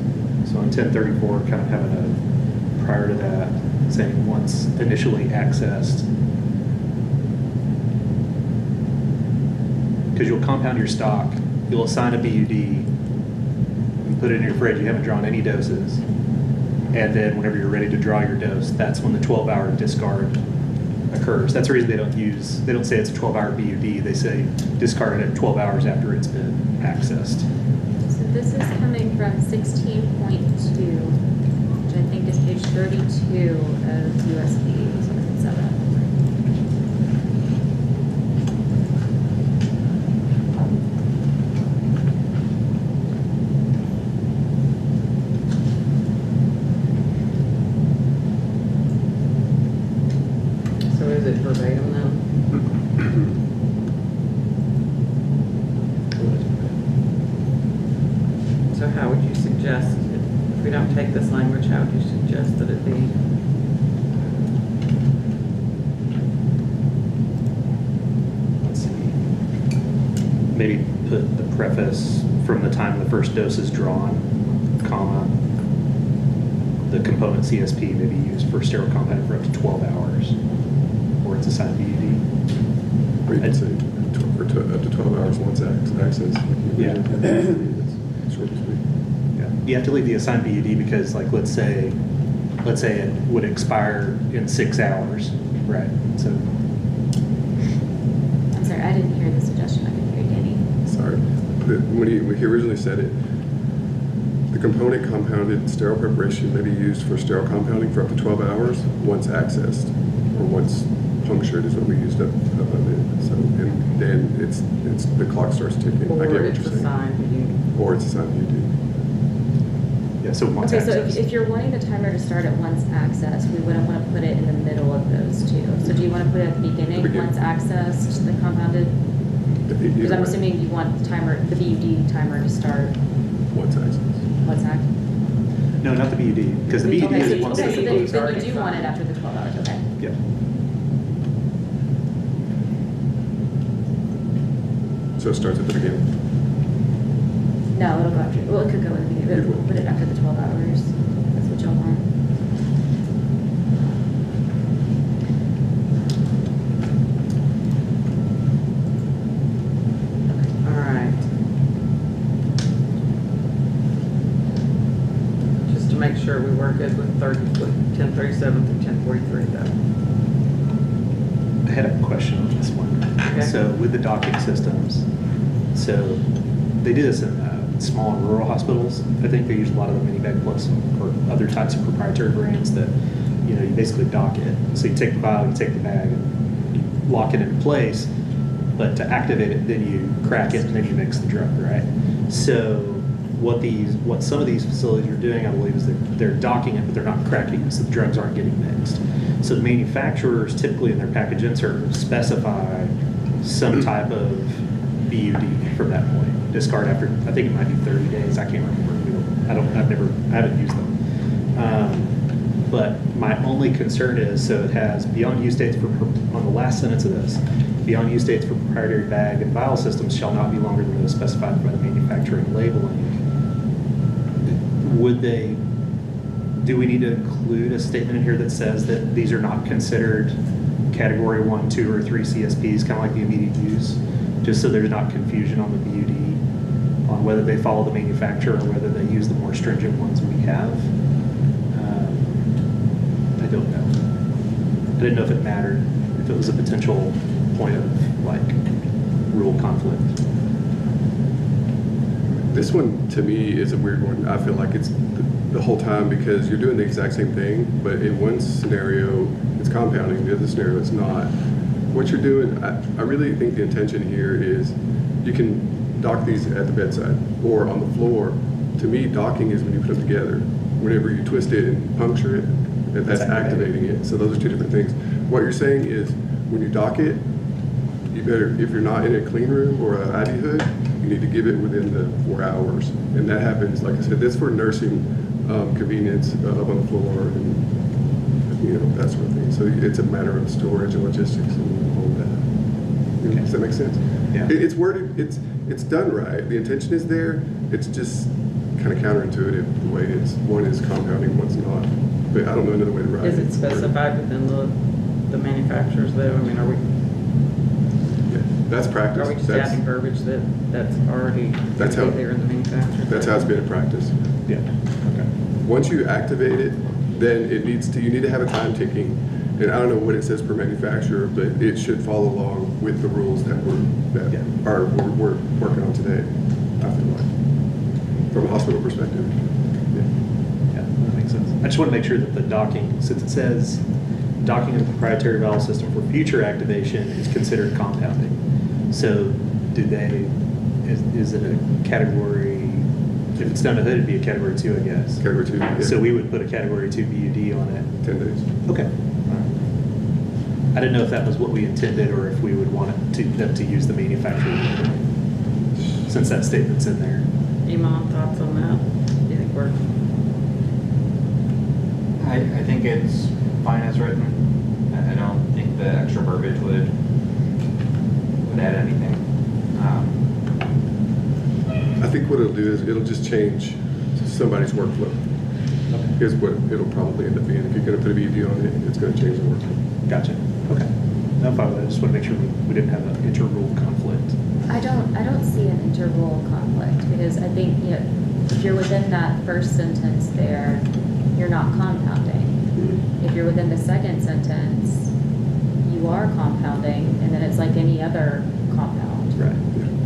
So on 1034, kind of having a prior to that, saying once initially accessed. Because you'll compound your stock, you'll assign a BUD, put it in your fridge, you haven't drawn any doses. And then whenever you're ready to draw your dose, that's when the 12-hour discard occurs. That's the reason they don't say it's a 12-hour BUD. They say discard it at 12 hours after it's been accessed. So this is coming from 16.2, which I think is page 32 of USP 7. So is it verbatim now? So how would you suggest, if we don't take this language, how would you suggest that it be? Let's see. Maybe put the preface from the time the first dose is drawn, comma, the component CSP may be used for sterile compounding for up to 12 hours, or it's assigned BUD. Or you could say up to 12 hours once access. Yeah. Short and sweet. Yeah. You have to leave the assigned BUD because, like, let's say it would expire in 6 hours, right? So. I'm sorry, I didn't hear the suggestion. I couldn't hear Danny. Sorry. When he originally said it, the component compounded sterile preparation may be used for sterile compounding for up to 12 hours once accessed, or once punctured is what we used up of it. So, and then it's the clock starts ticking. I get what you're saying. Or it's assigned BUD. Yeah, so once Okay, so accessed. if you're wanting the timer to start at once accessed, we wouldn't want to put it in the middle of those two. So do you want to put it at the beginning, once accessed, the compounded? Because I'm assuming you want the timer, the BUD timer to start. Once accessed. Once accessed. No, not the BUD, because the BUD Okay, is so, once okay, so accessed. then you do want it after the 12 hours, okay. Yeah. So it starts at the beginning. No, it'll go after, well, it could go in the beginning, but we'll put it after the 12 hours. That's what y'all want. All right. Just to make sure we work good with 1037 through 1043 though. I had a question on this one. Okay. So with the docking systems, so they do this in small and rural hospitals. I think they use a lot of the Minibag Plus or other types of proprietary brands that, you know, you basically dock it. So you take the vial, you take the bag, and you lock it in place. But to activate it, then you crack it and then you mix the drug, right? So what some of these facilities are doing, I believe, is they're docking it, but they're not cracking it, so the drugs aren't getting mixed. So the manufacturers typically in their package insert specify some type of BUD from that point. Discard after, I think it might be 30 days. I can't remember. I haven't used them. But my only concern is, so it has beyond use dates on the last sentence of this, beyond use dates for proprietary bag and vial systems shall not be longer than those specified by the manufacturing labeling. Do we need to include a statement in here that says that these are not considered category 1, 2, or 3 CSPs, kind of like the immediate use, just so there's not confusion on the BUD, on whether they follow the manufacturer or whether they use the more stringent ones we have? I don't know. I didn't know if it mattered, if it was a potential point of, like, rule conflict. This one, to me, is a weird one. I feel like it's the whole time because you're doing the exact same thing, but in one scenario, it's compounding, the other scenario, it's not. What you're doing, I really think the intention here is you can dock these at the bedside or on the floor. To me, docking is when you put them together. Whenever you twist it and puncture it, that's activating it. So those are two different things. What you're saying is when you dock it, you better, if you're not in a clean room or an IV hood, you need to give it within the 4 hours. And that happens, like I said, that's for nursing convenience up on the floor and, you know, that sort of thing. So it's a matter of storage and logistics and all of that. Okay. Does that make sense? Yeah. It's worded, it's done right. The intention is there. It's just kind of counterintuitive the way one is compounding, one's not. But I don't know another way to write it. Is it specified within the manufacturers though? I mean, are we? Yeah. That's practice. Are we just That's- adding verbiage that's already That's how- there in the manufacturer? That's how it's been in practice. Yeah, okay. Once you activate it, then you need to have a time ticking. And I don't know what it says per manufacturer, but it should follow along with the rules that we're working on today, I feel like, from a hospital perspective. Yeah, that makes sense. I just want to make sure that the docking, since it says docking of the proprietary valve system for future activation is considered compounding. So is it a category, if it's done to hood, it'd be a category 2, I guess. Category 2, yeah. So we would put a category 2 BUD on it. 10 days. Okay. All right. I didn't know if that was what we intended or if we would want them to use the manufacturer, since that statement's in there. Iman, thoughts on that? Do you think we're? I think it's fine as written. I don't think the extra verbiage would add anything. I think what it'll do is it'll just change somebody's workflow. Here's what it'll probably end up being. If you're going to put a BUD on it, it's going to change the workflow. Gotcha. Okay. I'm fine with that. I just want to make sure we didn't have an inter-rule conflict. I don't see an inter-rule conflict because I think, you know, if you're within that first sentence there, you're not compounding. If you're within the second sentence, you are compounding, and then it's like any other compound. Right.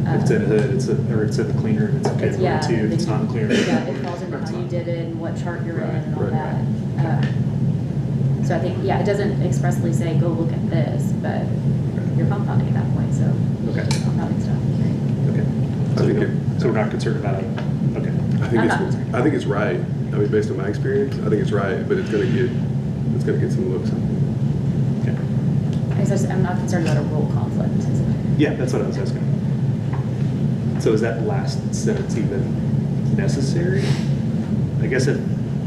If it's in a hood, or it's in the clean room, it's a category 2. If it's not in the clean room. Yeah, it falls into how you did it and what chart you're in and all that. So I think, yeah, it doesn't expressly say, go look at this, but you're compounding at that point, so. Okay. Compounding stuff. Okay. So we're not concerned about it. Okay. I think it's right. I mean, based on my experience, I think it's right, but it's going to get some looks. I guess I'm not concerned about a rule conflict. Yeah, that's what I was asking. So is that last sentence even necessary? I guess if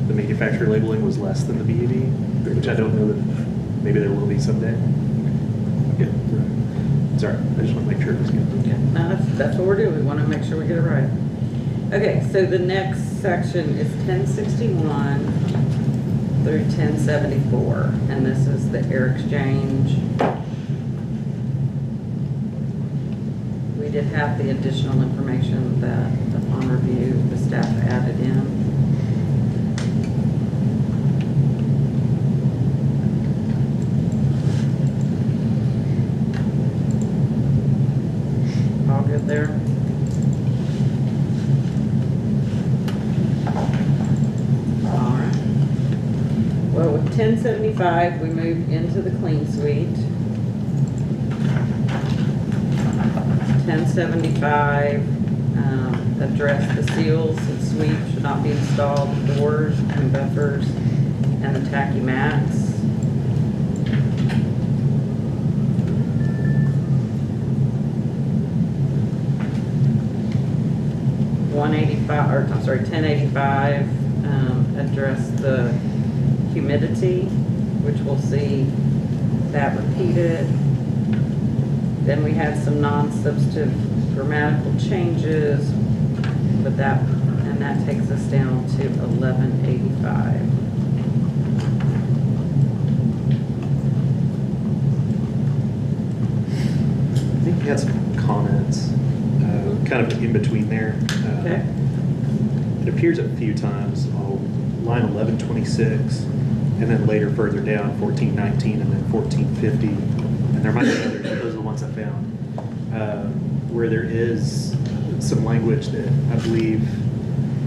the manufacturer labeling was less than the BUD, which I don't know that maybe there will be someday. Yeah. Sorry, I just want to make sure it was good. Yeah, no, that's what we're doing. We want to make sure we get it right. Okay, so the next section is 1061 through 1074, and this is the air exchange. We did have the additional information that upon review, the staff added in. All good there? All right. Well, with 1075, we move into the clean suite. 1075, address the seals and sweep should not be installed at doors and buffers and the tacky mats. $1085, address the humidity, which we'll see that repeated. Then we had some non-substantive grammatical changes, but that takes us down to 1185. I think we had some comments, kind of in between there. Okay. It appears a few times on line 1126, and then later further down 1419 and then 1450, and there might be others, but those are the ones I found, where there is some language that I believe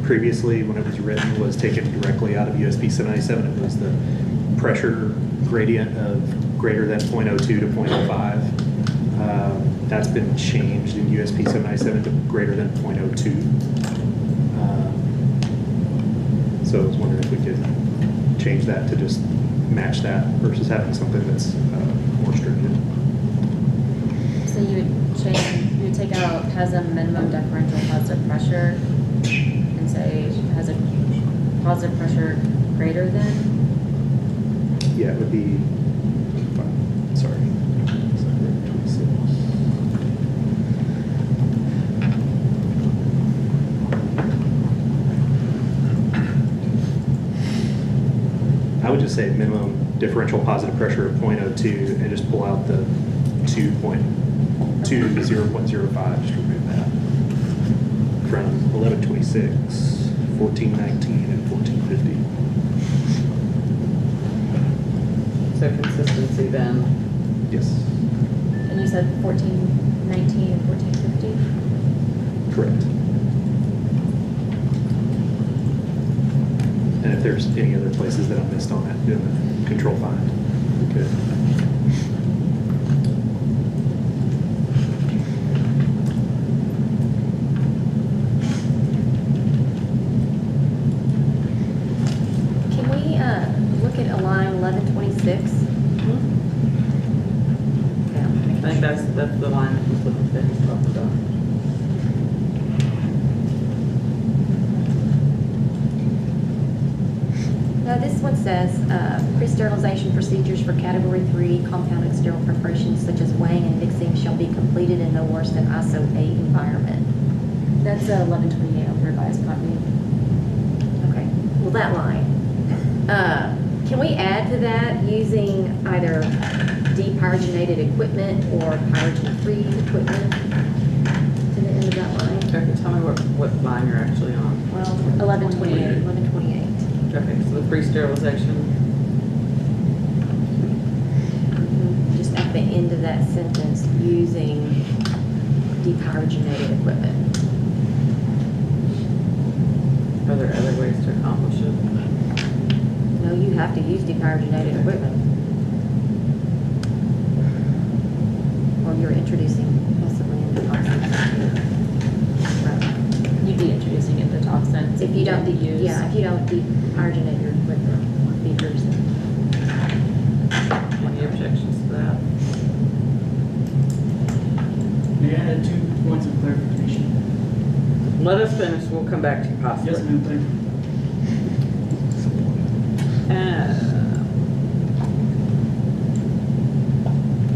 previously when it was written was taken directly out of USB 797. It was the pressure gradient of greater than 0.02 to 0.05. That's been changed in USB 797 to greater than 0.02. So I was wondering if we could change that to just match that versus having something that's more stringent. So you would take out has a minimum differential positive pressure and say has a positive pressure greater than? Yeah, it would be, sorry. I would just say minimum differential positive pressure of 0.02 and just pull out the 2.2 to 0.05, just remove that. From 1126, 1419, and 1450. So consistency then. Yes. And you said 1419 and 1450? Correct. And if there's any other places that I missed on that, doing the control find, we could. Can we look at a line 1126? I think that's the line that was looking at he's talking about. Now, this one says, pre-sterilization procedures for category 3 compounded sterile preparations such as weighing and mixing shall be completed in no worse than ISO 8 environment. That's 1128 on the revised copy. Okay, well, that line. Can we add to that using either depyrogenated equipment or pyrogen-free equipment to the end of that line? Okay, tell me what line you're actually on. Well, 1128. 1128. Okay, so the pre-sterilization. Just at the end of that sentence, using depyrogenated equipment. Are there other ways to accomplish it? No, you have to use depyrogenated equipment. Or you're introducing possibly endotoxins. You'd be introducing endotoxins If you don't, use. yeah, if you don't depyrogenate your equipment or beakers. Any objections to that? May I add 2 points of clarification? Let us finish, we'll come back to you possibly. Yes, ma'am, thank you.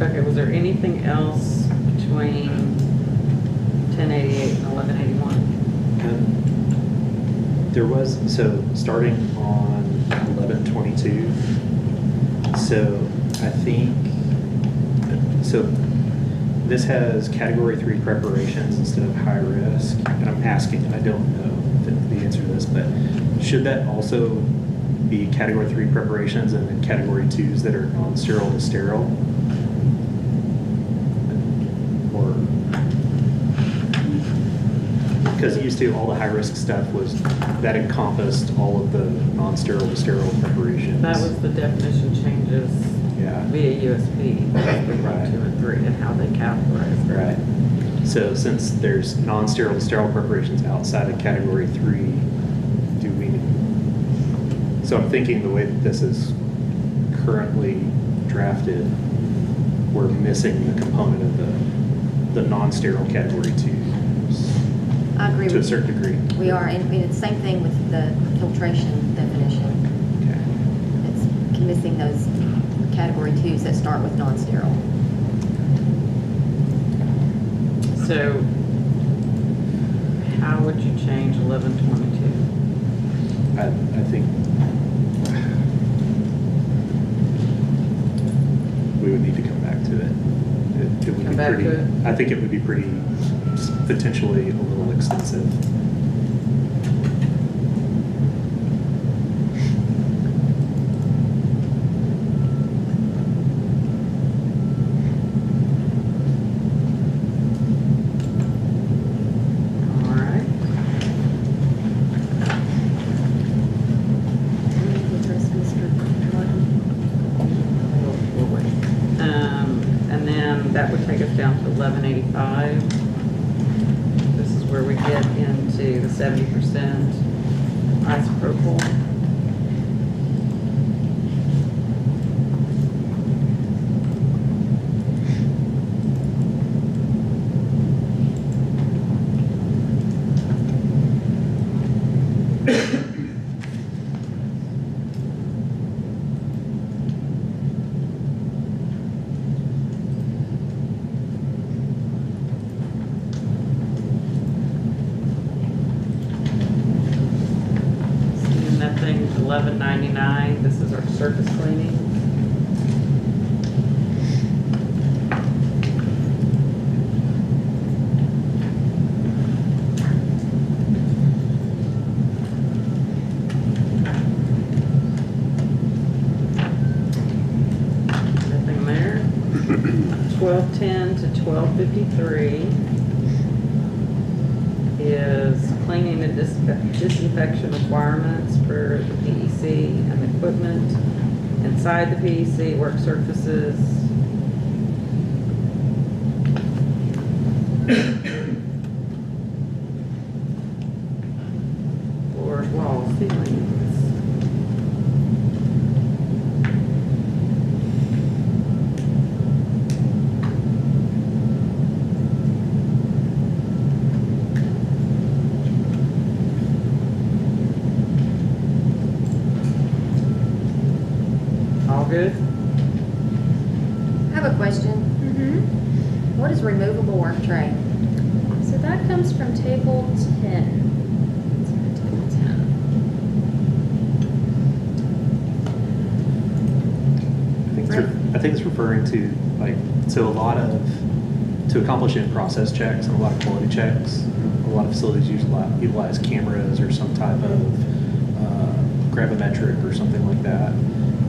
Okay, was there anything else between 1088 and 1181? There was, so starting on 1122, so I think, so this has category 3 preparations instead of high risk, and I'm asking, I don't know the answer to this, but should that also be category 3 preparations and then category 2s that are non-sterile to sterile? Or, because it used to, all the high-risk stuff was, that encompassed all of the non-sterile to sterile preparations. That was the definition changes Yeah. via USP, Right. 1, 2, and 3, and how they categorize it. Right. So since there's non-sterile to sterile preparations outside of category 3, do we, so I'm thinking the way that this is currently drafted, we're missing the component of the non-sterile category 2s. I agree To a with you. certain degree. We are, and it's the same thing with the filtration definition. Okay. It's missing those category 2s that start with non-sterile. So, how would you change 1122? I think we would need to come back to it. It would Come be back pretty, to it? I think it would be pretty, potentially a little extensive. All right. We'll wait. And then that would take us down to 1185. This is where we get into the 70% isopropyl. And that thing 1210 to 1253 is cleaning and disinfection requirements for the PEC and the equipment inside the PEC, work surfaces. Floors, walls, ceilings. All good? I have a question. What is removable work tray? So that comes from table 10. Table 10. I think it's referring to, like, so to accomplish in-process checks and a lot of quality checks, a lot of facilities utilize cameras or some type of gravimetric or something like that.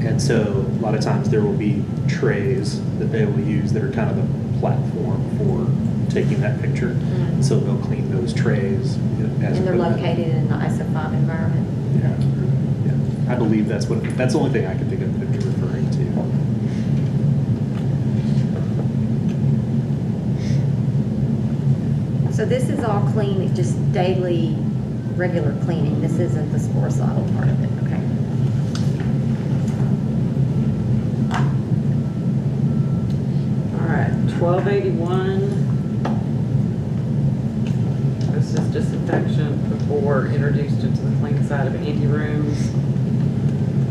And so a lot of times there will be trays that they will use that are kind of a platform for taking that picture. Mm-hmm. So they'll clean those trays. And they're located in an ISO 5 environment. Yeah. I believe that's the only thing I can think of that it'd be referring to. So this is all clean, it's just daily, regular cleaning. This isn't the sporicidal part of it, okay? All right, 1281. This is disinfection before introduced into the clean side of anterooms,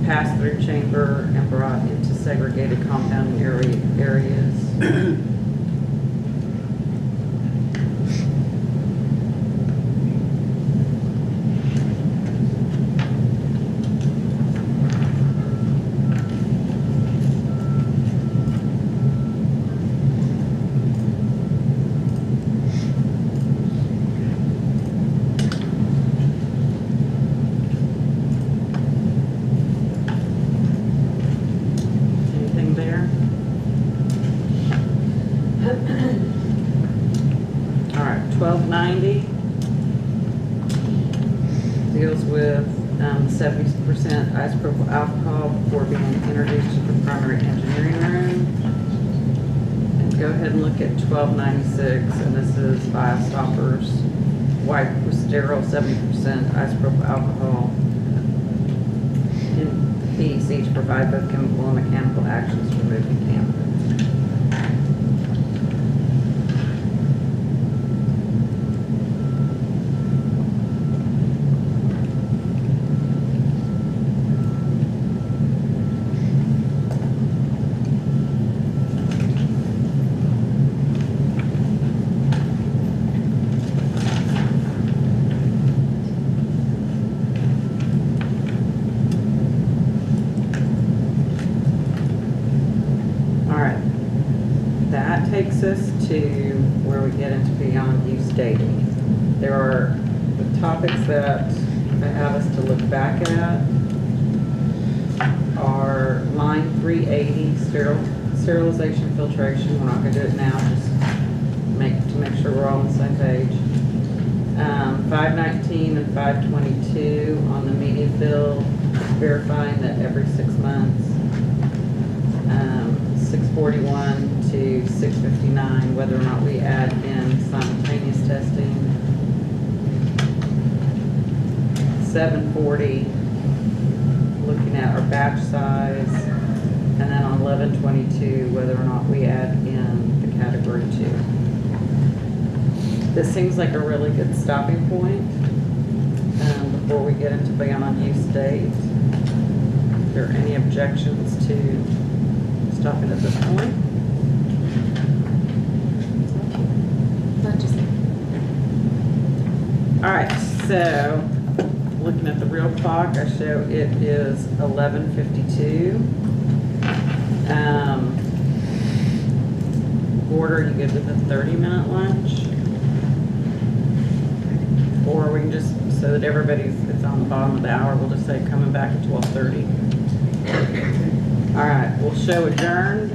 pass-through chamber, and brought into segregated compounding areas. Anything there? All right, 1290 deals with 70% isopropyl alcohol before being introduced to the primary engineering room. And go ahead and look at 1296, and this is fire stoppers, wipe with sterile 70% isopropyl alcohol in the PEC to provide both chemical and mechanical actions to remove contaminants. That takes us to where we get into beyond use dating. There are the topics that I have us to look back at are line 380, sterilization filtration. We're not going to do it now, just to make sure we're all on the same page. 519 and 522 on the media fill, verifying that every 6 months. 641 to 659, whether or not we add in simultaneous testing. 740, looking at our batch size. And then on 1122, whether or not we add in the category 2. This seems like a really good stopping point before we get into beyond use date. Are there any objections to stopping at this point? All right, so looking at the real clock, I show it is 11:52. Order, you good with a 30-minute lunch? Or we can just, so that it's on the bottom of the hour, we'll just say coming back at 12:30. All right, we'll show adjourned